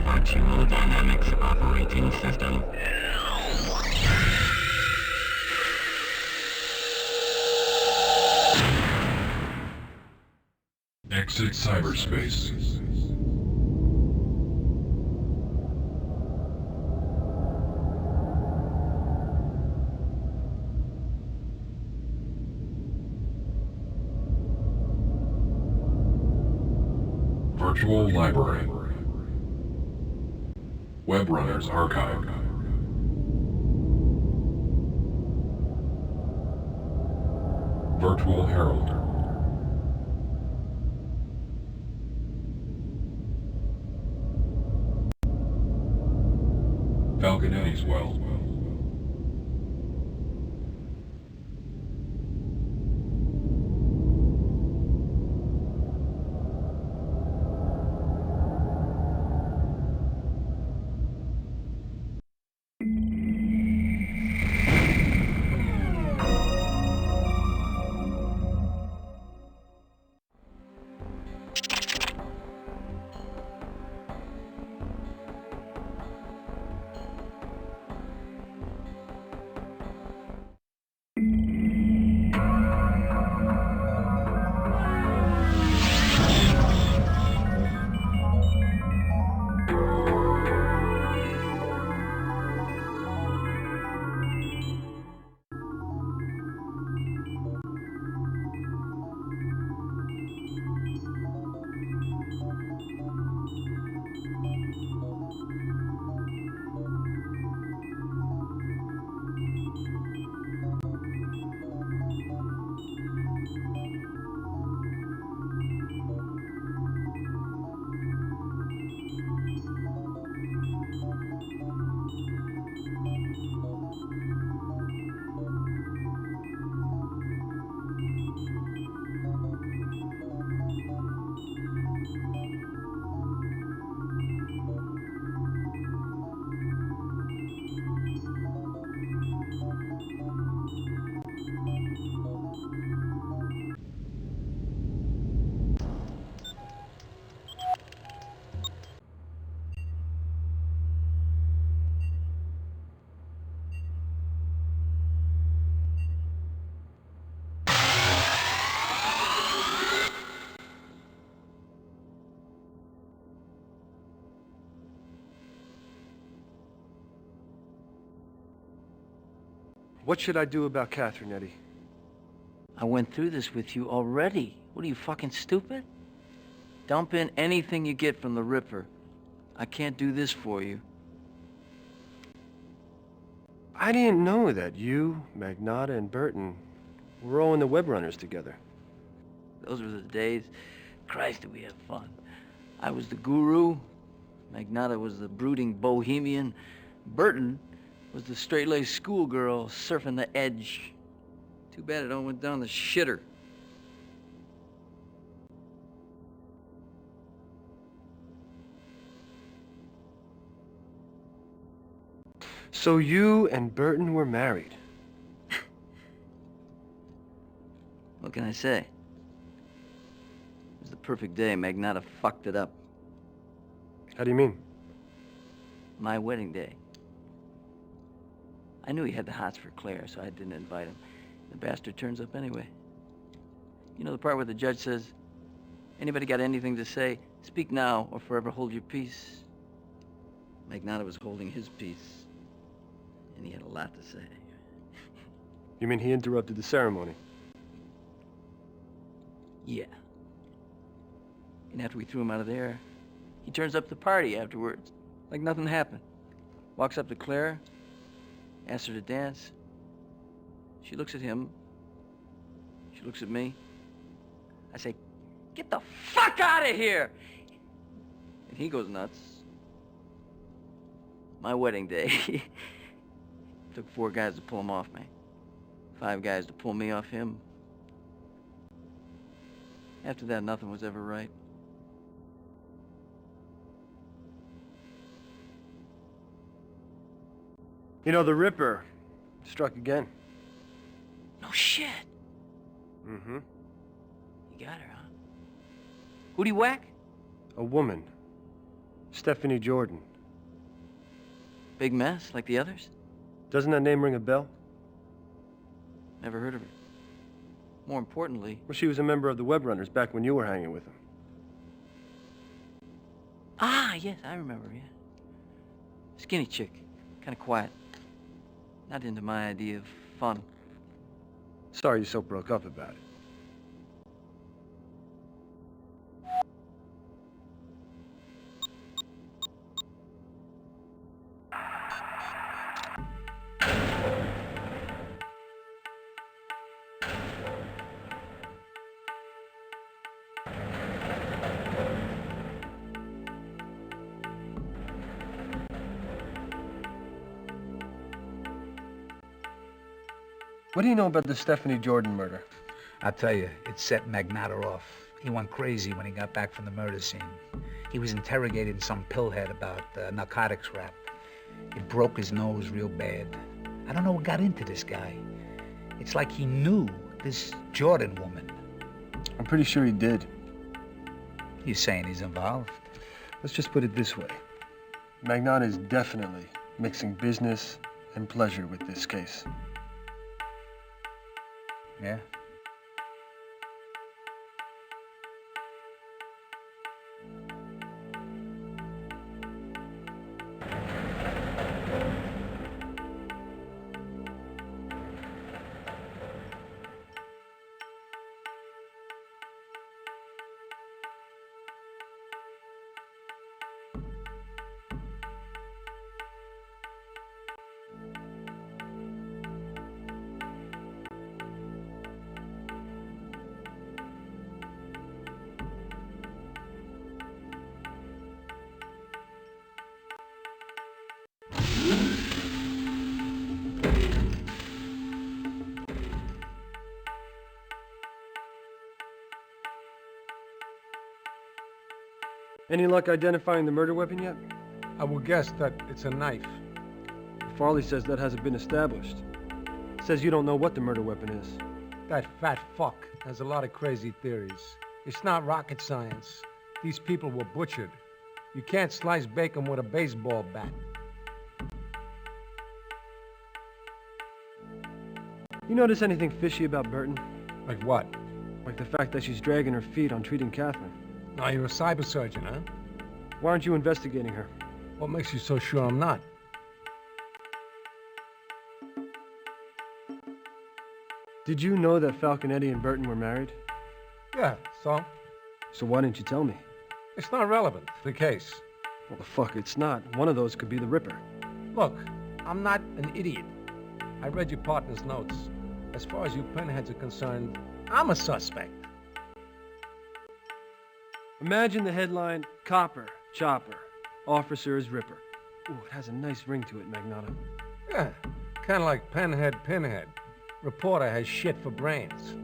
Virtual Dynamics Operating System. Exit cyberspace. Virtual library. Web Runners Archive. Virtual Herald. Falconetti's Well. What should I do about Catherine, Eddie? I went through this with you already. What are you, fucking stupid? Dump in anything you get from the Ripper. I can't do this for you. I didn't know that you, Magnata, and Burton were all in the Web Runners together. Those were the days. Christ, did we have fun. I was the guru. Magnata was the brooding bohemian. Burton was the straight-laced schoolgirl surfing the edge. Too bad it all went down the shitter. So you and Burton were married? What can I say? It was the perfect day. Magnata fucked it up. How do you mean? My wedding day. I knew he had the hots for Claire, so I didn't invite him. The bastard turns up anyway. You know the part where the judge says, anybody got anything to say, speak now or forever hold your peace? Magnotta was holding his peace, and he had a lot to say. You mean he interrupted the ceremony? Yeah. And after we threw him out of there, he turns up the party afterwards, like nothing happened. Walks up to Claire, asks her to dance. She looks at him. She looks at me. I say, "Get the fuck out of here!" And he goes nuts. My wedding day. Took 4 guys to pull him off me. 5 guys to pull me off him. After that, nothing was ever right. You know, the Ripper struck again. No shit. Mm-hmm. You got her, huh? Who'd he whack? A woman. Stephanie Jordan. Big mess, like the others? Doesn't that name ring a bell? Never heard of her. More importantly... Well, she was a member of the Web Runners back when you were hanging with them. Ah, yes, I remember, yeah. Skinny chick. Kind of quiet. Not into my idea of fun. Sorry you so broke up about it. What do you know about the Stephanie Jordan murder? I'll tell you, it set Magnotta off. He went crazy when he got back from the murder scene. He was interrogating some pillhead about narcotics rap. It broke his nose real bad. I don't know what got into this guy. It's like he knew this Jordan woman. I'm pretty sure he did. You saying he's involved? Let's just put it this way. Magnotta is definitely mixing business and pleasure with this case. Yeah? Any luck identifying the murder weapon yet? I will guess that it's a knife. Farley says that hasn't been established. Says you don't know what the murder weapon is. That fat fuck has a lot of crazy theories. It's not rocket science. These people were butchered. You can't slice bacon with a baseball bat. You notice anything fishy about Burton? Like what? Like the fact that she's dragging her feet on treating Catherine. Now you're a cyber surgeon, huh? Why aren't you investigating her? What makes you so sure I'm not? Did you know that Falconetti and Burton were married? Yeah, so? So why didn't you tell me? It's not relevant to the case. Well, the fuck it's not. One of those could be the Ripper. Look, I'm not an idiot. I read your partner's notes. As far as you pinheads are concerned, I'm a suspect. Imagine the headline, Copper, Chopper, Officer is Ripper. Ooh, it has a nice ring to it, Magnotta. Yeah, kind of like Pinhead. Reporter has shit for brains.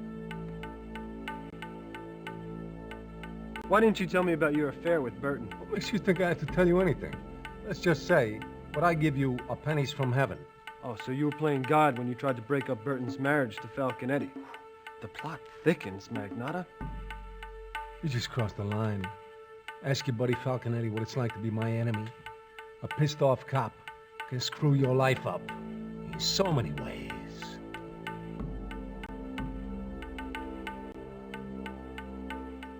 Why didn't you tell me about your affair with Burton? What makes you think I have to tell you anything? Let's just say, what I give you are pennies from heaven. Oh, so you were playing God when you tried to break up Burton's marriage to Falconetti. The plot thickens, Magnotta. You just crossed the line. Ask your buddy Falconetti what it's like to be my enemy. A pissed-off cop can screw your life up in so many ways.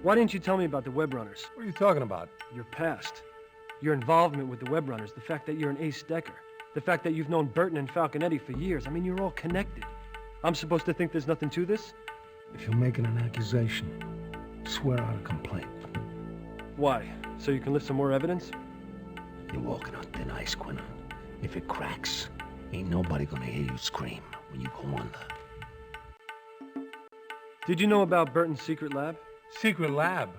Why didn't you tell me about the Web Runners? What are you talking about? Your past. Your involvement with the web runners, the fact that you're an ace decker, the fact that you've known Burton and Falconetti for years. I mean, you're all connected. I'm supposed to think there's nothing to this? If you're making an accusation, swear out a complaint. Why? So you can lift some more evidence? You're walking on thin ice, Quinlan. If it cracks, ain't nobody gonna hear you scream when you go under. Did you know about Burton's secret lab? Secret lab?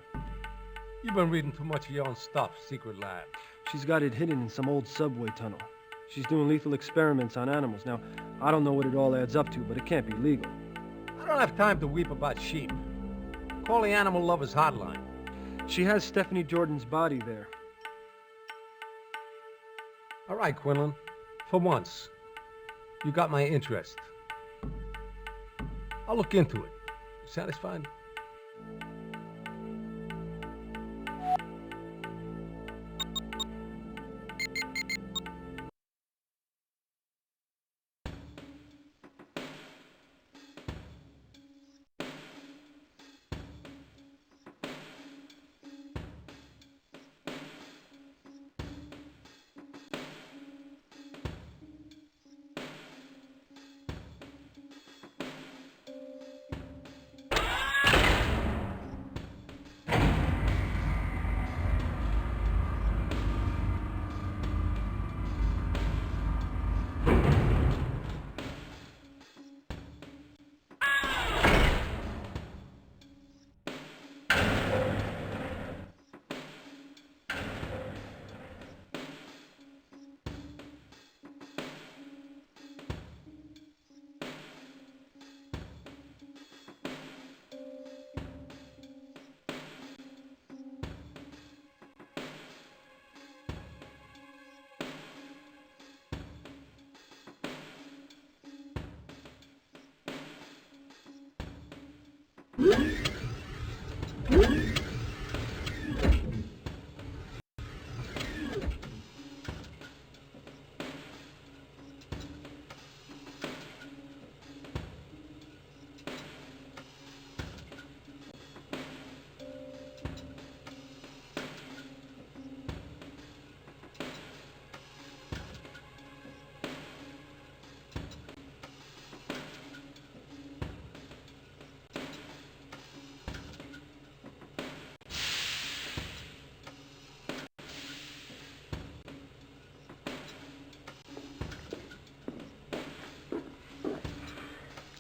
You've been reading too much of your own stuff, secret lab. She's got it hidden in some old subway tunnel. She's doing lethal experiments on animals. Now, I don't know what it all adds up to, but it can't be legal. I don't have time to weep about sheep. Call the animal lovers hotline. She has Stephanie Jordan's body there. All right, Quinlan. For once, you got my interest. I'll look into it. You satisfied?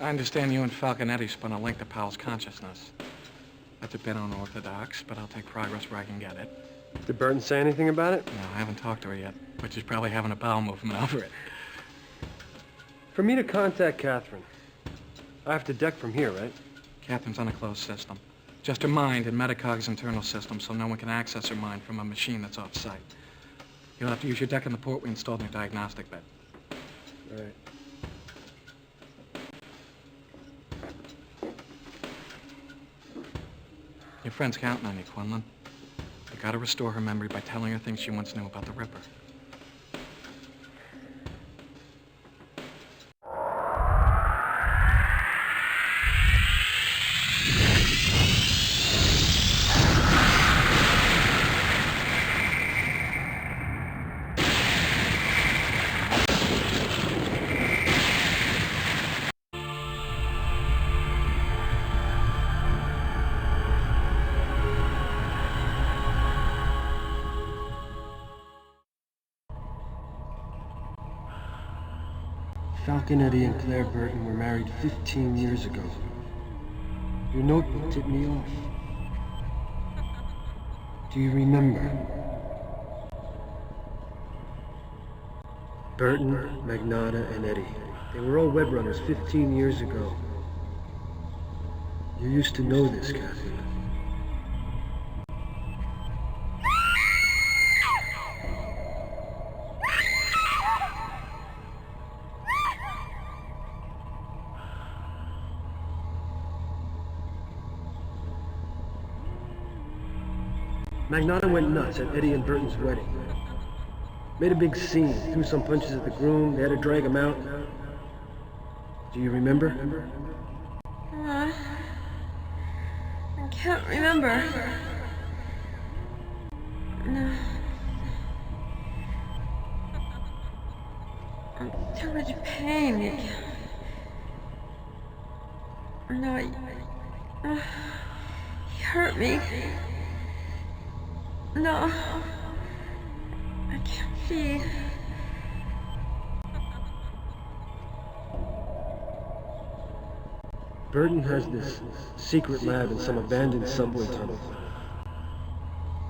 I understand you and Falconetti spun a link to Powell's consciousness. That's a bit unorthodox, but I'll take progress where I can get it. Did Burton say anything about it? No, I haven't talked to her yet, but she's probably having a bowel movement over it. For me to contact Catherine, I have to deck from here, right? Catherine's on a closed system. Just her mind and Metacog's internal system, so no one can access her mind from a machine that's off-site. You'll have to use your deck in the port we installed in your diagnostic bed. All right. Your friend's counting on you, Quinlan. You gotta restore her memory by telling her things she once knew about the Ripper. Falconetti and Claire Burton were married 15 years ago. Your notebook tipped me off. Do you remember? Burton, Magnotta, and Eddie. They were all web runners 15 years ago. You used to know this, Catherine. Magnotta went nuts at Eddie and Burton's wedding. Made a big scene, threw some punches at the groom, they had to drag him out. Do you remember? I can't remember. much pain. No, you hurt me. No, I can't see. Burton has this secret lab in some abandoned subway tunnel.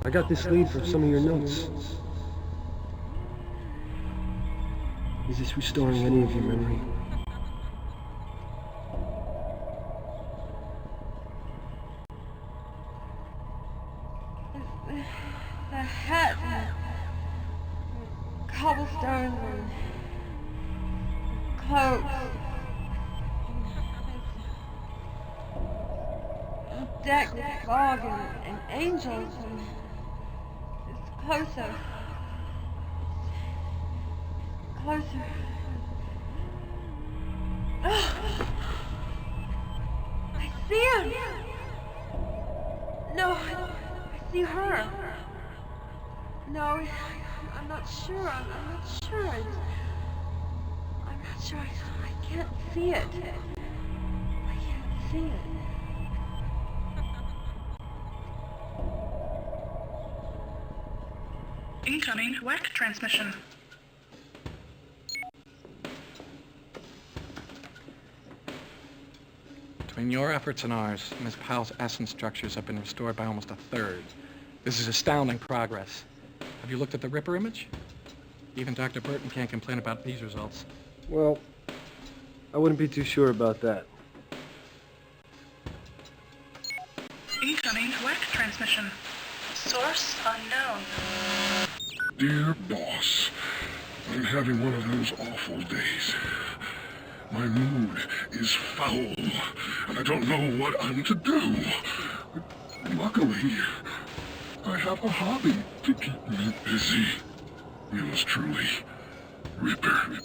I got this lead from some of your notes. Is this restoring any of your memory? The hat, and cobblestones, and clothes. Deck with fog and angels, and it's closer. Closer. I see him! No, I see her. No, I'm not sure. I'm not sure. I'm not sure. I can't see it. I can't see it. Incoming WAC transmission. Between your efforts and ours, Miss Powell's essence structures have been restored by almost a third. This is astounding progress. Have you looked at the Ripper image? Even Dr. Burton can't complain about these results. Well, I wouldn't be too sure about that. Incoming WAC transmission. Source unknown. Dear boss, I'm having one of those awful days. My mood is foul, and I don't know what I'm to do. Luckily, I have a hobby to keep me busy. Yours truly, Ripper.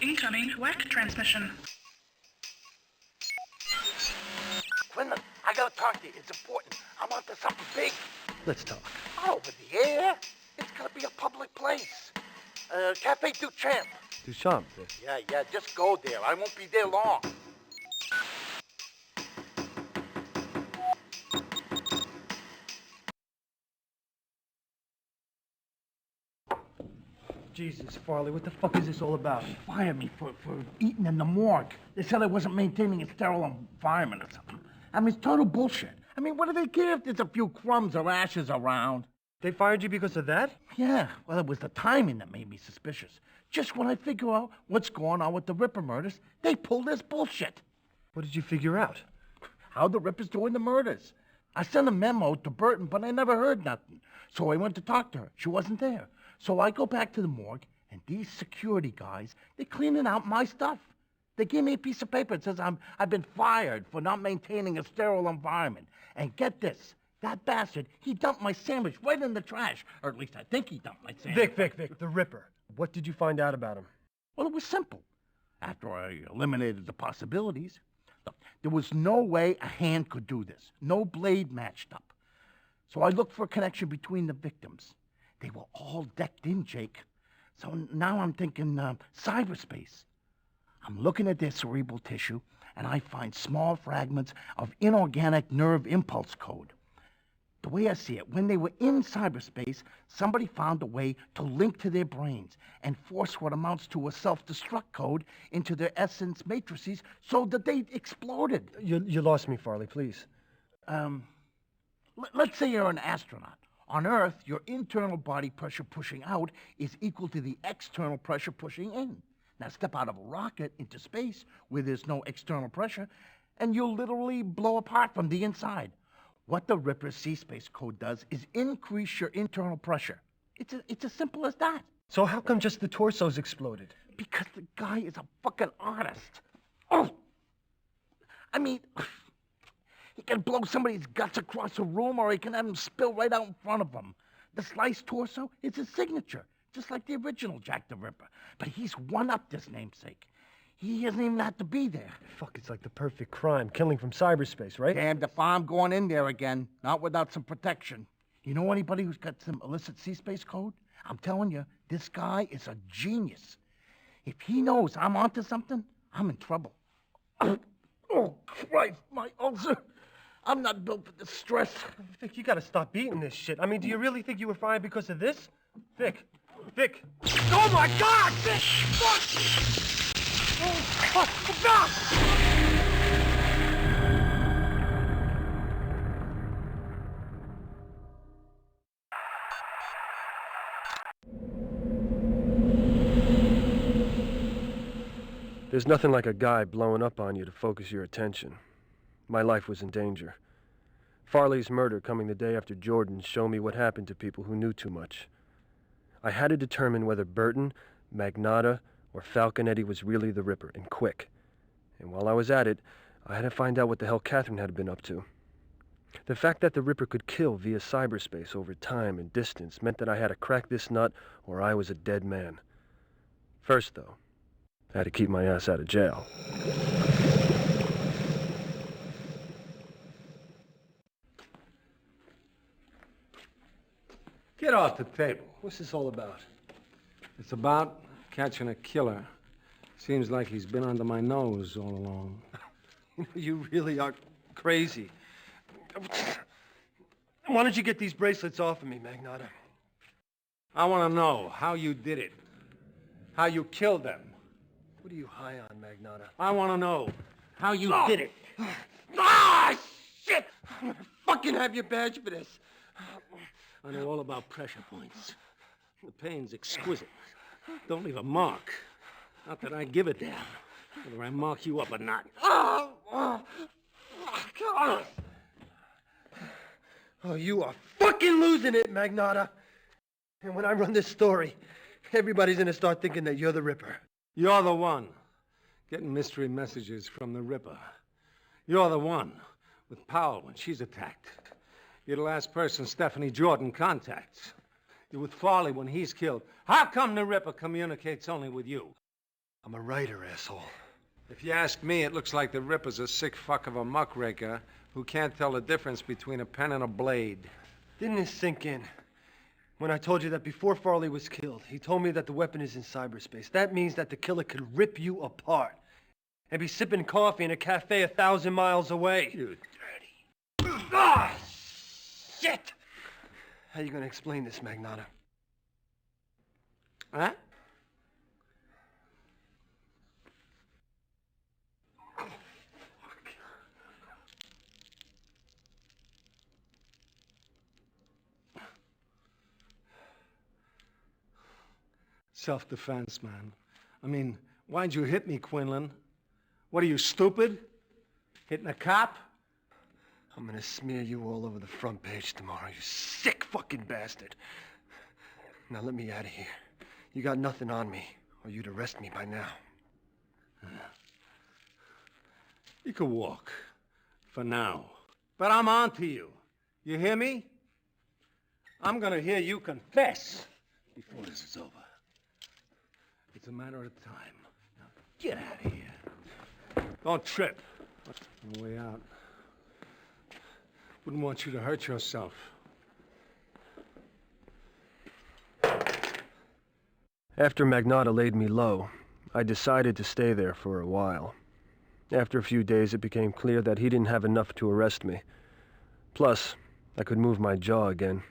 Incoming WAC transmission. Quinlan, I gotta talk to you. It's important. I'm onto something big. Let's talk. Over the air? It's gonna be a public place. Cafe Duchamp. Duchamp? Yeah, just go there. I won't be there long. Jesus, Farley, what the fuck is this all about? Fired me for eating in the morgue. They said I wasn't maintaining a sterile environment or something. I mean, it's total bullshit. I mean, what do they care if there's a few crumbs or ashes around? They fired you because of that? Yeah, well, it was the timing that made me suspicious. Just when I figure out what's going on with the Ripper murders, they pull this bullshit. What did you figure out? How the Ripper's doing the murders. I sent a memo to Burton, but I never heard nothing. So I went to talk to her. She wasn't there. So I go back to the morgue, and these security guys, they're cleaning out my stuff. They gave me a piece of paper that says I've been fired for not maintaining a sterile environment. And get this, that bastard, he dumped my sandwich right in the trash. Or at least I think he dumped my sandwich. Vic, the Ripper. What did you find out about him? Well, it was simple. After I eliminated the possibilities, look, there was no way a hand could do this. No blade matched up. So I looked for a connection between the victims. They were all decked in, Jake. So now I'm thinking cyberspace. I'm looking at their cerebral tissue, and I find small fragments of inorganic nerve impulse code. The way I see it, when they were in cyberspace, somebody found a way to link to their brains and force what amounts to a self-destruct code into their essence matrices so that they exploded. You lost me, Farley, please. Let's say you're an astronaut. On Earth, your internal body pressure pushing out is equal to the external pressure pushing in. Now step out of a rocket into space where there's no external pressure, and you'll literally blow apart from the inside. What the Ripper C-Space code does is increase your internal pressure. It's as simple as that. So how come just the torso's exploded? Because the guy is a fucking artist. Oh! I mean, he can blow somebody's guts across a room, or he can have them spill right out in front of him. The sliced torso is his signature, just like the original Jack the Ripper. But he's one-upped his namesake. He hasn't even had to be there. Fuck, it's like the perfect crime. Killing from cyberspace, right? Damned if I'm going in there again, not without some protection. You know anybody who's got some illicit C-space code? I'm telling you, this guy is a genius. If he knows I'm onto something, I'm in trouble. Oh, Christ, my ulcer. I'm not built for this stress. Vic, you gotta stop eating this shit. I mean, do you really think you were fired because of this? Vic! Oh, my God! Vic! Fuck! Oh, God! There's nothing like a guy blowing up on you to focus your attention. My life was in danger. Farley's murder coming the day after Jordan's showed me what happened to people who knew too much. I had to determine whether Burton, Magnotta, or Falconetti was really the Ripper, and quick. And while I was at it, I had to find out what the hell Catherine had been up to. The fact that the Ripper could kill via cyberspace over time and distance meant that I had to crack this nut or I was a dead man. First, though, I had to keep my ass out of jail. Get off the table. What's this all about? It's about catching a killer. Seems like he's been under my nose all along. You really are crazy. Why don't you get these bracelets off of me, Magnotta? I want to know how you did it. How you killed them. What are you high on, Magnotta? I want to know how you did it. Ah, shit! I'm gonna fucking have your badge for this. I know all about pressure points. The pain's exquisite. Don't leave a mark. Not that I give a damn whether I mark you up or not. Oh, you are fucking losing it, Magnotta. And when I run this story, everybody's gonna start thinking that you're the Ripper. You're the one getting mystery messages from the Ripper. You're the one with Powell when she's attacked. You're the last person Stephanie Jordan contacts. You're with Farley when he's killed. How come the Ripper communicates only with you? I'm a writer, asshole. If you ask me, it looks like the Ripper's a sick fuck of a muckraker who can't tell the difference between a pen and a blade. Didn't this sink in? When I told you that before Farley was killed, he told me that the weapon is in cyberspace. That means that the killer could rip you apart and be sipping coffee in a cafe 1,000 miles away. You dirty. Ah, shit! How are you going to explain this, Magnotta? Huh? Self-defense, man. I mean, why'd you hit me, Quinlan? What are you, stupid? Hitting a cop? I'm gonna smear you all over the front page tomorrow, you sick fucking bastard. Now let me out of here. You got nothing on me, or you'd arrest me by now. You can walk. For now. But I'm on to you. You hear me? I'm gonna hear you confess before this is over. It's a matter of time. Now get out of here. Don't trip. On the way out. Wouldn't want you to hurt yourself. After Magnotta laid me low, I decided to stay there for a while. After a few days, it became clear that he didn't have enough to arrest me. Plus, I could move my jaw again.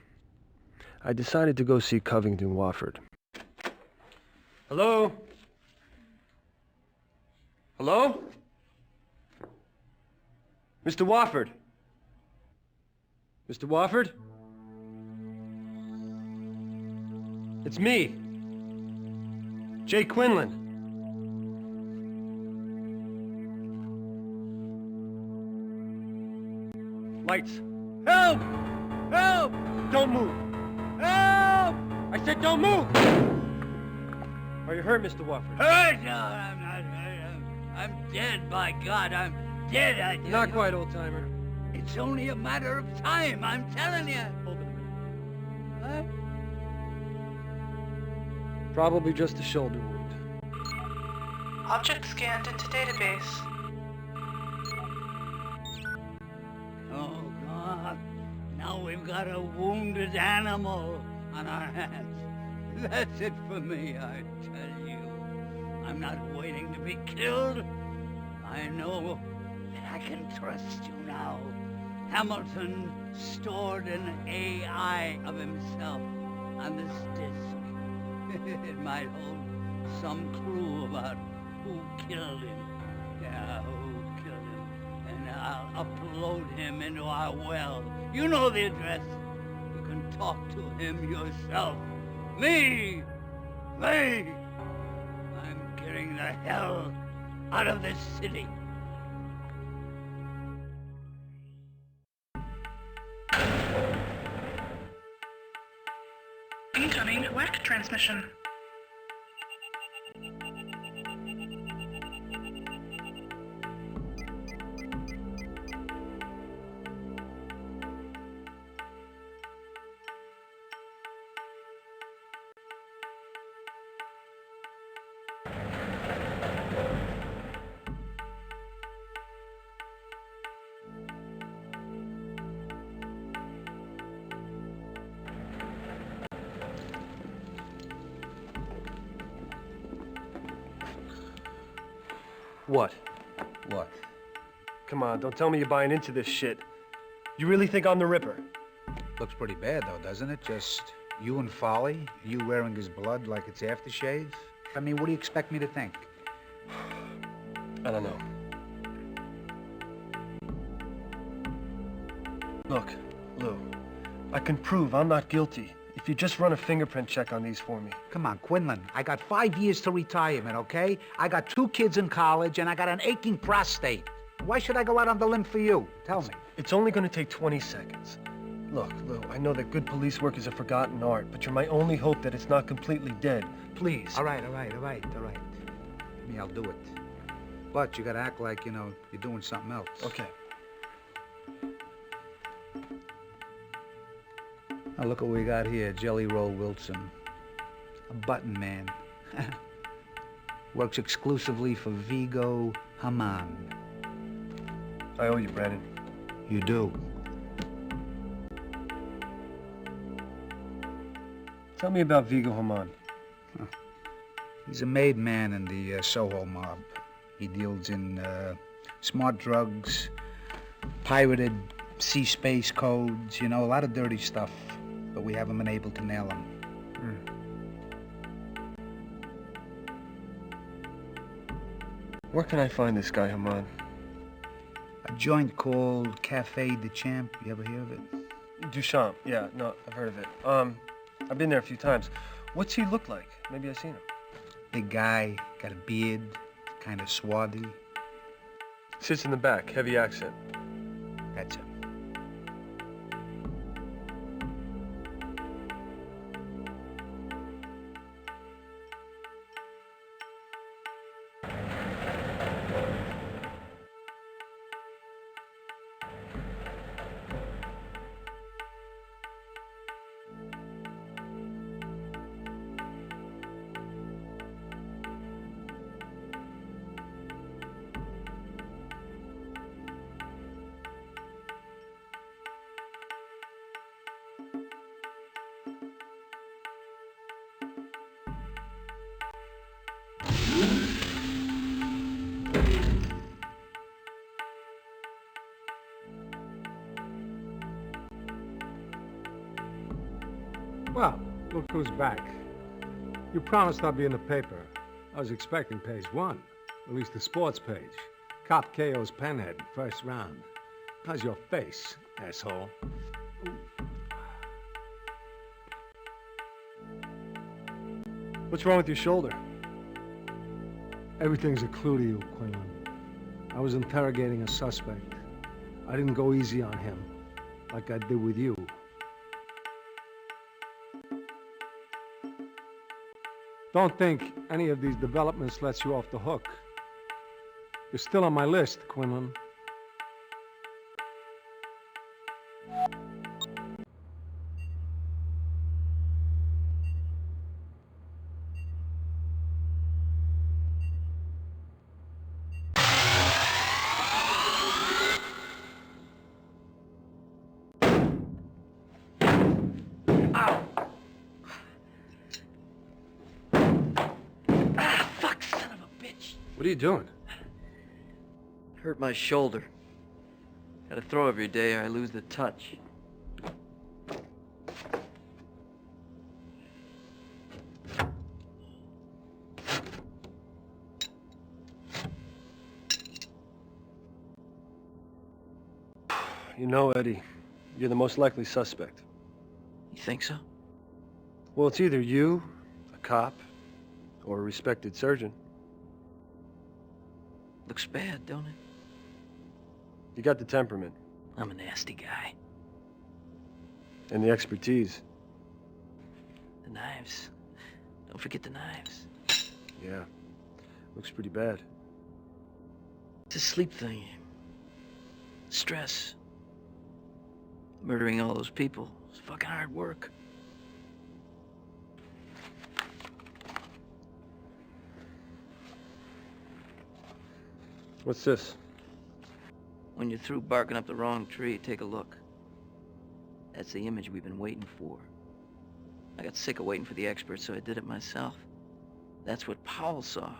I decided to go see Covington Wofford. Hello? Hello? Mr. Wofford? Mr. Wofford? It's me. Jay Quinlan. Lights. Help! Help! Don't move. Help! I said don't move! Are you hurt, Mr. Wofford? Hurt? No, I'm not hurt. I'm dead, by God. I'm dead, I tell you. Not quite, old-timer. It's only a matter of time, I'm telling you. Hold it a minute. What? Probably just a shoulder wound. Object scanned into database. Oh, God. Now we've got a wounded animal on our hands. That's it for me, I tell you. I'm not waiting to be killed. I know that I can trust you now. Hamilton stored an AI of himself on this disk. It might hold some clue about who killed him. Yeah, who killed him. And I'll upload him into our well. You know the address. You can talk to him yourself. Me! I'm getting the hell out of this city. Incoming WEC transmission. What? What? Come on, don't tell me you're buying into this shit. You really think I'm the Ripper? Looks pretty bad, though, doesn't it? Just you and Folly, you wearing his blood like it's aftershave? I mean, what do you expect me to think? I don't know. Look, Lou, I can prove I'm not guilty if you just run a fingerprint check on these for me. Come on, Quinlan. I got 5 years to retirement, okay? I got 2 kids in college, and I got an aching prostate. Why should I go out on the limb for you? Tell me. It's only going to take 20 seconds. Look, Lou, I know that good police work is a forgotten art, but you're my only hope that it's not completely dead. Please. All right. Me, I'll do it. But you gotta act like, you know, you're doing something else. Okay. Now look what we got here, Jelly Roll Wilson. A button man. Works exclusively for Vigo Haman. I owe you, Brandon. You do. Tell me about Vigo Haman. Huh. He's a made man in the Soho mob. He deals in smart drugs, pirated sea space codes, you know, a lot of dirty stuff. But we haven't been able to nail him. Where can I find this guy, Haman? A joint called Cafe de Champ. You ever hear of it? Duchamp. Yeah, no, I've heard of it. I've been there a few times. What's he look like? Maybe I've seen him. Big guy, got a beard, kind of swarthy. Sits in the back, heavy accent. That's him. Well, look who's back. You promised I'd be in the paper. I was expecting page 1, at least the sports page. Cop KO's Penhead, first round. How's your face, asshole? What's wrong with your shoulder? Everything's a clue to you, Quinlan. I was interrogating a suspect. I didn't go easy on him, like I did with you. Don't think any of these developments lets you off the hook. You're still on my list, Quinlan. What are you doing? Hurt my shoulder. Gotta throw every day or I lose the touch. You know, Eddie, you're the most likely suspect. You think so? Well, it's either you, a cop, or a respected surgeon. Looks bad, don't it? You got the temperament. I'm a nasty guy. And the expertise. The knives. Don't forget the knives. Yeah. Looks pretty bad. It's a sleep thing. Stress. Murdering all those people is fucking hard work. What's this? When you're through barking up the wrong tree, take a look. That's the image we've been waiting for. I got sick of waiting for the experts, so I did it myself. That's what Powell saw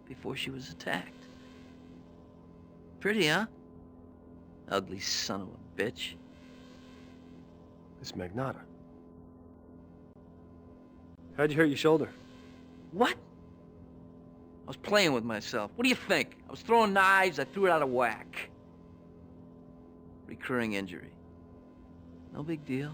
before she was attacked. Pretty, huh? Ugly son of a bitch. It's Magnata. How'd you hurt your shoulder? What? I was playing with myself. What do you think? I was throwing knives, I threw it out of whack. Recurring injury. No big deal.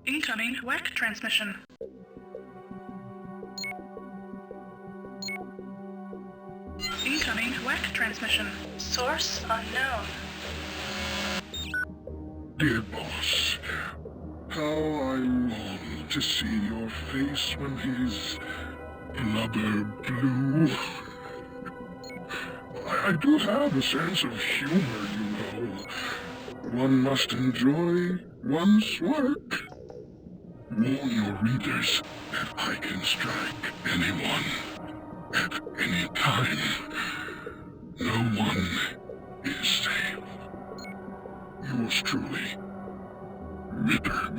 Incoming WAC transmission. Incoming WAC transmission. Source unknown. Dear boss, how I long to see your face when he's blubber blue. I do have a sense of humor, you know. One must enjoy one's work. Warn your readers that I can strike anyone at any time. No one is safe. Yours truly, Ripper.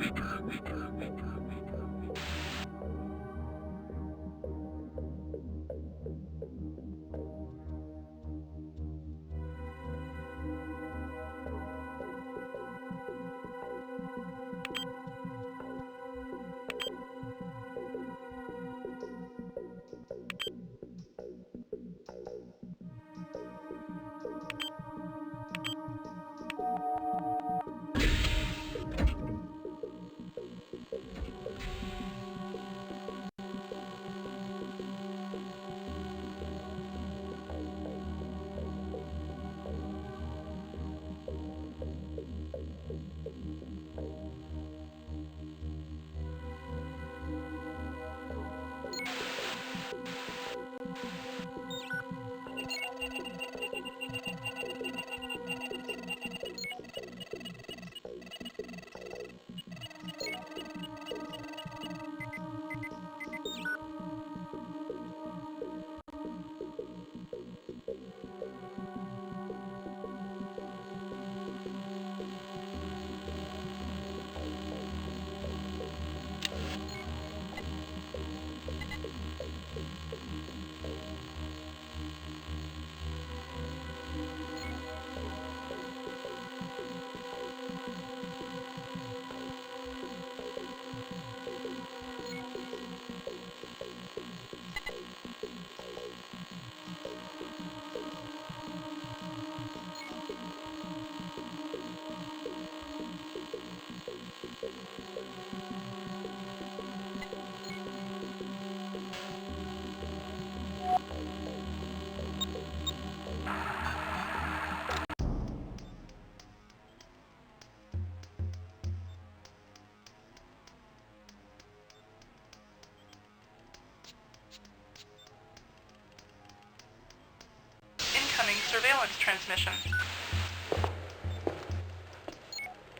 surveillance transmission.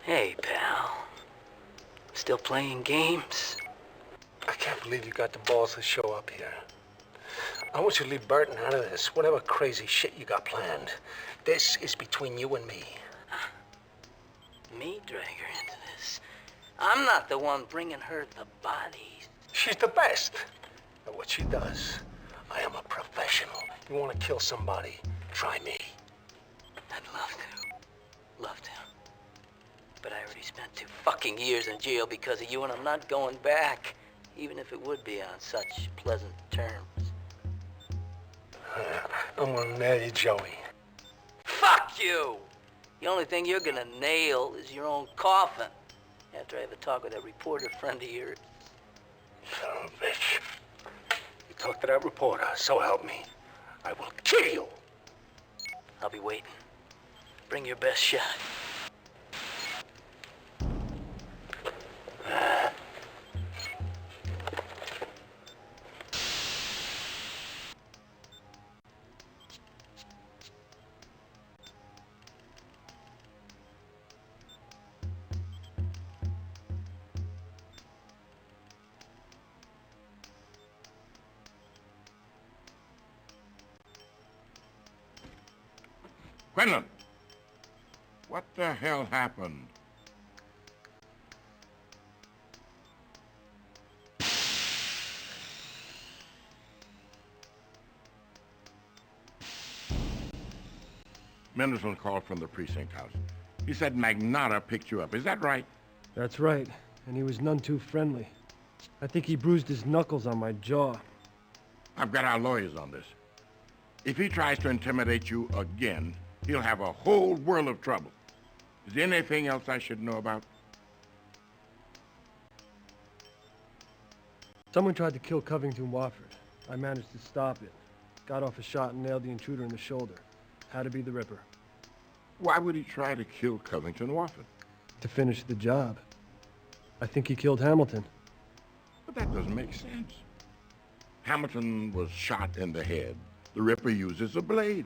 Hey, pal. Still playing games? I can't believe you got the balls to show up here. I want you to leave Burton out of this, whatever crazy shit you got planned. This is between you and me. Me drag her into this? I'm not the one bringing her the bodies. She's the best at what she does. I am a professional. You want to kill somebody, try me. I'd love to. Love to. But I already spent 2 fucking years in jail because of you, and I'm not going back. Even if it would be on such pleasant terms. I'm gonna nail you, Joey. Fuck you! The only thing you're gonna nail is your own coffin. After I have a talk with that reporter friend of yours. Son of a bitch. You talk to that reporter, so help me. I will kill you. I'll be waiting. Bring your best shot. Quinlan! What the hell happened? Mendelsohn called from the precinct house. He said Magnotta picked you up. Is that right? That's right, and he was none too friendly. I think he bruised his knuckles on my jaw. I've got our lawyers on this. If he tries to intimidate you again, he'll have a whole world of trouble. Is there anything else I should know about? Someone tried to kill Covington Wofford. I managed to stop it. Got off a shot and nailed the intruder in the shoulder. Had to be the Ripper. Why would he try to kill Covington Wofford? To finish the job. I think he killed Hamilton. But that doesn't make sense. Hamilton was shot in the head. The Ripper uses a blade.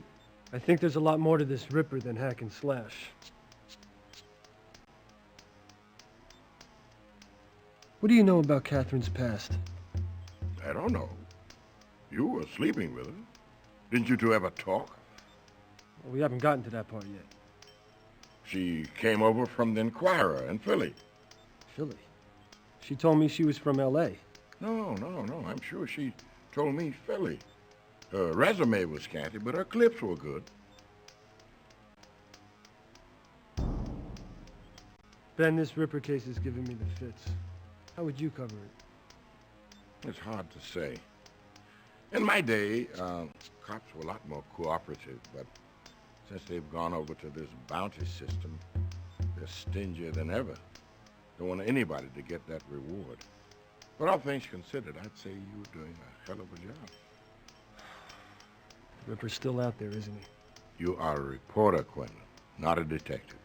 I think there's a lot more to this Ripper than hack and slash. What do you know about Catherine's past? I don't know. You were sleeping with her. Didn't you two ever talk? Well, we haven't gotten to that part yet. She came over from the Inquirer in Philly. Philly? She told me she was from L.A. No. I'm sure she told me Philly. Her resume was scanty, but her clips were good. Ben, this Ripper case is giving me the fits. How would you cover it? It's hard to say. In my day, cops were a lot more cooperative, but since they've gone over to this bounty system, they're stingier than ever. Don't want anybody to get that reward. But all things considered, I'd say you're doing a hell of a job. Ripper's still out there, isn't he? You are a reporter, Quinlan, not a detective.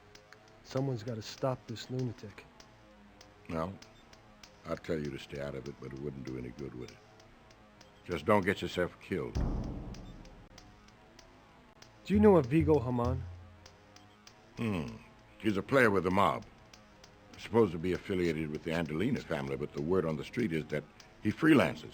Someone's got to stop this lunatic. No, I'd tell you to stay out of it, but it wouldn't do any good with it. Just don't get yourself killed. Do you know a Vigo Haman? He's a player with the mob. Supposed to be affiliated with the Andolina family, but the word on the street is that he freelances.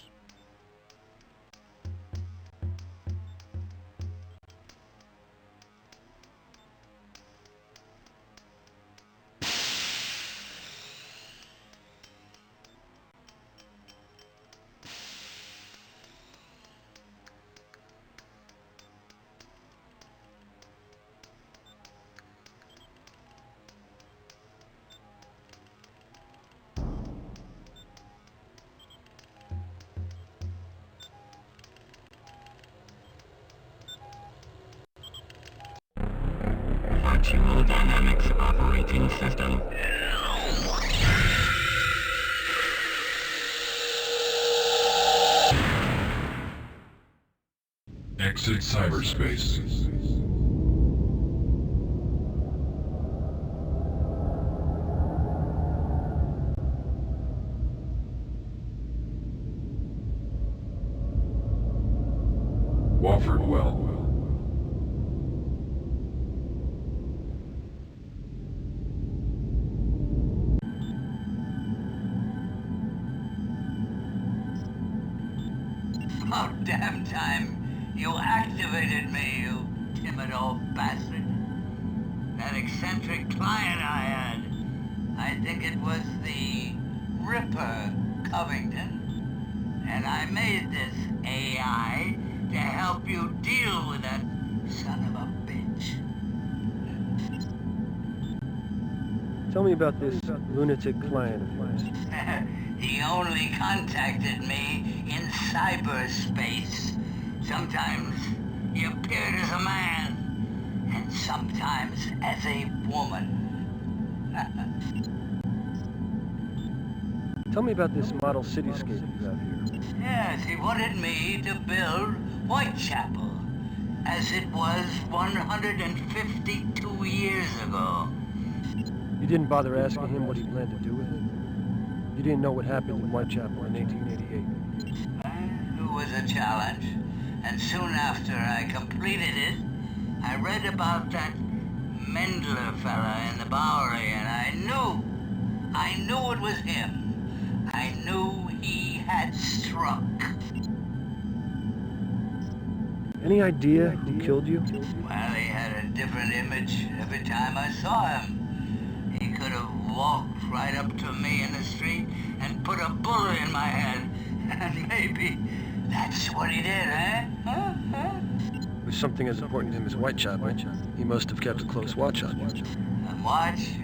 Virtual Dynamics Operating System. Exit cyberspace. Wofford Well. About damn time you activated me, you timid old bastard. That eccentric client I had, I think it was the Ripper Covington. And I made this AI to help you deal with that son of a bitch. Tell me about this lunatic client of yours. He only contacted me in cyberspace. Sometimes he appeared as a man, and sometimes as a woman. Tell me about this model cityscape you have here. Yes, he wanted me to build Whitechapel, as it was 152 years ago. You didn't bother asking him what he planned to do with it? You didn't know what happened in Whitechapel in 1888? It was a challenge, and soon after I completed it, I read about that Mendler fella in the Bowery, and I knew it was him. I knew he had struck. Any idea who killed you? Well, he had a different image every time I saw him. He could have walked right up to me in the street and put a bullet in my head. And maybe that's what he did, eh? With something as important to him as Whitechapel, he must have kept a close watch on you. And watch?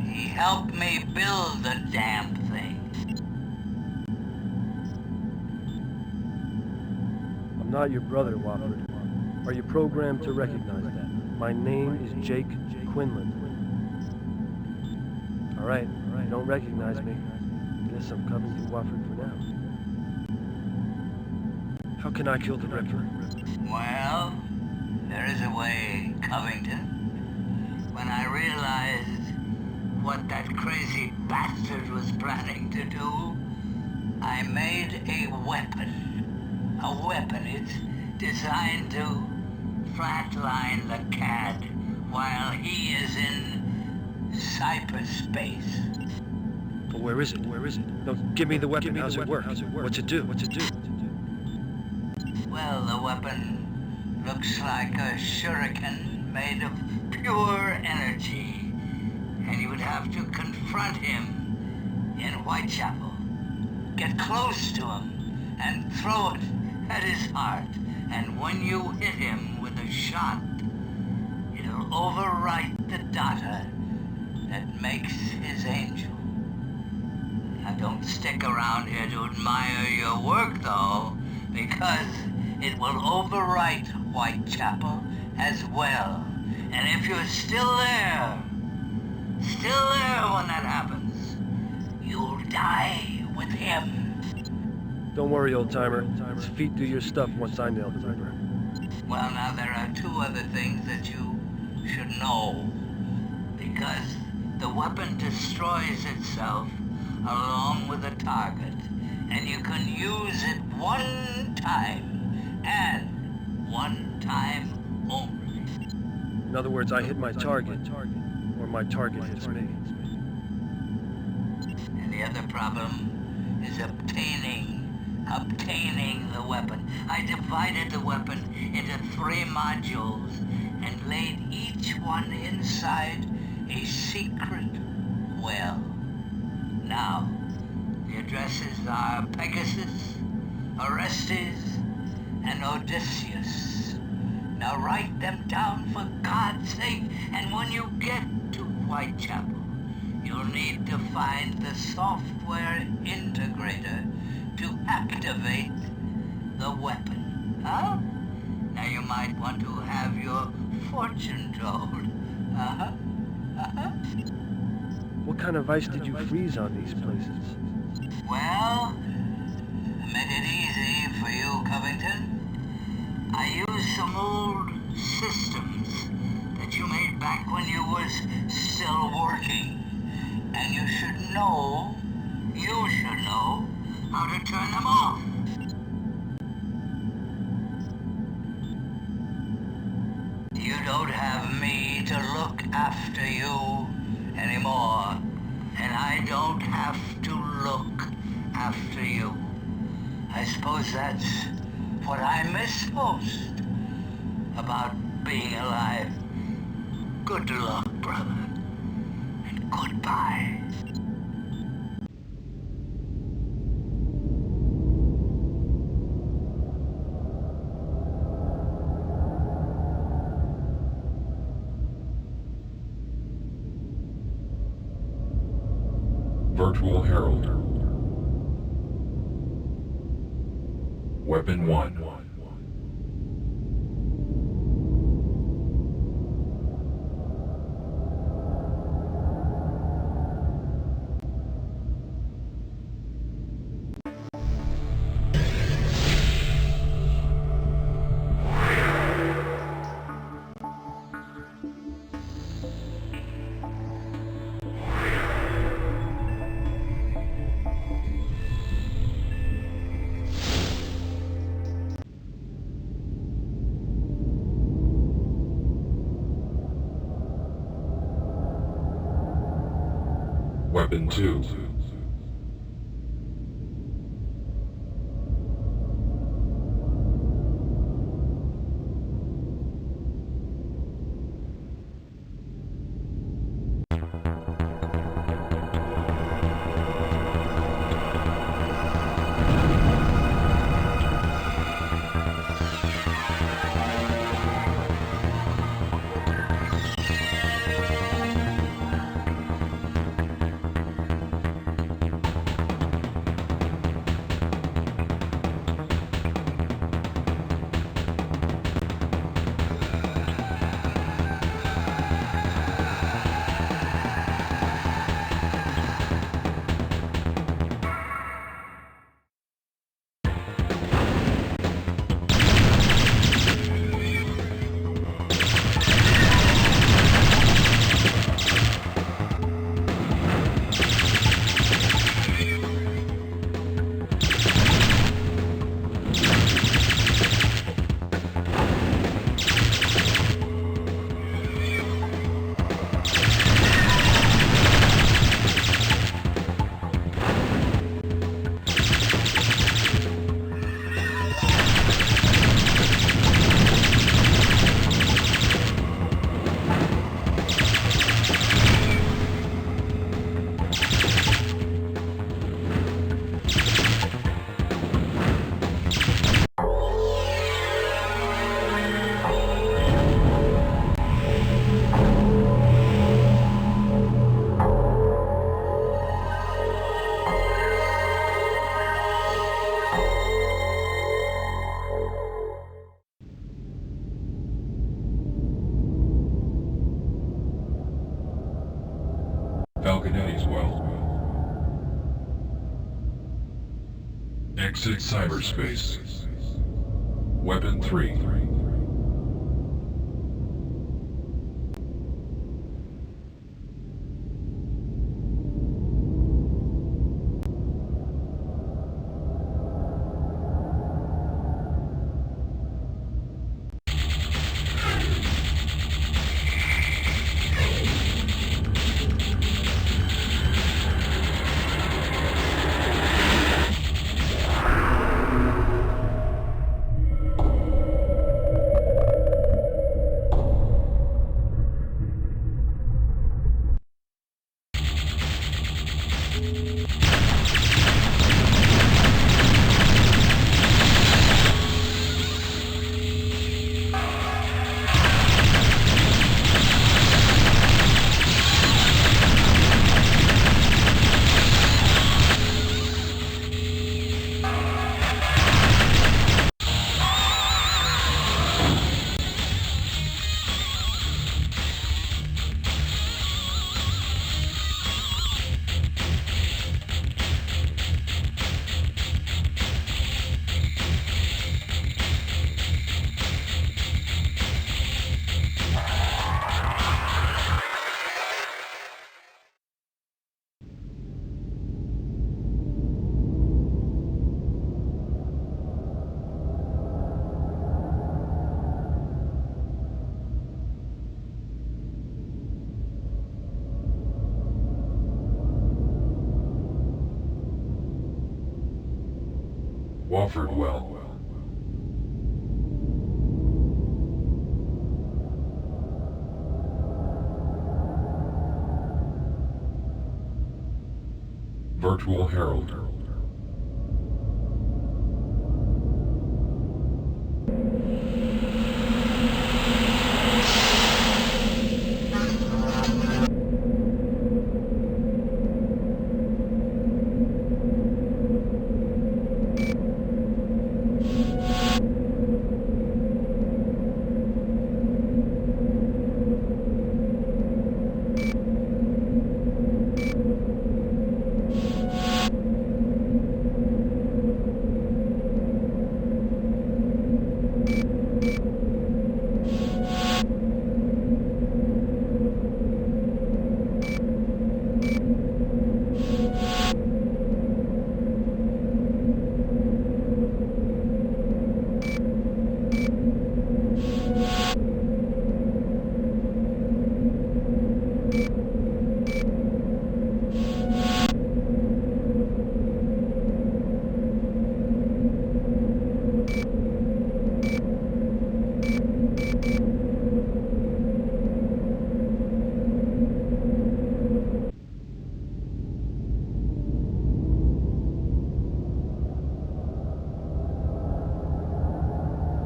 He helped me build the damn thing. I'm not your brother, Wofford. Are you programmed to recognize that? My name is Jake Quinlan. All right, you don't recognize me. Guess I'm Covington Wofford for now. How can I kill the Ripper? Well, there is a way, Covington. When I realized what that crazy bastard was planning to do, I made a weapon. A weapon. It's designed to flatline the CAD while he is in cyberspace. But where is it? No, give me the weapon. How's it work? What's it do? Well, the weapon looks like a shuriken made of pure energy. And you would have to confront him in Whitechapel. Get close to him and throw it at his heart. And when you hit him with a shot, it'll overwrite the data that makes his angel. Now don't stick around here to admire your work, though, because it will overwrite Whitechapel as well. And if you're still there when that happens, you'll die with him. Don't worry, old-timer. His feet do your stuff once I nail the Ripper. Well, now there are two other things that you should know. Because the weapon destroys itself along with the target. And you can use it one time, and one time only. In other words, I hit my target, or my target hits me. And the other problem is obtaining the weapon. I divided the weapon into 3 modules and laid each one inside a secret well. Now, the addresses are Pegasus, Orestes, and Odysseus. Now write them down for God's sake, and when you get to Whitechapel, you'll need to find the software integrator to activate the weapon. Huh? Now you might want to have your fortune told. What kind of ice did you freeze on these places? Well, to make it easy for you, Covington, I used some old systems that you made back when you was still working. And you should know how to turn them off. You don't have me to look after you anymore, and I don't have to look after you. I suppose that's what I miss most about being alive. Good luck, brother. And goodbye. Virtual Herald. Weapon 1. Weapon 2. Falconetti's Well. Exit cyberspace. Weapon 3. Wofford Well. Virtual Herald.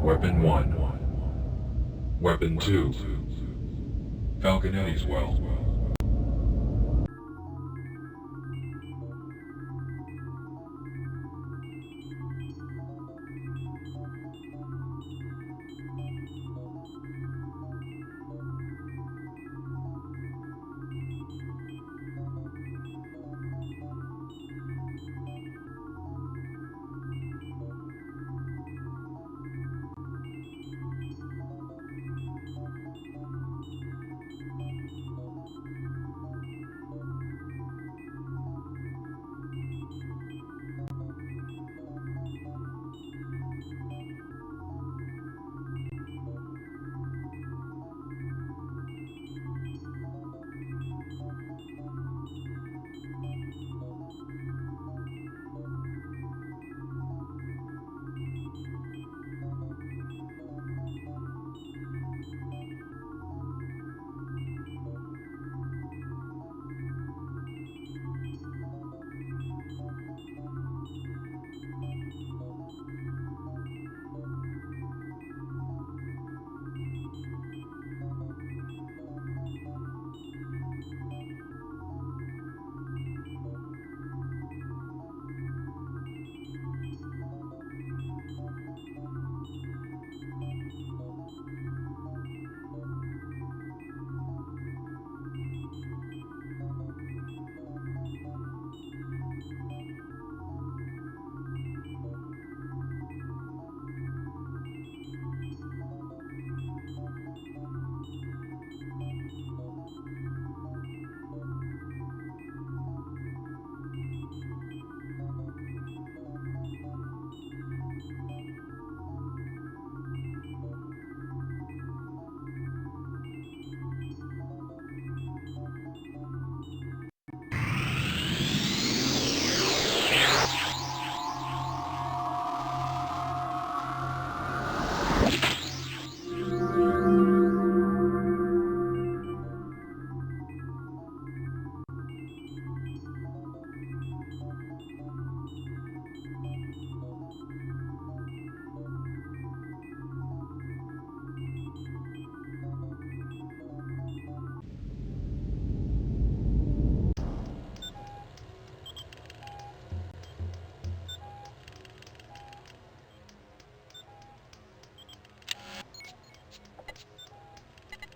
Weapon 1. Weapon 2. Falconetti's Well.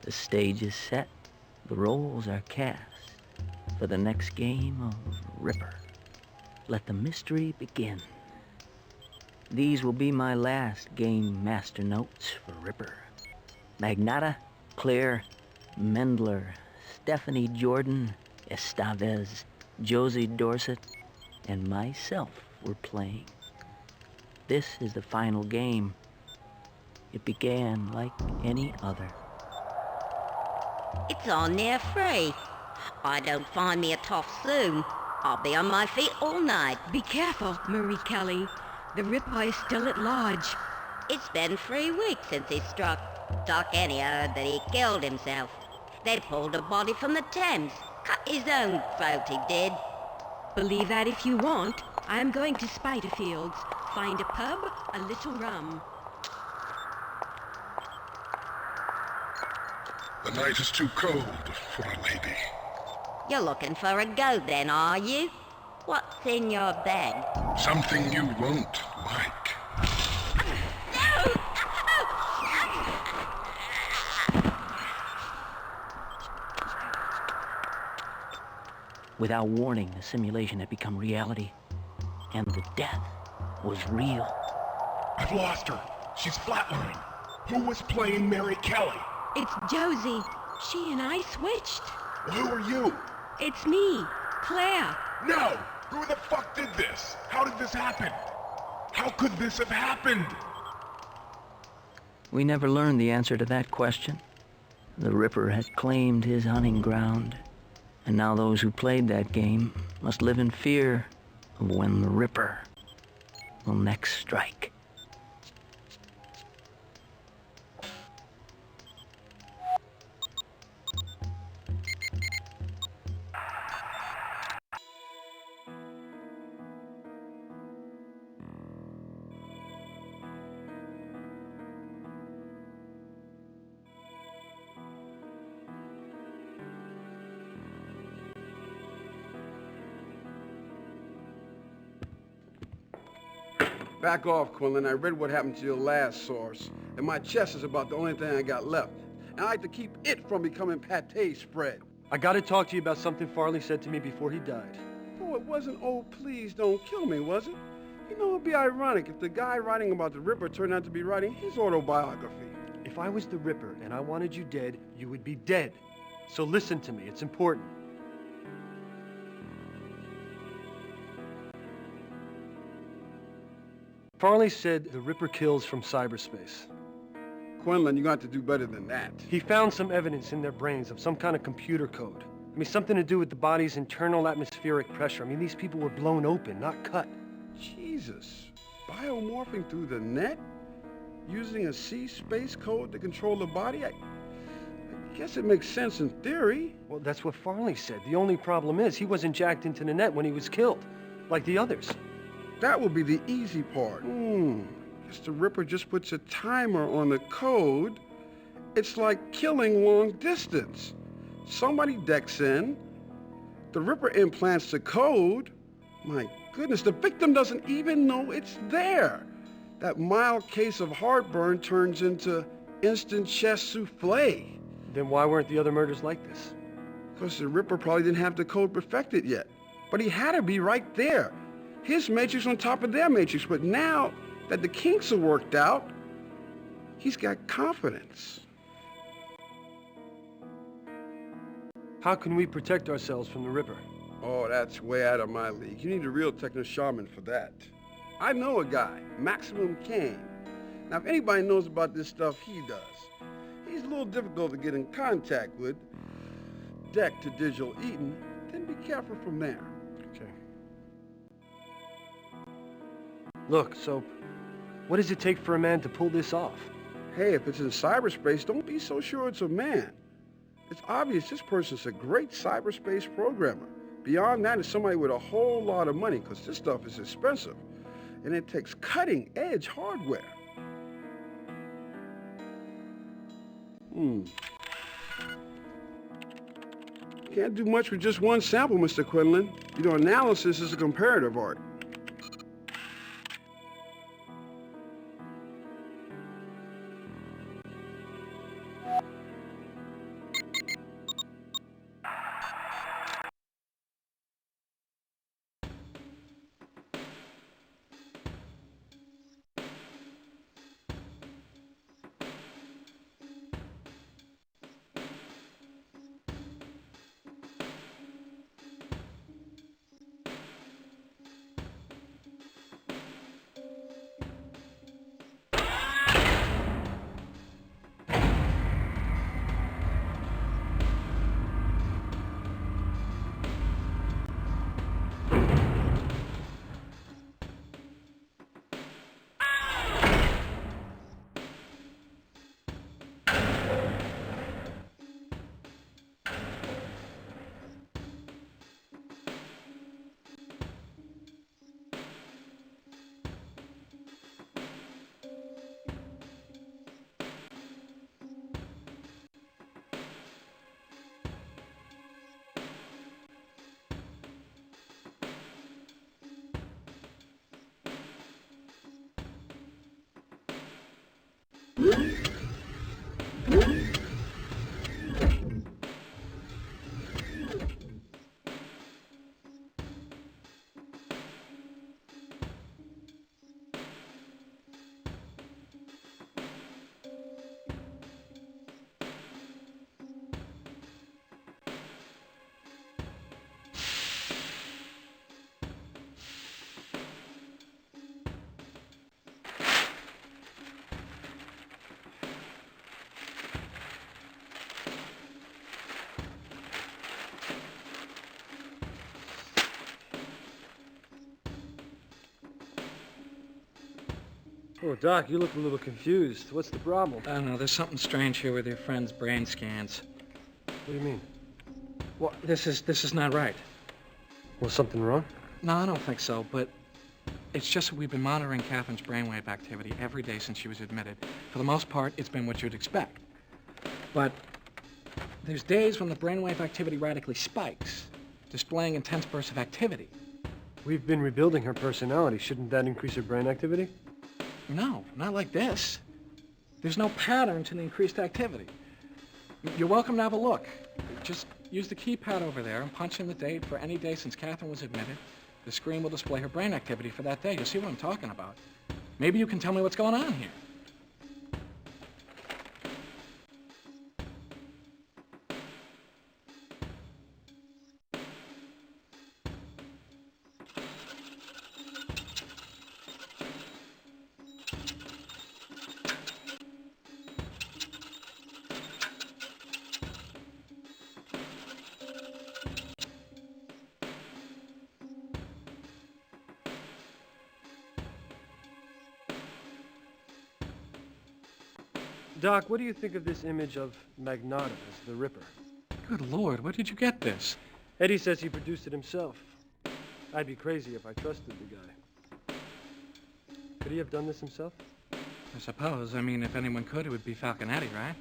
The stage is set, the roles are cast for the next game of Ripper. Let the mystery begin. These will be my last game master notes for Ripper. Magnata, Claire, Mendler, Stephanie Jordan, Estevez, Josie Dorset, and myself were playing. This is the final game. It began like any other. It's on there free. I don't find me a tough soon. I'll be on my feet all night. Be careful, Marie Kelly. The Ripper is still at large. It's been 3 weeks since he struck. Doc Annie heard that he killed himself. They pulled a body from the Thames. Cut his own throat, he did. Believe that if you want. I'm going to Spiderfields. Find a pub, a little rum. The night is too cold for a lady. You're looking for a goat then, are you? What's in your bag? Something you won't like. Without warning, the simulation had become reality. And the death was real. I've lost her. She's flatlined. Who was playing Mary Kelly? It's Josie. She and I switched. Who are you? It's me, Claire. No! Who the fuck did this? How did this happen? How could this have happened? We never learned the answer to that question. The Ripper had claimed his hunting ground. And now those who played that game must live in fear of when the Ripper will next strike. Back off, Quinlan. I read what happened to your last source, and my chest is about the only thing I got left. And I like to keep it from becoming pate spread. I gotta talk to you about something Farley said to me before he died. Oh, it wasn't, oh, please don't kill me, was it? You know, it'd be ironic if the guy writing about the Ripper turned out to be writing his autobiography. If I was the Ripper and I wanted you dead, you would be dead. So listen to me, it's important. Farley said the Ripper kills from cyberspace. Quinlan, you're going to have to do better than that. He found some evidence in their brains of some kind of computer code. I mean, something to do with the body's internal atmospheric pressure. I mean, these people were blown open, not cut. Jesus. Biomorphing through the net? Using a C-space code to control the body? I guess it makes sense in theory. Well, that's what Farley said. The only problem is he wasn't jacked into the net when he was killed, like the others. That will be the easy part. Guess the Ripper just puts a timer on the code. It's like killing long distance. Somebody decks in, the Ripper implants the code. My goodness, the victim doesn't even know it's there. That mild case of heartburn turns into instant chest souffle. Then why weren't the other murders like this? Because the Ripper probably didn't have the code perfected yet. But he had to be right there. His matrix on top of their matrix, but now that the kinks are worked out, he's got confidence. How can we protect ourselves from the Ripper? Oh, that's way out of my league. You need a real techno-shaman for that. I know a guy, Maximum Kane. Now, if anybody knows about this stuff, he does. He's a little difficult to get in contact with. Deck to Digital Eaton, then be careful from there. Okay. Look, Soap, what does it take for a man to pull this off? Hey, if it's in cyberspace, don't be so sure it's a man. It's obvious this person's a great cyberspace programmer. Beyond that is somebody with a whole lot of money, because this stuff is expensive. And it takes cutting-edge hardware. Can't do much with just one sample, Mr. Quinlan. You know, analysis is a comparative art. Oh, Doc, you look a little confused. What's the problem? I don't know, there's something strange here with your friend's brain scans. What do you mean? Well, this is not right. Was something wrong? No, I don't think so, but it's just that we've been monitoring Catherine's brainwave activity every day since she was admitted. For the most part, it's been what you'd expect. But there's days when the brainwave activity radically spikes, displaying intense bursts of activity. We've been rebuilding her personality. Shouldn't that increase her brain activity? No, not like this. There's no pattern to the increased activity. You're welcome to have a look. Just use the keypad over there and punch in the date for any day since Catherine was admitted. The screen will display her brain activity for that day. You'll see what I'm talking about. Maybe you can tell me what's going on here. Doc, what do you think of this image of Magnata as the Ripper? Good Lord, where did you get this? Eddie says he produced it himself. I'd be crazy if I trusted the guy. Could he have done this himself? I suppose. I mean, if anyone could, it would be Falconetti, right?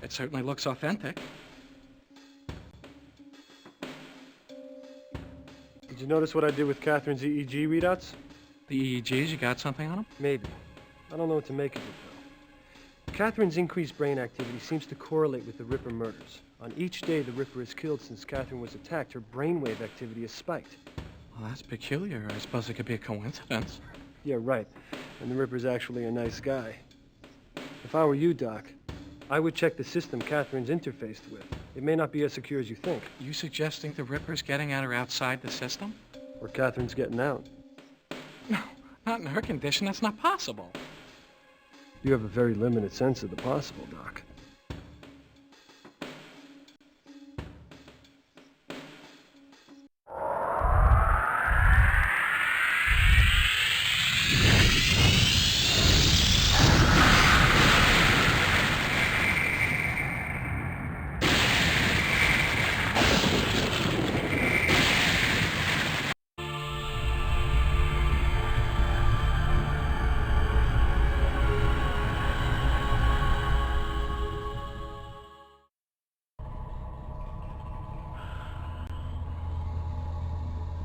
It certainly looks authentic. Did you notice what I did with Catherine's EEG readouts? The EEGs, you got something on them? Maybe. I don't know what to make of it, though. Catherine's increased brain activity seems to correlate with the Ripper murders. On each day the Ripper is killed since Catherine was attacked, her brainwave activity has spiked. Well, that's peculiar. I suppose it could be a coincidence. Yeah, right. And the Ripper's actually a nice guy. If I were you, Doc, I would check the system Catherine's interfaced with. It may not be as secure as you think. You suggesting the Ripper's getting at her outside the system? Or Catherine's getting out. No, not in her condition. That's not possible. You have a very limited sense of the possible, Doc.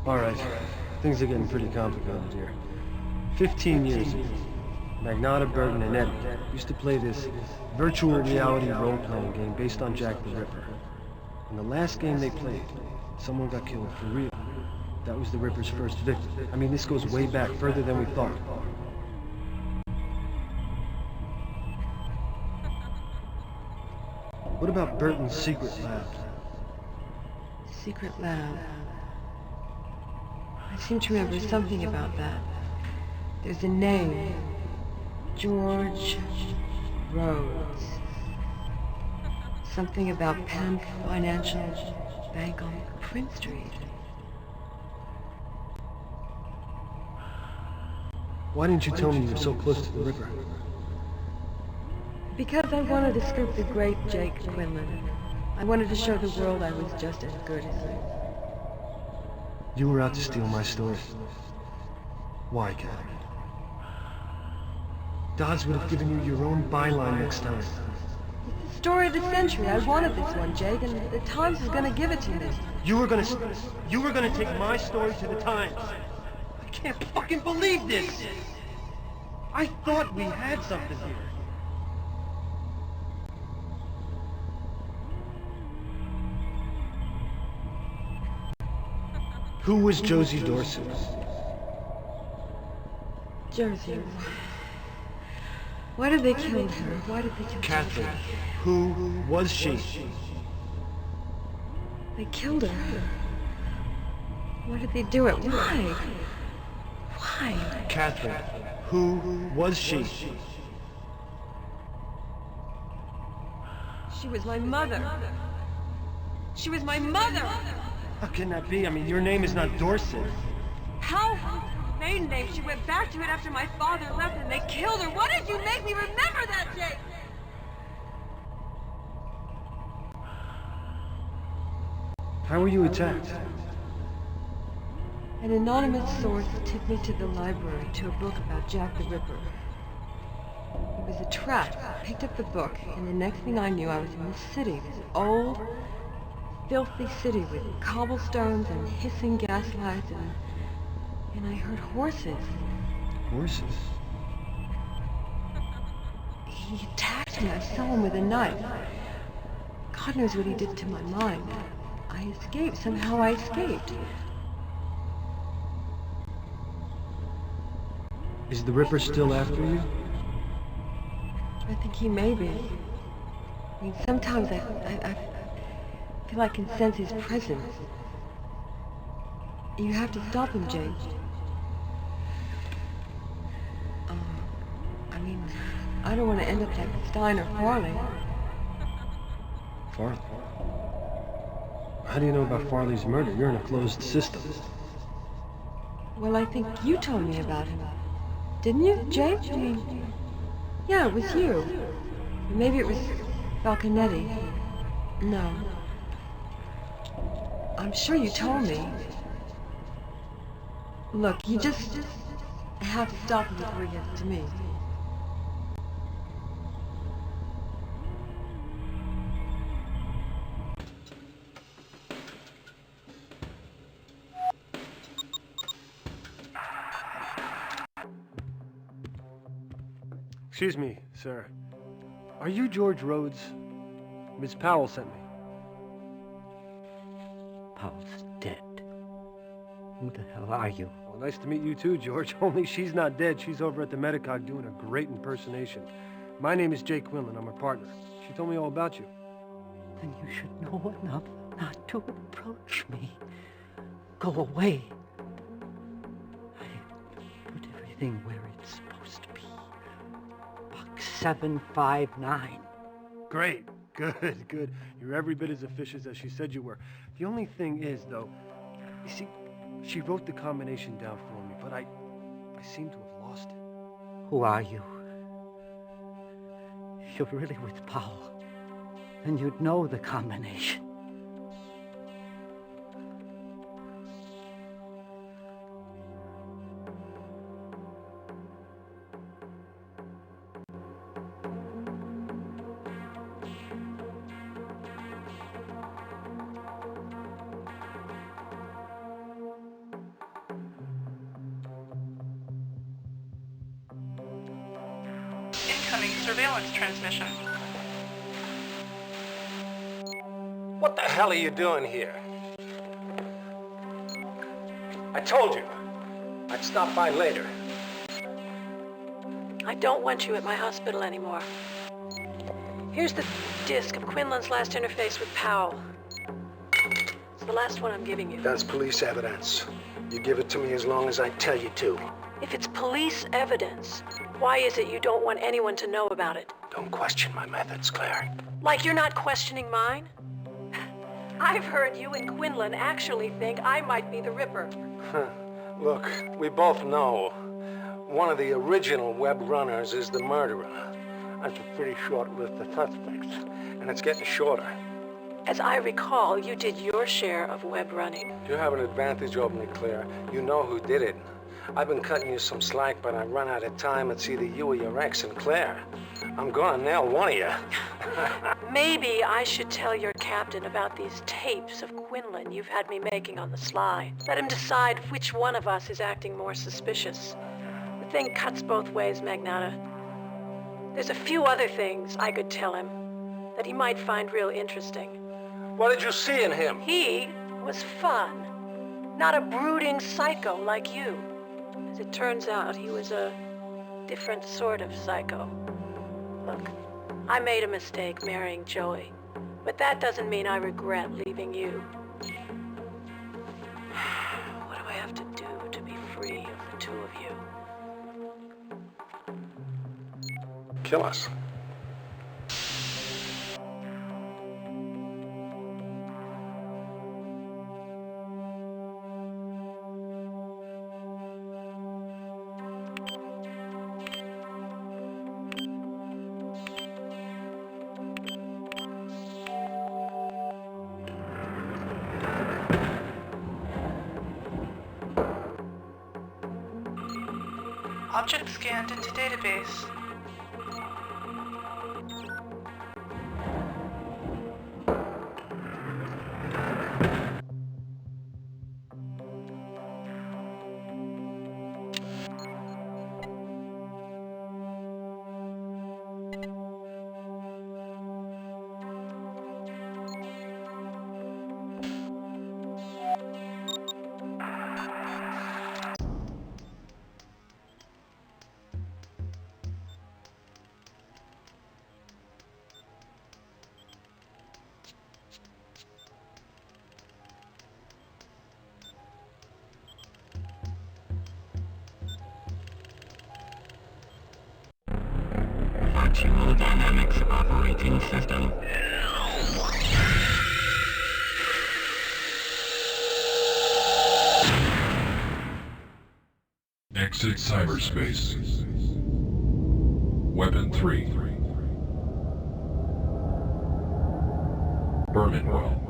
All right, things are getting pretty complicated here. 15 years ago, Magnata, Burton, and Eddie used to play this virtual reality role-playing game based on Jack the Ripper. In the last game they played, someone got killed for real. That was the Ripper's first victim. I mean, this goes way back, further than we thought. What about Burton's secret lab? Secret lab. I seem to remember something about that. There's a name. George Rhodes. Something about Penn Financial Bank on Prince Street. Why didn't you tell me you were so close to the Ripper? Because I wanted to scoop the great Jake Quinlan. I wanted to show the world I was just as good as him. You were out to steal my story. Why, Catherine? Dodds would have given you your own byline next time. It's the story of the century. I wanted this one, Jake, and the Times is gonna give it to me. You were gonna take my story to the Times. I can't fucking believe this! I thought we had something here. Who was Josie Dorsey? Josie. Why did they kill her? Why did they kill Catherine. Josie? Who was she? They killed her. Why did they do it? Why? Why? Catherine. Who was she? She was my mother. She was my mother! How can that be? I mean, your name is not Dorsey. How? Maiden name. She went back to it after my father left and they killed her. Why did you make me remember that, Jake? How were you attacked? An anonymous source tipped me to the library to a book about Jack the Ripper. It was a trap. I picked up the book, and the next thing I knew, I was in this city, this old, filthy city with cobblestones and hissing gaslights, and I heard horses. Horses? He attacked me. I saw him with a knife. God knows what he did to my mind. I escaped. Somehow I escaped. Is the Ripper still after you? I think he may be. I mean, sometimes I feel I can sense his presence. You have to stop him, Jake. I mean, I don't want to end up like Stein or Farley. Farley? How do you know about Farley's murder? You're in a closed system. Well, I think you told me about him. Didn't you, Jake? I mean, yeah, it was you. Maybe it was Falconetti. No. I'm sure you told me. Look, you just have to stop him before he gets to me. Excuse me, sir. Are you George Rhodes? Miss Powell sent me. Powell's dead. Who the hell are you? Well, nice to meet you too, George. Only she's not dead. She's over at the Medicog doing a great impersonation. My name is Jake Quinlan. I'm her partner. She told me all about you. Then you should know enough not to approach me. Go away. I put everything where it's supposed to be. Box 759. Great. Good. You're every bit as officious as she said you were. The only thing is, though, you see, she wrote the combination down for me, but I seem to have lost it. Who are you? If you're really with Powell, then you'd know the combination. Incoming surveillance transmission. What the hell are you doing here? I told you. I'd stop by later. I don't want you at my hospital anymore. Here's the disc of Quinlan's last interface with Powell. It's the last one I'm giving you. That's police evidence. You give it to me as long as I tell you to. If it's police evidence, why is it you don't want anyone to know about it? Don't question my methods, Claire. Like you're not questioning mine? I've heard you and Quinlan actually think I might be the Ripper. Look, we both know one of the original web runners is the murderer. That's a pretty short list of suspects, and it's getting shorter. As I recall, you did your share of web running. You have an advantage over me, Claire. You know who did it. I've been cutting you some slack, but I run out of time. It's either you or your ex and Claire. I'm gonna nail one of you. Maybe I should tell your captain about these tapes of Quinlan you've had me making on the sly. Let him decide which one of us is acting more suspicious. The thing cuts both ways, Magnata. There's a few other things I could tell him that he might find real interesting. What did you see in him? He was fun. Not a brooding psycho like you. As it turns out, he was a different sort of psycho. Look, I made a mistake marrying Joey, but that doesn't mean I regret leaving you. What do I have to do to be free of the two of you? Kill us. Object scanned into database. Virtual Dynamics Operating System. Exit cyberspace. Weapon 3. Bermanwell.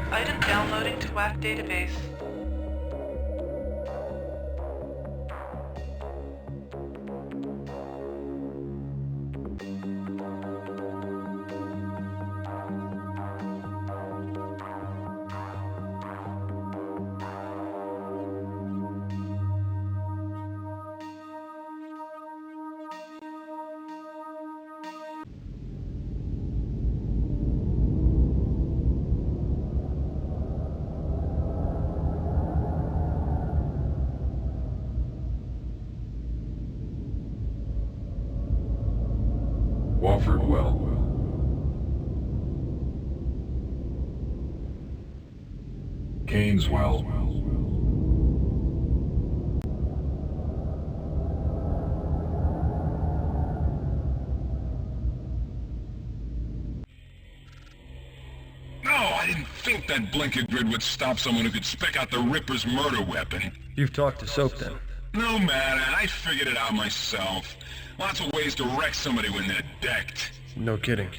Item downloading to WAC database. Woffordwell. Gaineswell. didn't think that blinker grid would stop someone who could spec out the Ripper's murder weapon. You've talked to Soap then? No matter, I figured it out myself. Lots of ways to wreck somebody when they're decked. No kidding.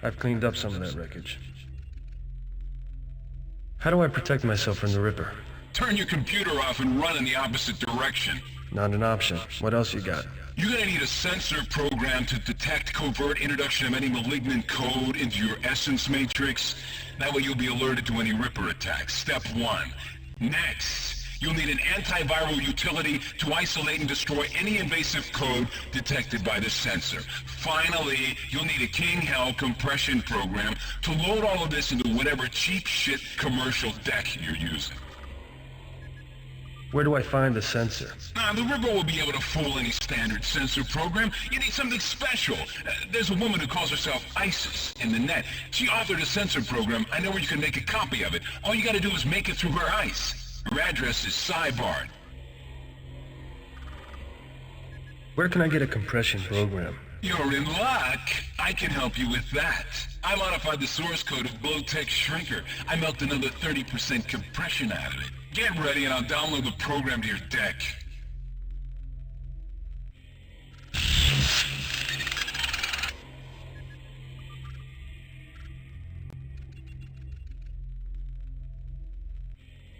I've cleaned up some of that wreckage. How do I protect myself from the Ripper? Turn your computer off and run in the opposite direction. Not an option. What else you got? You're gonna need a sensor program to detect covert introduction of any malignant code into your essence matrix. That way you'll be alerted to any Ripper attacks. Step 1. Next, you'll need an antiviral utility to isolate and destroy any invasive code detected by the sensor. Finally, you'll need a King Hell compression program to load all of this into whatever cheap shit commercial deck you're using. Where do I find the sensor? The Ripper will be able to fool any standard sensor program. You need something special. There's a woman who calls herself ISIS in the net. She authored a sensor program. I know where you can make a copy of it. All you gotta do is make it through her ice. Her address is Cybarred. Where can I get a compression program? You're in luck. I can help you with that. I modified the source code of Blowtech Shrinker. I milked another 30% compression out of it. Get ready and I'll download the program to your deck.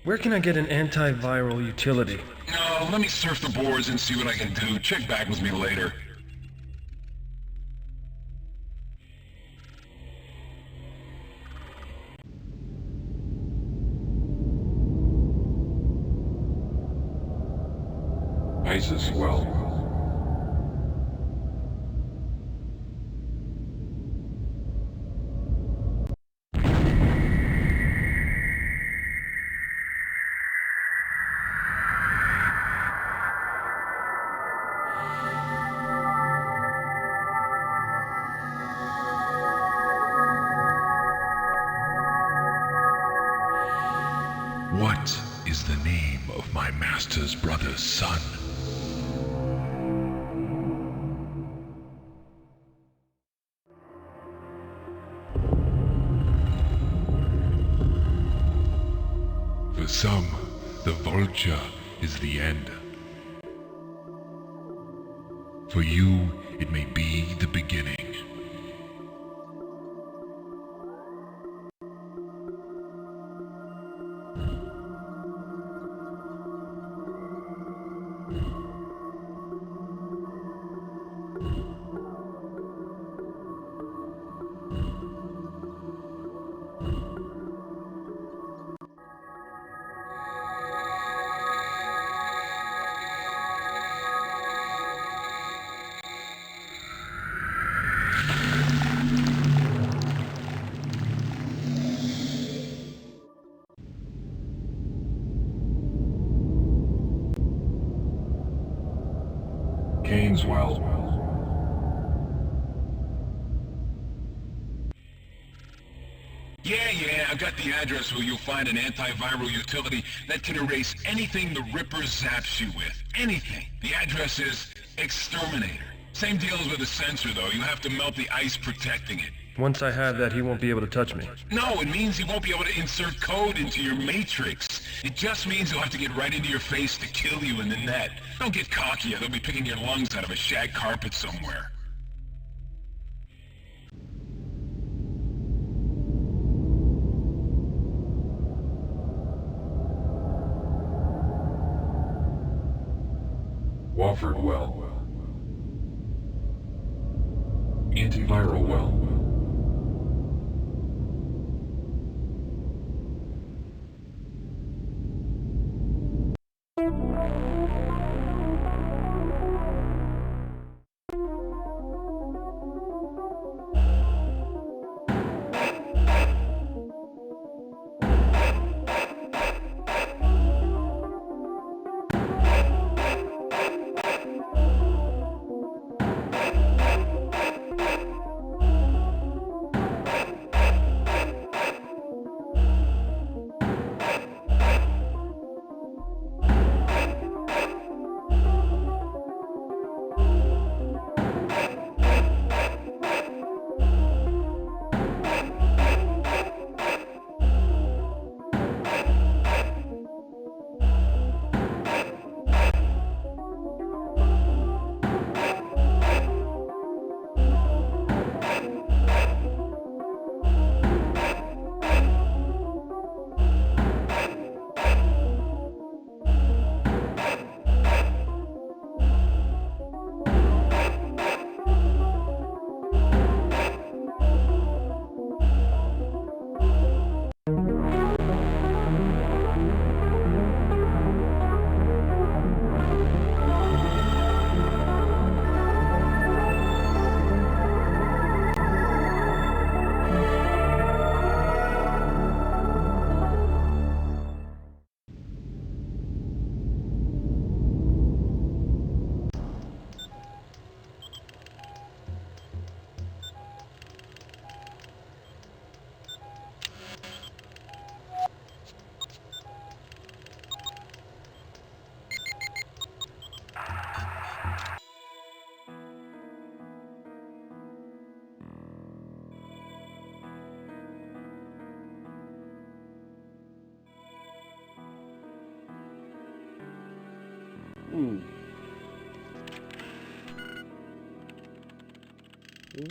Where can I get an antiviral utility? No, let me surf the boards and see what I can do. Check back with me later. ISIS well. What is the name of my master's brother's son? For some, the vulture is the end. For you, it may be the beginning. Gaineswell. Yeah, I've got the address where you'll find an antiviral utility that can erase anything the Ripper zaps you with. Anything. The address is Exterminator. Same deal as with the sensor, though. You have to melt the ice protecting it. Once I have that, he won't be able to touch me. No, it means he won't be able to insert code into your matrix. It just means he'll have to get right into your face to kill you in the net. Don't get cocky, or they'll be picking your lungs out of a shag carpet somewhere. Wofford well. Antiviral well.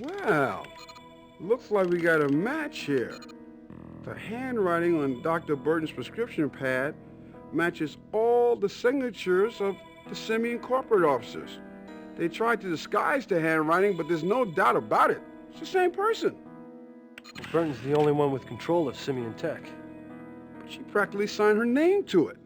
Well, looks like we got a match here. The handwriting on Dr. Burton's prescription pad matches all the signatures of the Simeon corporate officers. They tried to disguise the handwriting, but there's no doubt about it. It's the same person. Burton's the only one with control of Simeon Tech. But she practically signed her name to it.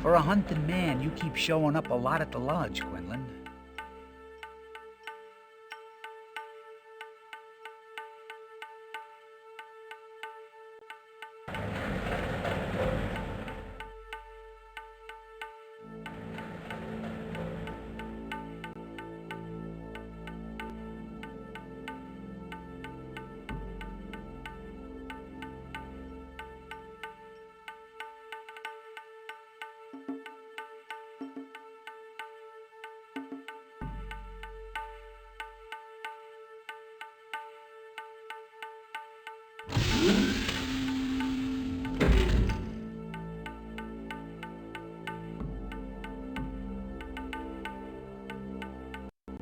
For a hunted man, you keep showing up a lot at the lodge, Quinlan.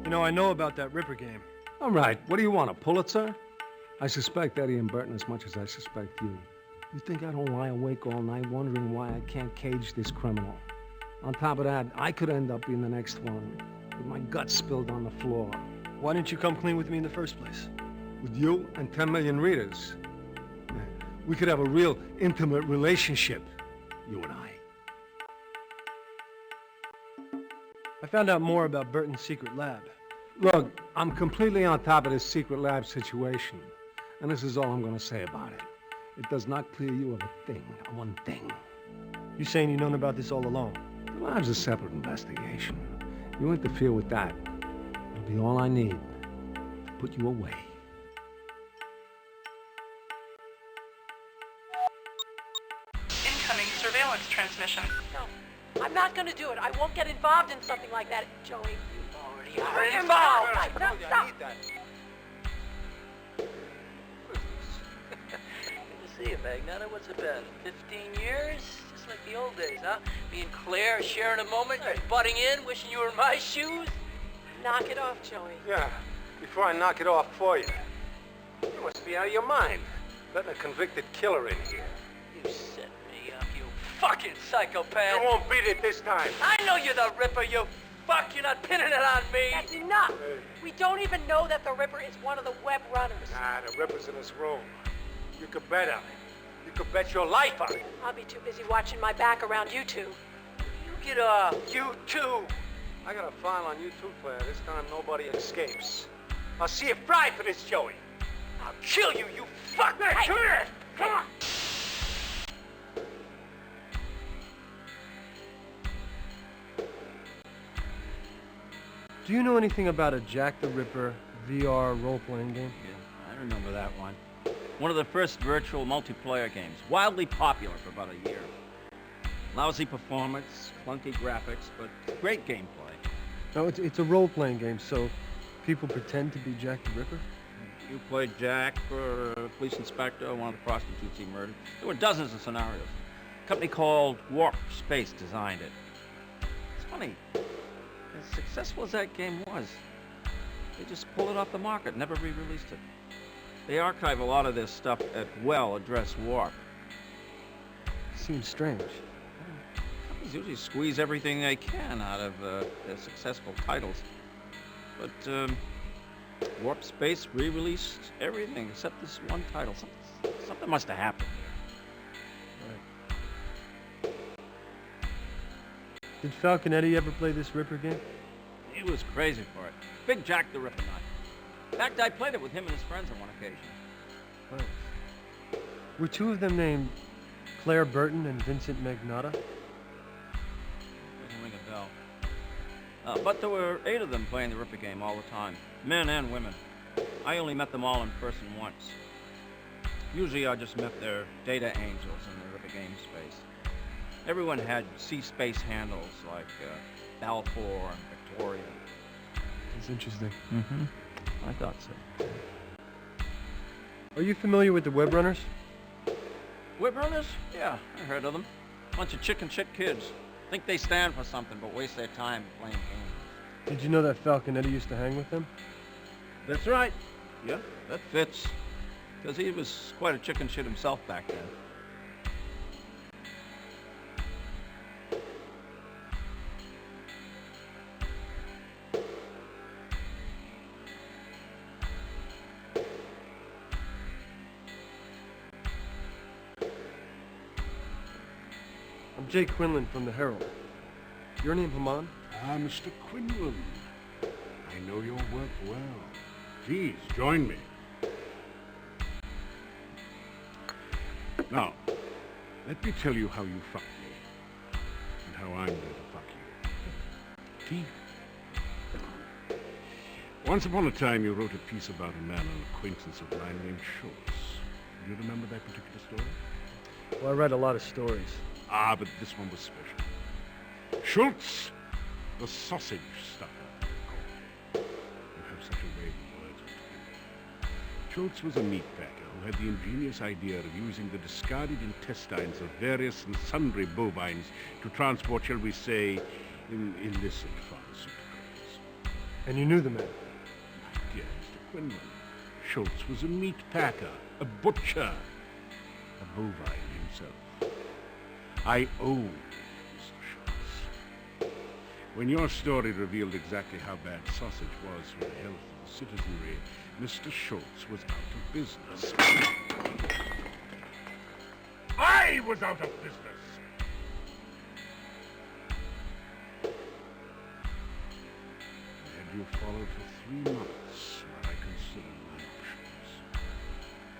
You know, I know about that Ripper game. All right, what do you want, a Pulitzer? I suspect Eddie and Burton as much as I suspect you. You think I don't lie awake all night wondering why I can't cage this criminal? On top of that, I could end up being the next one, with my guts spilled on the floor. Why didn't you come clean with me in the first place? With you and 10 million readers. We could have a real intimate relationship, you and I. I found out more about Burton's secret lab. Look, I'm completely on top of this secret lab situation, and this is all I'm going to say about it. It does not clear you of a thing, one thing. You saying you've known about this all along? The lab's a separate investigation. You interfere with that, it'll be all I need to put you away. Incoming surveillance transmission. No, I'm not gonna do it. I won't get involved in something like that, Joey. You already are involved. involved. No, stop. Good to see you, Magnata. What's it been? 15 years? Just like the old days, huh? Me and Claire sharing a moment, you butting in, wishing you were in my shoes. Knock it off, Joey. Yeah, before I knock it off for you. You must be out of your mind, letting a convicted killer in here. You set me up, you fucking psychopath. You won't beat it this time. I know you're the Ripper, you fuck. You're not pinning it on me. That's enough. We don't even know that the Ripper is one of the web runners. Nah, the Ripper's in this room. You could bet on it. You could bet your life on it. I'll be too busy watching my back around you two. You get off. You too. I got a file on you too, Claire. This time nobody escapes. I'll see you fry for this, Joey. I'll kill you, you fuck! Hey, come here! Come on! Do you know anything about a Jack the Ripper VR role-playing game? Yeah, I remember that one. One of the first virtual multiplayer games. Wildly popular for about a year. Lousy performance, clunky graphics, but great gameplay. No, it's a role-playing game, so people pretend to be Jack the Ripper? You played Jack, or a police inspector, one of the prostitutes he murdered. There were dozens of scenarios. A company called Warp Space designed it. It's funny, as successful as that game was, they just pulled it off the market, never re-released it. They archive a lot of their stuff at well-addressed Warp. Seems strange. Companies usually squeeze everything they can out of their successful titles. But Warp Space re-released everything except this one title. Something must have happened here. Right. Did Falconetti ever play this Ripper game? He was crazy for it. Big Jack the Ripper nut. In fact, I played it with him and his friends on one occasion. Right. Were two of them named Claire Burton and Vincent Magnata? Doesn't ring a bell. But there were 8 of them playing the Ripper game all the time. Men and women. I only met them all in person once. Usually I just met their data angels in the Ripper game space. Everyone had C-space handles like Balfour and Victoria. That's interesting. Mm-hmm. I thought so. Are you familiar with the web runners? Web runners? Yeah, I heard of them. Bunch of chicken shit kids. Think they stand for something, but waste their time playing games. Did you know that Falconetti used to hang with them? That's right. Yeah, that fits. Because he was quite a chicken shit himself back then. I'm Jay Quinlan from the Herald. Your name, Haman? Mr. Quinlan. I know your work well. Please, join me. Now, let me tell you how you fucked me, and how I'm going to fuck you. Tea? Once upon a time, you wrote a piece about a man, an acquaintance of mine named Schultz. Do you remember that particular story? Well, I read a lot of stories. Ah, but this one was special. Schultz, the sausage stuffer. You have such a way with words, Mr. Quinlan. Schultz was a meat packer who had the ingenious idea of using the discarded intestines of various and sundry bovines to transport, shall we say, illicit pharmaceuticals. And you knew the man? My dear Mr. Quinlan, Schultz was a meat packer, a butcher, a bovine himself. I owe Mr. Schultz. When your story revealed exactly how bad sausage was for the health of the citizenry, Mr. Schultz was out of business. I was out of business! I had you followed for 3 months while I considered my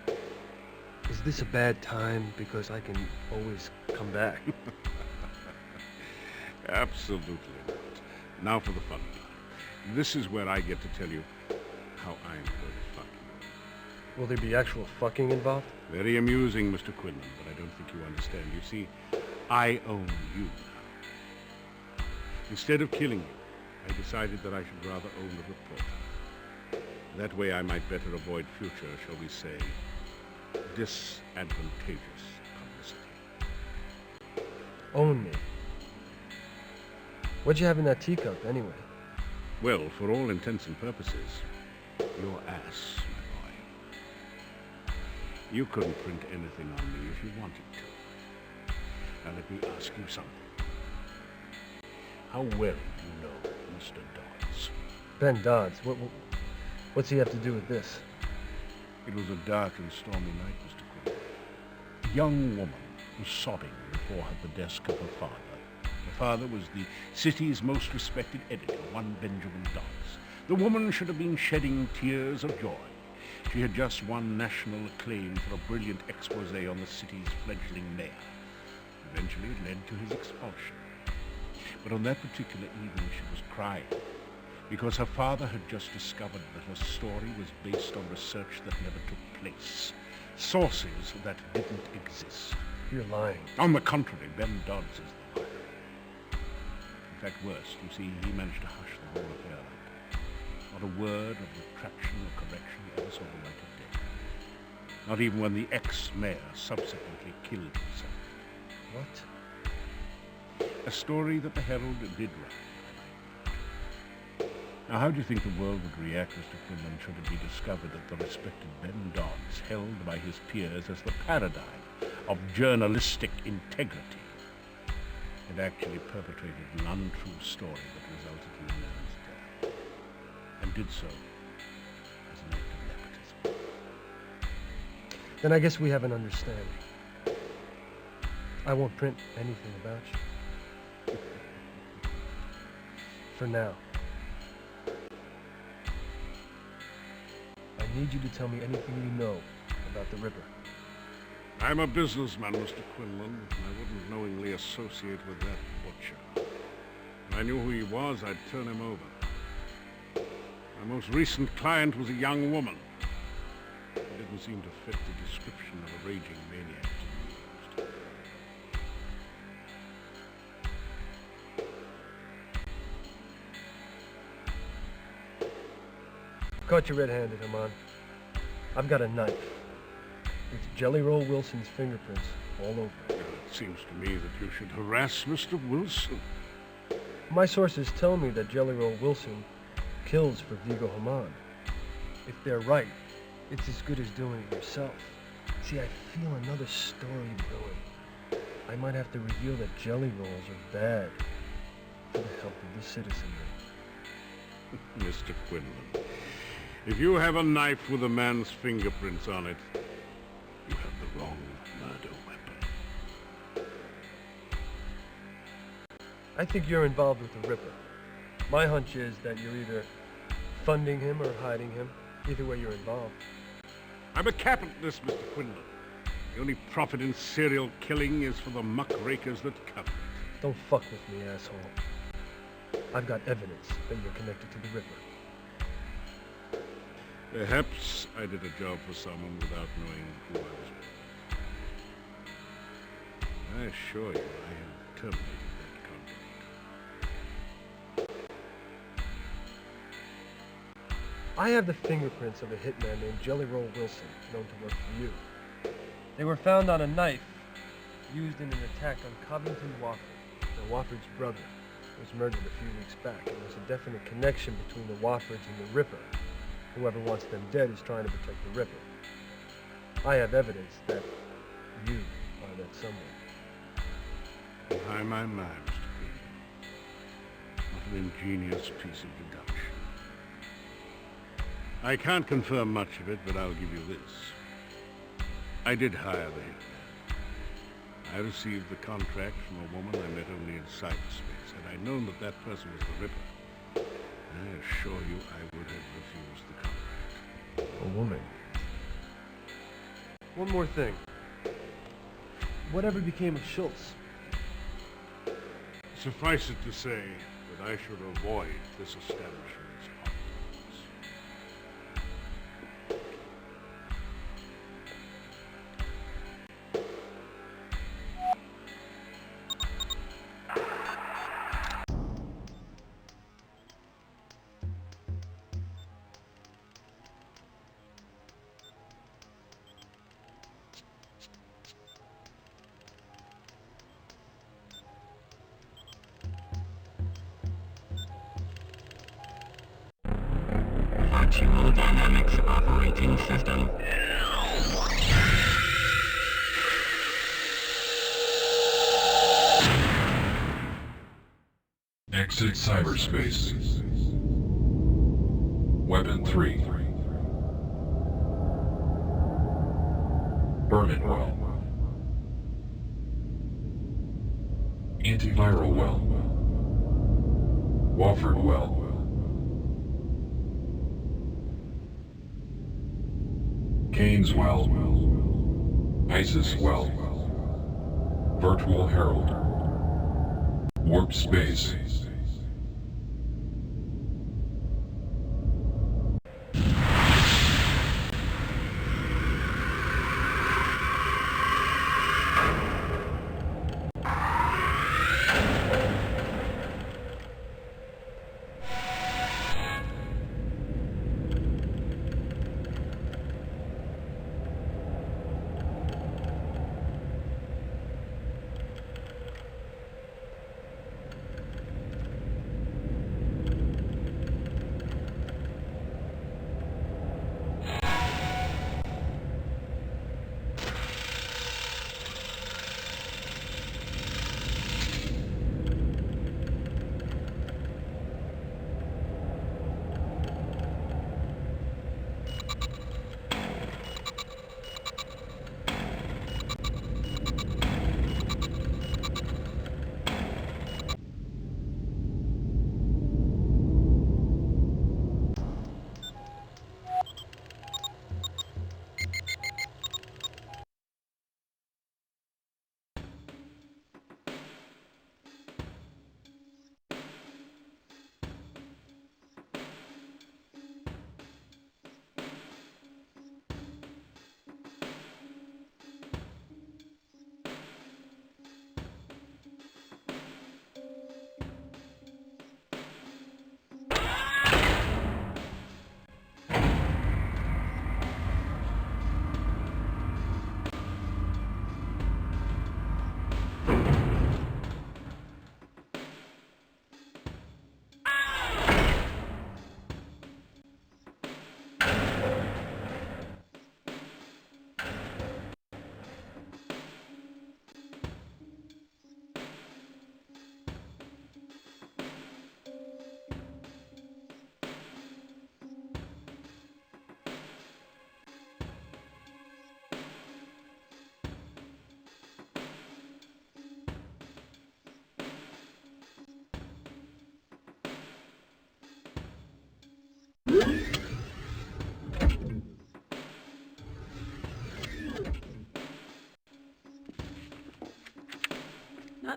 options. Is this a bad time because I can always come back? Absolutely not. Now for the fun part. This is where I get to tell you how I'm going to fuck you. Will there be actual fucking involved? Very amusing, Mr. Quinlan, but I don't think you understand. You see, I own you now. Instead of killing you, I decided that I should rather own the reporter. That way I might better avoid future, shall we say, disadvantageous publicity. Own me? What'd you have in that teacup, anyway? Well, for all intents and purposes, your ass, my boy. You couldn't print anything on me if you wanted to. Now let me ask you something. How well do you know Mr. Dodds? Ben Dodds? What's he have to do with this? It was a dark and stormy night, Mr. Quinlan. A young woman was sobbing before the desk of her father. Her father was the city's most respected editor, one Benjamin Dodds. The woman should have been shedding tears of joy. She had just won national acclaim for a brilliant expose on the city's fledgling mayor. Eventually it led to his expulsion. But on that particular evening she was crying because her father had just discovered that her story was based on research that never took place. Sources that didn't exist. You're lying. On the contrary, Ben Dodds is the liar. In fact, worse, you see, he managed to hush the whole affair up. Not a word of retraction or correction ever saw the light of day. Not even when the ex-mayor subsequently killed himself. What? A story that the Herald did write. Now, how do you think the world would react, Mr. Quinlan, should it be discovered that the respected Ben Dodds, held by his peers as the paradigm of journalistic integrity, had actually perpetrated an untrue story that resulted in the man's death, and did so as an act of nepotism? Then I guess we have an understanding. I won't print anything about you. For now. I need you to tell me anything you know about the Ripper. I'm a businessman, Mr. Quinlan, and I wouldn't knowingly associate with that butcher. If I knew who he was, I'd turn him over. My most recent client was a young woman, didn't seem to fit the description of a raging maniac to be used. Caught you red-handed, Haman. I've got a knife with Jelly Roll Wilson's fingerprints all over it. It seems to me that you should harass Mr. Wilson. My sources tell me that Jelly Roll Wilson kills for Vigo Haman. If they're right, it's as good as doing it yourself. See, I feel another story brewing. I might have to reveal that jelly rolls are bad for the health of the citizenry. Mr. Quinlan, if you have a knife with a man's fingerprints on it, you have the wrong murder weapon. I think you're involved with the Ripper. My hunch is that you're either funding him or hiding him. Either way, you're involved. I'm a cap at this, Mr. Quinlan. The only profit in serial killing is for the muckrakers that cover it. Don't fuck with me, asshole. I've got evidence that you're connected to the Ripper. Perhaps I did a job for someone without knowing who I was with. I assure you, I have terminated that contract. I have the fingerprints of a hitman named Jelly Roll Wilson, known to work for you. They were found on a knife used in an attack on Covington Wofford. Now, Wofford's brother was murdered a few weeks back, and there's a definite connection between the Woffords and the Ripper. Whoever wants them dead is trying to protect the Ripper. I have evidence that you are that someone. Behind my mind, Mr. Quinlan. What an ingenious piece of deduction. I can't confirm much of it, but I'll give you this. I did hire the hitman. I received the contract from a woman I met only in cyberspace. Had I known that that person was the Ripper, I assure you I would have refused the contract. A woman. One more thing. Whatever became of Schultz? Suffice it to say that I should avoid this establishment's offices. Virtual Dynamics Operating System. Exit cyberspace. Weapon 3. Berman well. Antiviral well. Wofford well. Keynes well. Isis well. Virtual Herald. Warp space.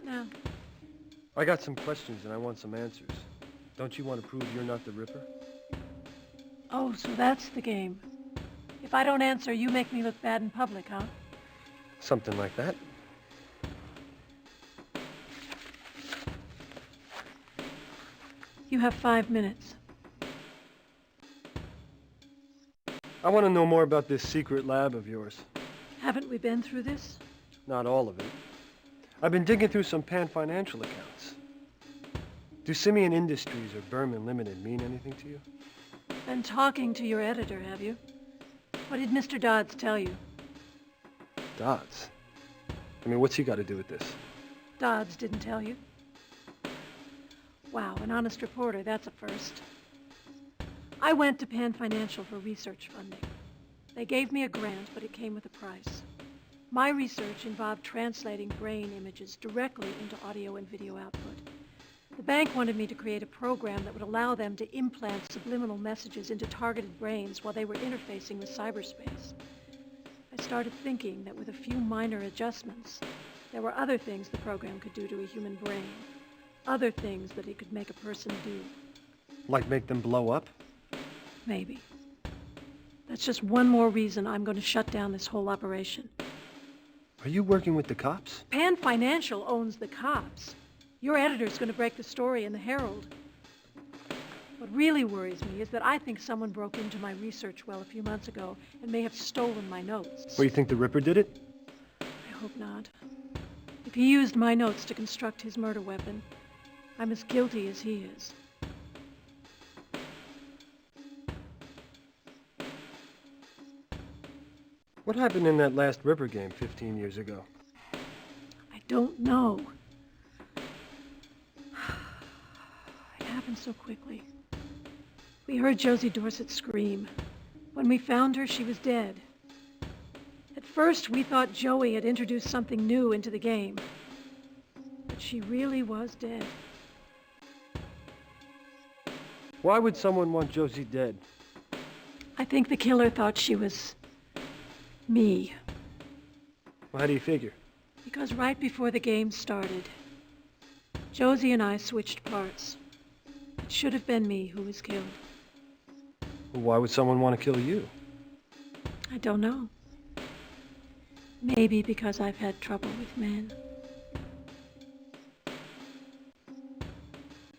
What now? I got some questions and I want some answers. Don't you want to prove you're not the Ripper? Oh, so that's the game. If I don't answer, you make me look bad in public, huh? Something like that. You have 5 minutes. I want to know more about this secret lab of yours. Haven't we been through this? Not all of it. I've been digging through some Pan Financial accounts. Do Simeon Industries or Berman Limited mean anything to you? Been talking to your editor, have you? What did Mr. Dodds tell you? Dodds? I mean, what's he got to do with this? Dodds didn't tell you? Wow, an honest reporter, that's a first. I went to Pan Financial for research funding. They gave me a grant, but it came with a price. My research involved translating brain images directly into audio and video output. The bank wanted me to create a program that would allow them to implant subliminal messages into targeted brains while they were interfacing with cyberspace. I started thinking that with a few minor adjustments, there were other things the program could do to a human brain. Other things that it could make a person do. Like make them blow up? Maybe. That's just one more reason I'm going to shut down this whole operation. Are you working with the cops? Pan Financial owns the cops. Your editor's going to break the story in the Herald. What really worries me is that I think someone broke into my research well a few months ago and may have stolen my notes. Well, you think the Ripper did it? I hope not. If he used my notes to construct his murder weapon, I'm as guilty as he is. What happened in that last Ripper game 15 years ago? I don't know. It happened so quickly. We heard Josie Dorset scream. When we found her, she was dead. At first, we thought Joey had introduced something new into the game. But she really was dead. Why would someone want Josie dead? I think the killer thought she was me. Well, how do you figure? Because right before the game started, Josie and I switched parts. It should have been me who was killed. Well, why would someone want to kill you? I don't know. Maybe because I've had trouble with men. Do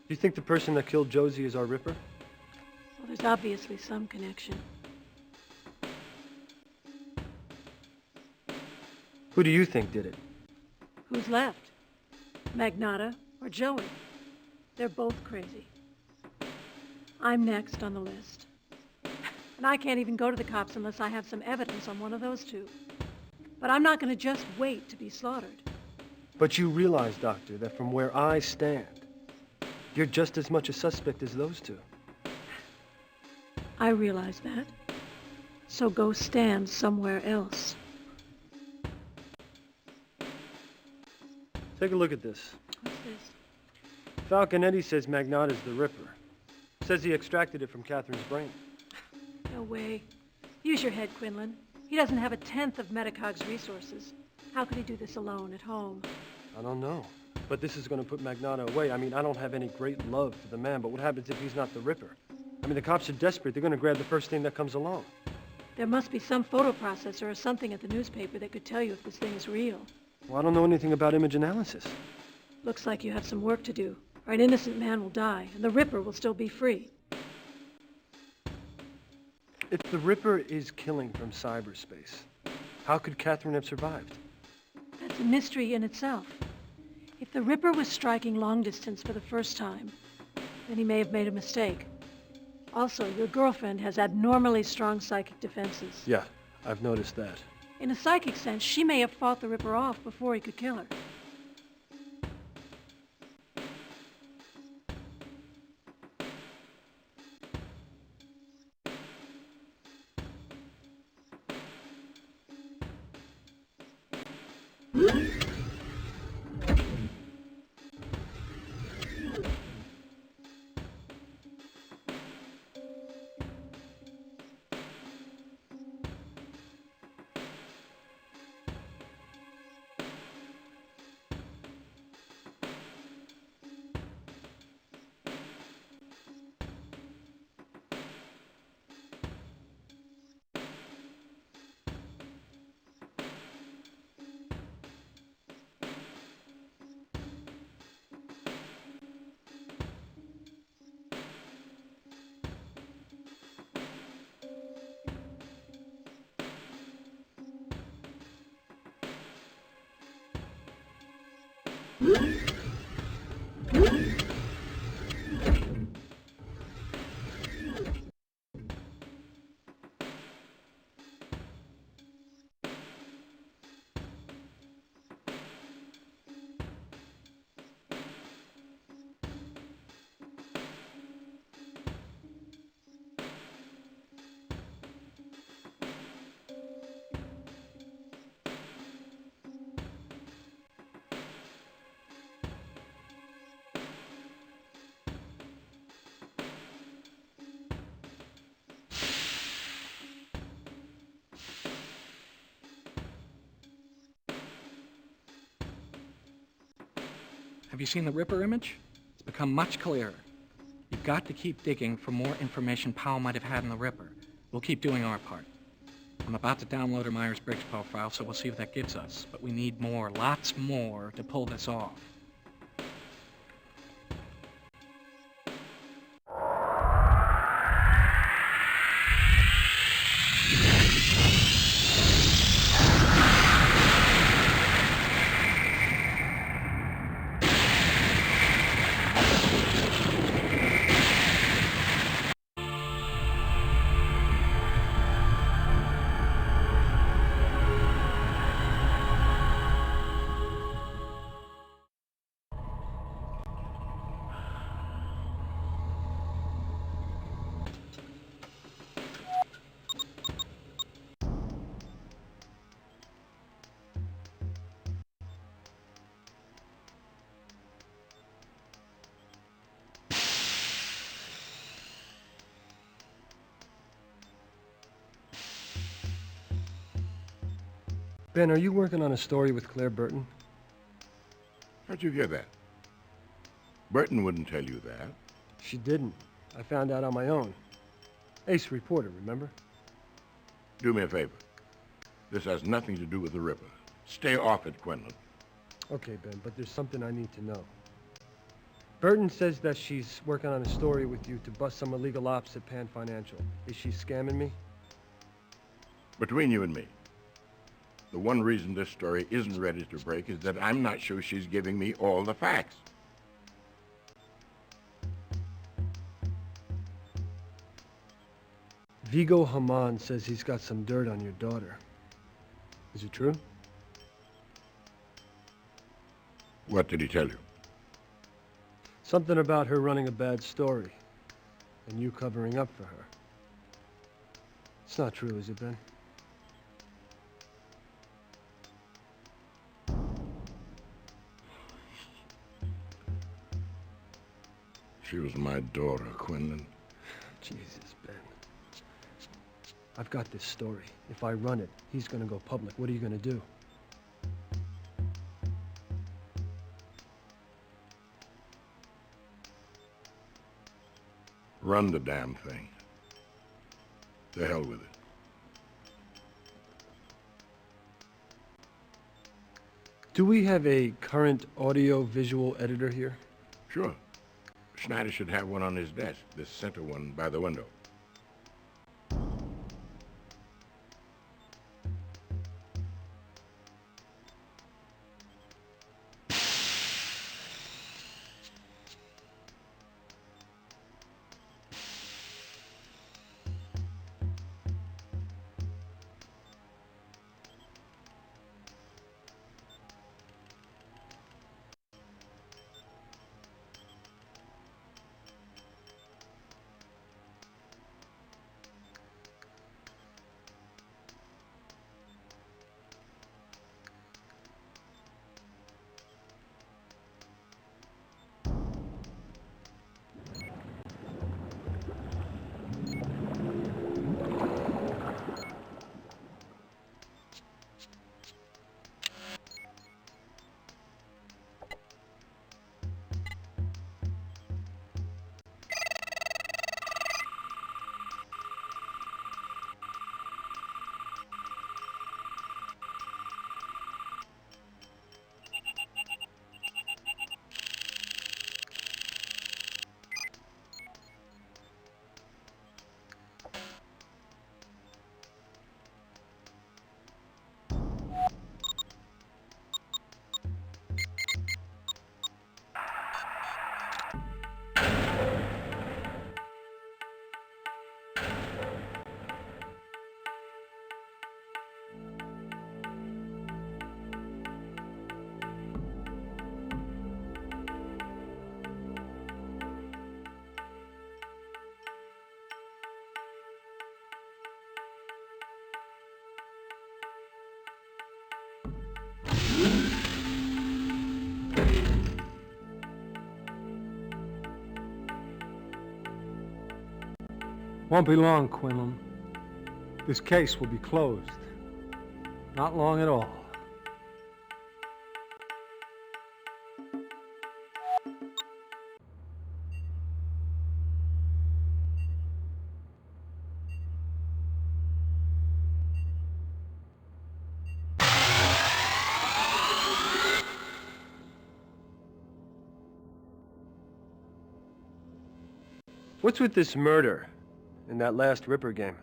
you think the person that killed Josie is our Ripper? Well, there's obviously some connection. Who do you think did it? Who's left? Magnata or Joey? They're both crazy. I'm next on the list. And I can't even go to the cops unless I have some evidence on one of those two. But I'm not going to just wait to be slaughtered. But you realize, Doctor, that from where I stand, you're just as much a suspect as those two. I realize that. So go stand somewhere else. Take a look at this. What's this? Falconetti says Magnata's the Ripper. Says he extracted it from Catherine's brain. No way. Use your head, Quinlan. He doesn't have a tenth of Metacog's resources. How could he do this alone at home? I don't know. But this is going to put Magnata away. I mean, I don't have any great love for the man, but what happens if he's not the Ripper? I mean, the cops are desperate. They're going to grab the first thing that comes along. There must be some photo processor or something at the newspaper that could tell you if this thing is real. Well, I don't know anything about image analysis. Looks like you have some work to do, or an innocent man will die, and the Ripper will still be free. If the Ripper is killing from cyberspace, how could Catherine have survived? That's a mystery in itself. If the Ripper was striking long distance for the first time, then he may have made a mistake. Also, your girlfriend has abnormally strong psychic defenses. Yeah, I've noticed that. In a psychic sense, she may have fought the Ripper off before he could kill her. Have you seen the Ripper image? It's become much clearer. You've got to keep digging for more information Powell might have had in the Ripper. We'll keep doing our part. I'm about to download her Myers-Briggs profile, so we'll see what that gives us. But we need more, lots more, to pull this off. Ben, are you working on a story with Claire Burton? How'd you hear that? Burton wouldn't tell you that. She didn't. I found out on my own. Ace reporter, remember? Do me a favor. This has nothing to do with the Ripper. Stay off it, Quinlan. Okay, Ben, but there's something I need to know. Burton says that she's working on a story with you to bust some illegal ops at Pan Financial. Is she scamming me? Between you and me, the one reason this story isn't ready to break is that I'm not sure she's giving me all the facts. Vigo Haman says he's got some dirt on your daughter. Is it true? What did he tell you? Something about her running a bad story, and you covering up for her. It's not true, is it, Ben? She was my daughter, Quinlan. Jesus, Ben. I've got this story. If I run it, he's gonna go public. What are you gonna do? Run the damn thing. To hell with it. Do we have a current audio-visual editor here? Sure. Schneider should have one on his desk, this center one by the window. Won't be long, Quinlan. This case will be closed. Not long at all. What's with this murder in that last Ripper game?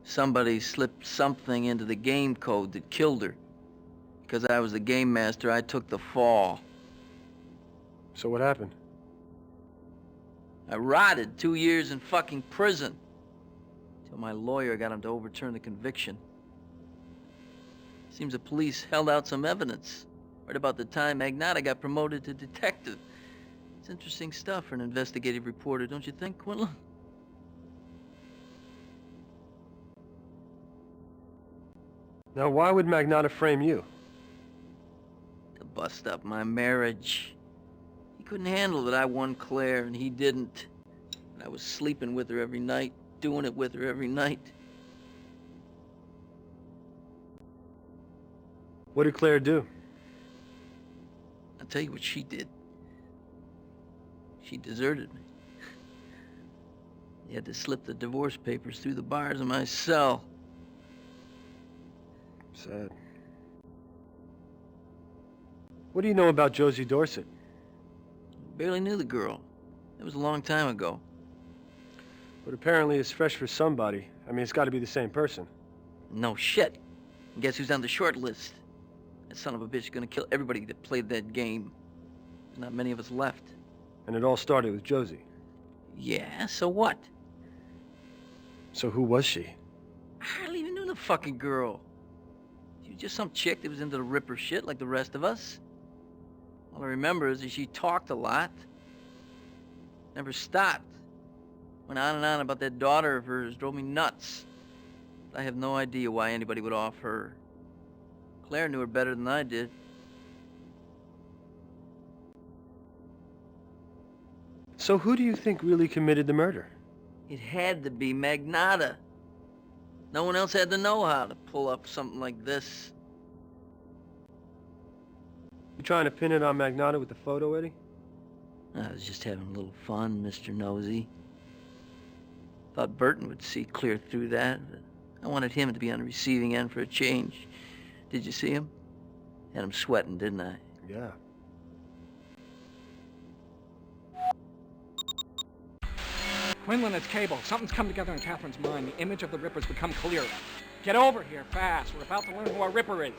Somebody slipped something into the game code that killed her. Because I was the game master, I took the fall. So what happened? I rotted 2 years in fucking prison. Till my lawyer got him to overturn the conviction. Seems the police held out some evidence. Right about the time Magnata got promoted to detective. It's interesting stuff for an investigative reporter, don't you think, Quinlan? Now, why would Magnata frame you? To bust up my marriage. He couldn't handle that I won Claire and he didn't. And I was sleeping with her every night, doing it with her every night. What did Claire do? I'll tell you what she did. She deserted me. He had to slip the divorce papers through the bars of my cell. Sad. What do you know about Josie Dorset? Barely knew the girl. It was a long time ago. But apparently it's fresh for somebody. I mean, it's got to be the same person. No shit. And guess who's on the short list? That son of a bitch is gonna kill everybody that played that game. There's not many of us left. And it all started with Josie. Yeah, so what? So who was she? I hardly even knew the fucking girl. She was just some chick that was into the Ripper shit like the rest of us. All I remember is that she talked a lot. Never stopped. Went on and on about that daughter of hers, drove me nuts. I have no idea why anybody would off her. Claire knew her better than I did. So who do you think really committed the murder? It had to be Magnata. No one else had the know-how to pull up something like this. You trying to pin it on Magnata with the photo, Eddie? I was just having a little fun, Mr. Nosy. Thought Burton would see clear through that, but I wanted him to be on the receiving end for a change. Did you see him? Had him sweating, didn't I? Yeah. Quinlan, it's Cable. Something's come together in Catherine's mind. The image of the Ripper's become clearer. Get over here, fast. We're about to learn who our Ripper is.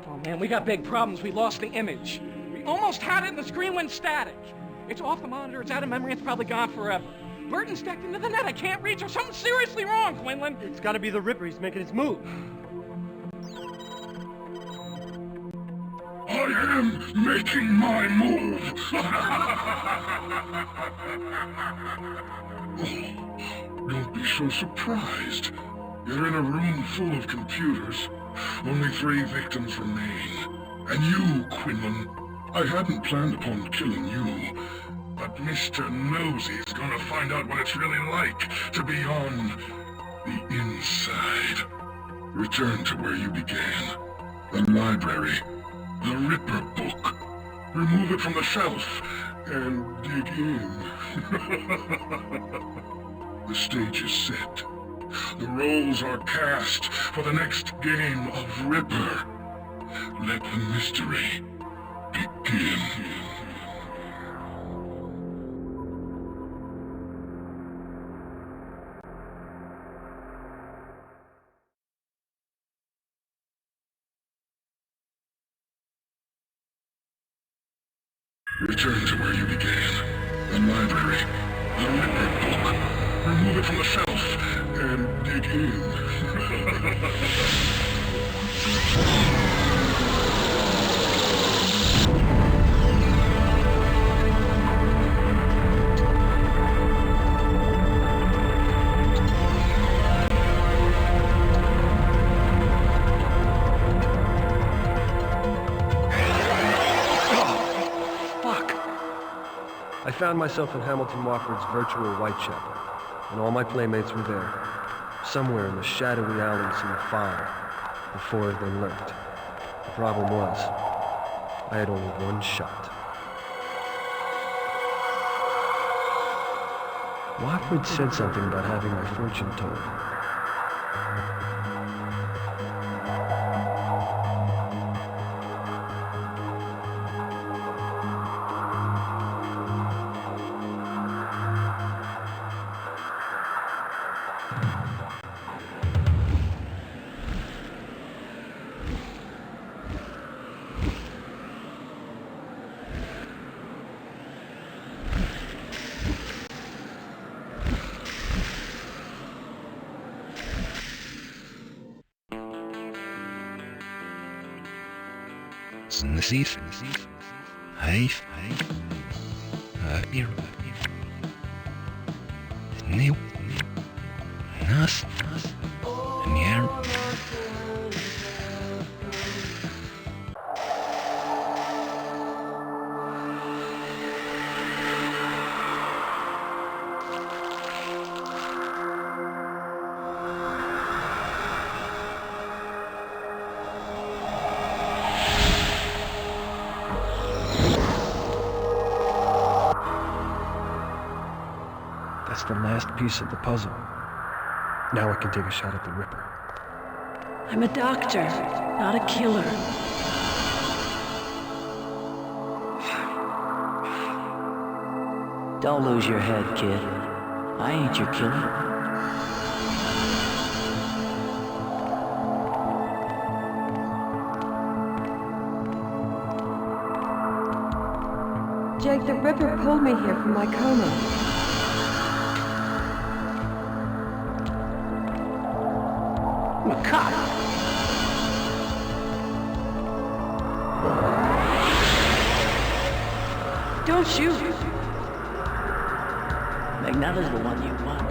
Oh man, we got big problems. We lost the image. We almost had it and the screen went static. It's off the monitor, it's out of memory, it's probably gone forever. Burton's decked into the net, I can't reach her. Something's seriously wrong, Quinlan. It's gotta be the Ripper, he's making his move. I am making my move. Oh, don't be so surprised. You're in a room full of computers. Only 3 victims remain. And you, Quinlan, I hadn't planned upon killing you. But Mr. Nosy's gonna find out what it's really like to be on the inside. Return to where you began. The library. The Ripper book. Remove it from the shelf and dig in. The stage is set. The roles are cast for the next game of Ripper. Let the mystery begin. Return to where you began. The library. The Ripper book. Remove it from the shelf and dig in. I found myself in Hamilton Wofford's virtual Whitechapel, and all my playmates were there, somewhere in the shadowy alleys and the fog. The 4 of them lurked. The problem was, I had only 1 shot. Wofford said something about having my fortune told. Nasif, Haif, Abir, New, Nas, Nier. That's the last piece of the puzzle. Now I can take a shot at the Ripper. I'm a doctor, not a killer. Don't lose your head, kid. I ain't your killer. Jake, the Ripper pulled me here from my coma. I'm a cop. Don't shoot. Magnetta's the one you want.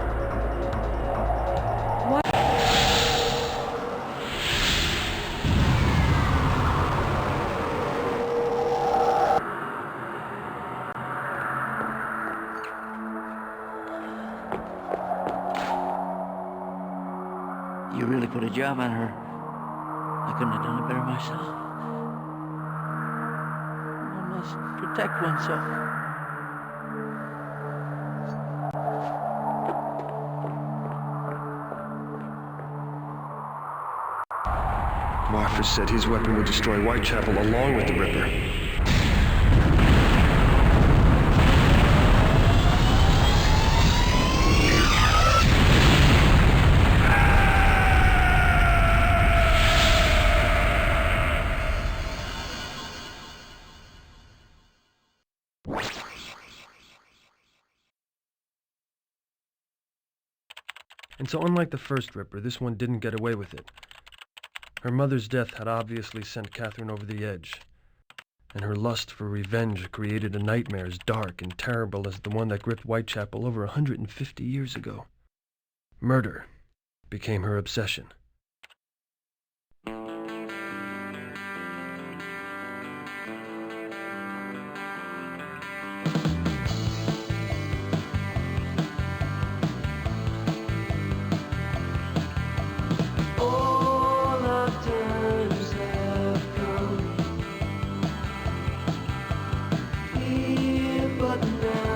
What? You really put a job on her. I couldn't have done it better myself. One must protect oneself. Walker said his weapon would destroy Whitechapel along with the Ripper. And so unlike the first Ripper, this one didn't get away with it. Her mother's death had obviously sent Catherine over the edge. and her lust for revenge created a nightmare as dark and terrible as the one that gripped Whitechapel over 150 years ago. Murder became her obsession. All our times have come here, but now